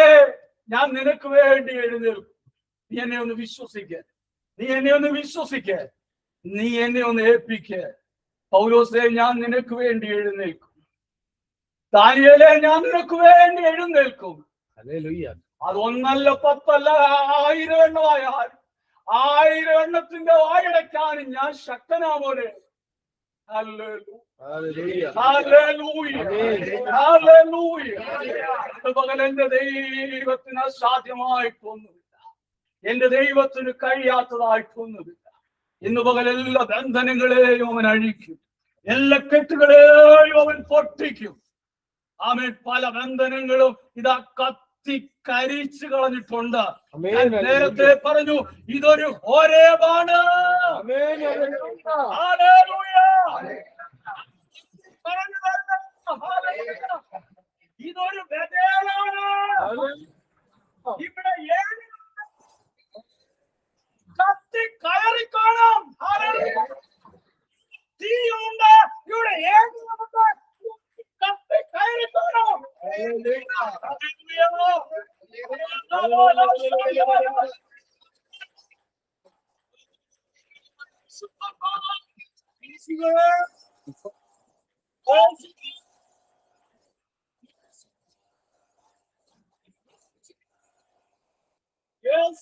ഞാൻ നിനക്ക് വേണ്ടി എഴുന്നേൽക്കും. നീ എന്നെ ഒന്ന് വിശ്വസിക്ക. നീ എന്നെ ഒന്ന് വിശ്വസിക്ക. നീ എന്നെ ഒന്ന് ഏൽപ്പിക്ക. പൗലോസേ ഞാൻ നിനക്ക് വേണ്ടി എഴുന്നേൽക്കും. ദാനിയേലേ ഞാൻ നിനക്ക് വേണ്ടി എഴുന്നേൽക്കും. അതൊന്നല്ല, 10 1000 എണ്ണമായാൽ 1000 എണ്ണത്തിന്റെ വായടയ്ക്കാനും ഞാൻ ശക്തനാമോനെ. പകൽ എന്റെ ദൈവത്തിന് അസാധ്യമായിട്ടൊന്നുമില്ല, എന്റെ ദൈവത്തിന് കഴിയാത്തതായിട്ടൊന്നുമില്ല. ഇന്ന് പകൽ എല്ലാ ബന്ധനങ്ങളെയും അവൻ അഴിക്കും, എല്ലാ കെട്ടുകളെയും അവൻ പൊട്ടിക്കും. ആമേൻ. പല ബന്ധനങ്ങളും ഇതാ കരിച്ചു കളഞ്ഞിട്ടുണ്ട്. ഞാൻ നേരത്തെ പറഞ്ഞു, ഇതൊരു ഹോരേബാണ്. ഇതൊരു ബഥേലാണ്. ഇവിടെ കത്തി കയറിക്കോണം. തീയുണ്ട് ഇവിടെ, കത്തി കയറിക്കോണം. Yes.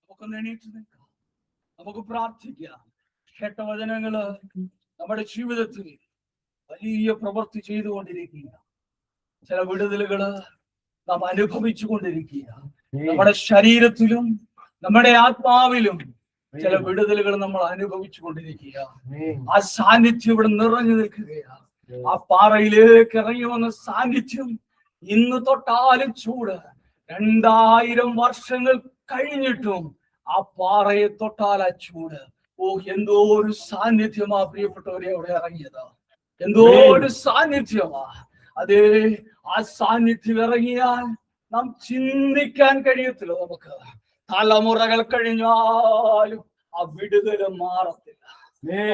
നമുക്കൊന്ന് എണീറ്റ് നിൽക്കാം, നമുക്ക് പ്രാർത്ഥിക്കാം. കേട്ട വചനങ്ങള് നമ്മുടെ ജീവിതത്തിൽ വലിയ പ്രവൃത്തി ചെയ്തുകൊണ്ടിരിക്കുക. ചില വിടുതലുകള് നാം അനുഭവിച്ചു കൊണ്ടിരിക്കുക. നമ്മുടെ ശരീരത്തിലും നമ്മുടെ ആത്മാവിലും ചില വിടുതലുകൾ നമ്മൾ അനുഭവിച്ചു കൊണ്ടിരിക്കുക. ആ സാന്നിധ്യം ഇവിടെ നിറഞ്ഞു നിൽക്കുകയാണ്. ആ പാറയിലേക്ക് ഇറങ്ങി വന്ന സാന്നിധ്യം ഇന്ന് തൊട്ടാലും ചൂട്. 2000 വർഷങ്ങൾ കഴിഞ്ഞിട്ടും ആ പാറയെ തൊട്ടാൽ ആ ചൂട്. എന്തോ ഒരു സാന്നിധ്യമാ പ്രിയപ്പെട്ടവരെ അവിടെ ഇറങ്ങിയത്. എന്തോ ഒരു സാന്നിധ്യമാ. അതേ, ആ സാന്നിധ്യം ഇറങ്ങിയാൽ നാം ചിന്തിക്കാൻ കഴിയത്തില്ല. നമുക്ക് തലമുറകൾ കഴിഞ്ഞാലും ആ വിടുതല് മാറത്തില്ല,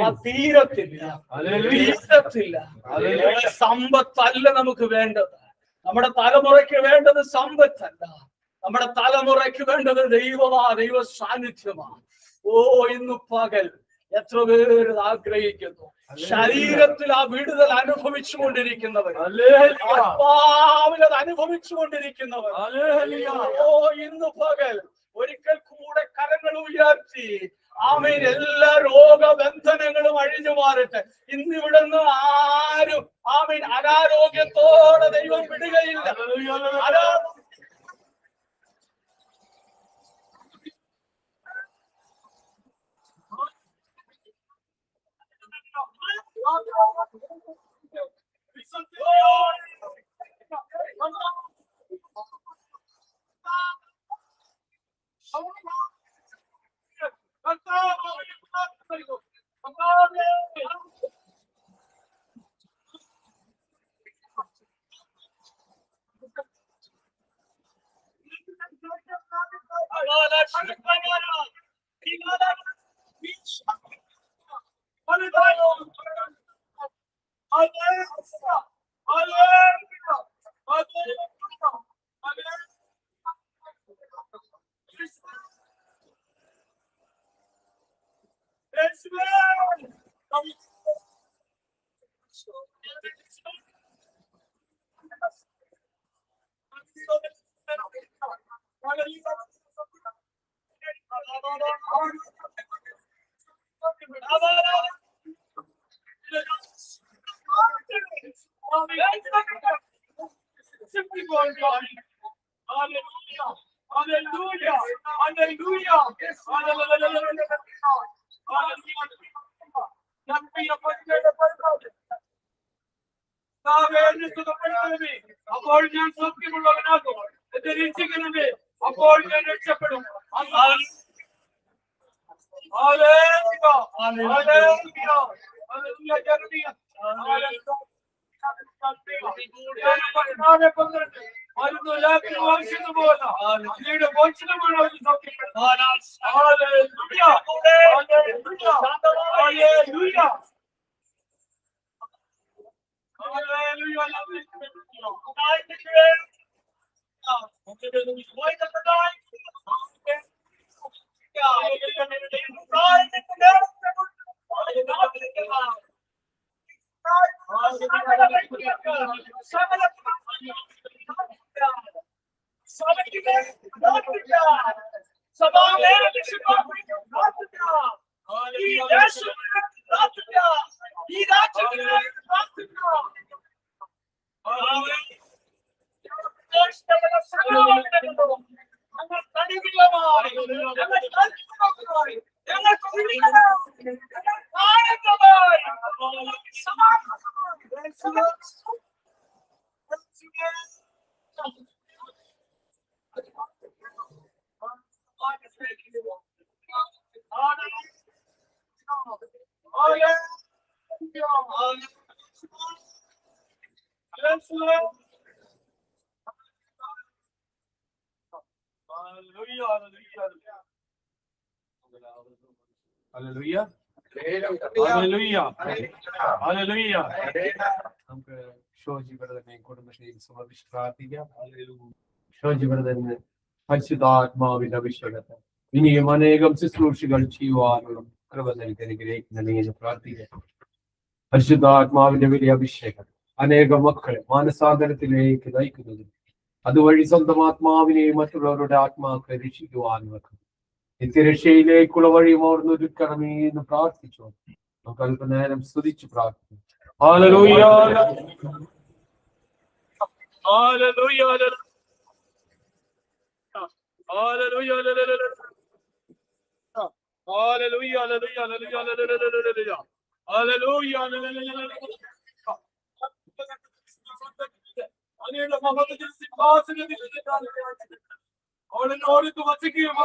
ആ തീരത്തില്ല. സമ്പത്തല്ല നമുക്ക് വേണ്ടത്. നമ്മുടെ തലമുറയ്ക്ക് വേണ്ടത് സമ്പത്തല്ല. നമ്മുടെ തലമുറയ്ക്ക് വേണ്ടത് ദൈവമാ, ദൈവ സാന്നിധ്യമാ. ഇന്ന് പകൽ എത്ര പേര് ആഗ്രഹിക്കുന്നു ശരീരത്തിൽ ആ വിടുതൽ അനുഭവിച്ചു കൊണ്ടിരിക്കുന്നവർ, ആത്മാവിൽ അത് അനുഭവിച്ചു കൊണ്ടിരിക്കുന്നവർ. ഇന്ന് പകൽ ഒരിക്കൽ കൂടെ കരങ്ങൾ ഉയർത്തി ആമേൻ. എല്ലാ രോഗബന്ധനങ്ങളും അഴിഞ്ഞു മാറട്ടെ. ഇന്ന് ഇവിടുന്ന് ആരും ആമേൻ അനാരോഗ്യത്തോടെ ദൈവം വിടുകയില്ല. അപ്പോൾ ഞാൻ സൗഖ്യമുള്ളവനാകും, രക്ഷിക്കണമേ, അപ്പോൾ ഞാൻ രക്ഷപ്പെടും. നമുക്ക് ഷോജി ബ്രദറിനെ കുടുംബശ്രീയിൽ സമർപ്പിച്ച് പ്രാർത്ഥിക്കാം. ഷോജി ബ്രദറിന് പരിശുദ്ധാത്മാവിന്റെ അഭിഷേകത്തെ ഇനിയും അനേകം ശുശ്രൂഷകൾ ചെയ്യുവാനുള്ള കൃപ നൽകി അനുഗ്രഹിക്കണമെന്ന് പ്രാർത്ഥിക്കാം. പരിശുദ്ധാത്മാവിന്റെ വലിയ അഭിഷേകം അനേകം മക്കളെ മാനസാന്തരത്തിലേക്ക് നയിക്കുന്നതും അതുവഴി സ്വന്തം ആത്മാവിനെയും മറ്റുള്ളവരുടെ ആത്മാക്കളെ രക്ഷിക്കുവാനും വെക്കും. നിത്യരക്ഷയിലേക്കുള്ള വഴി ഓർന്നൊരുക്കണമേ എന്ന് പ്രാർത്ഥിച്ചു. നമുക്ക് അല്പനേരം സ്തുതിച്ചു പ്രാർത്ഥിക്കും. Hallelujah, hallelujah, hallelujah, hallelujah.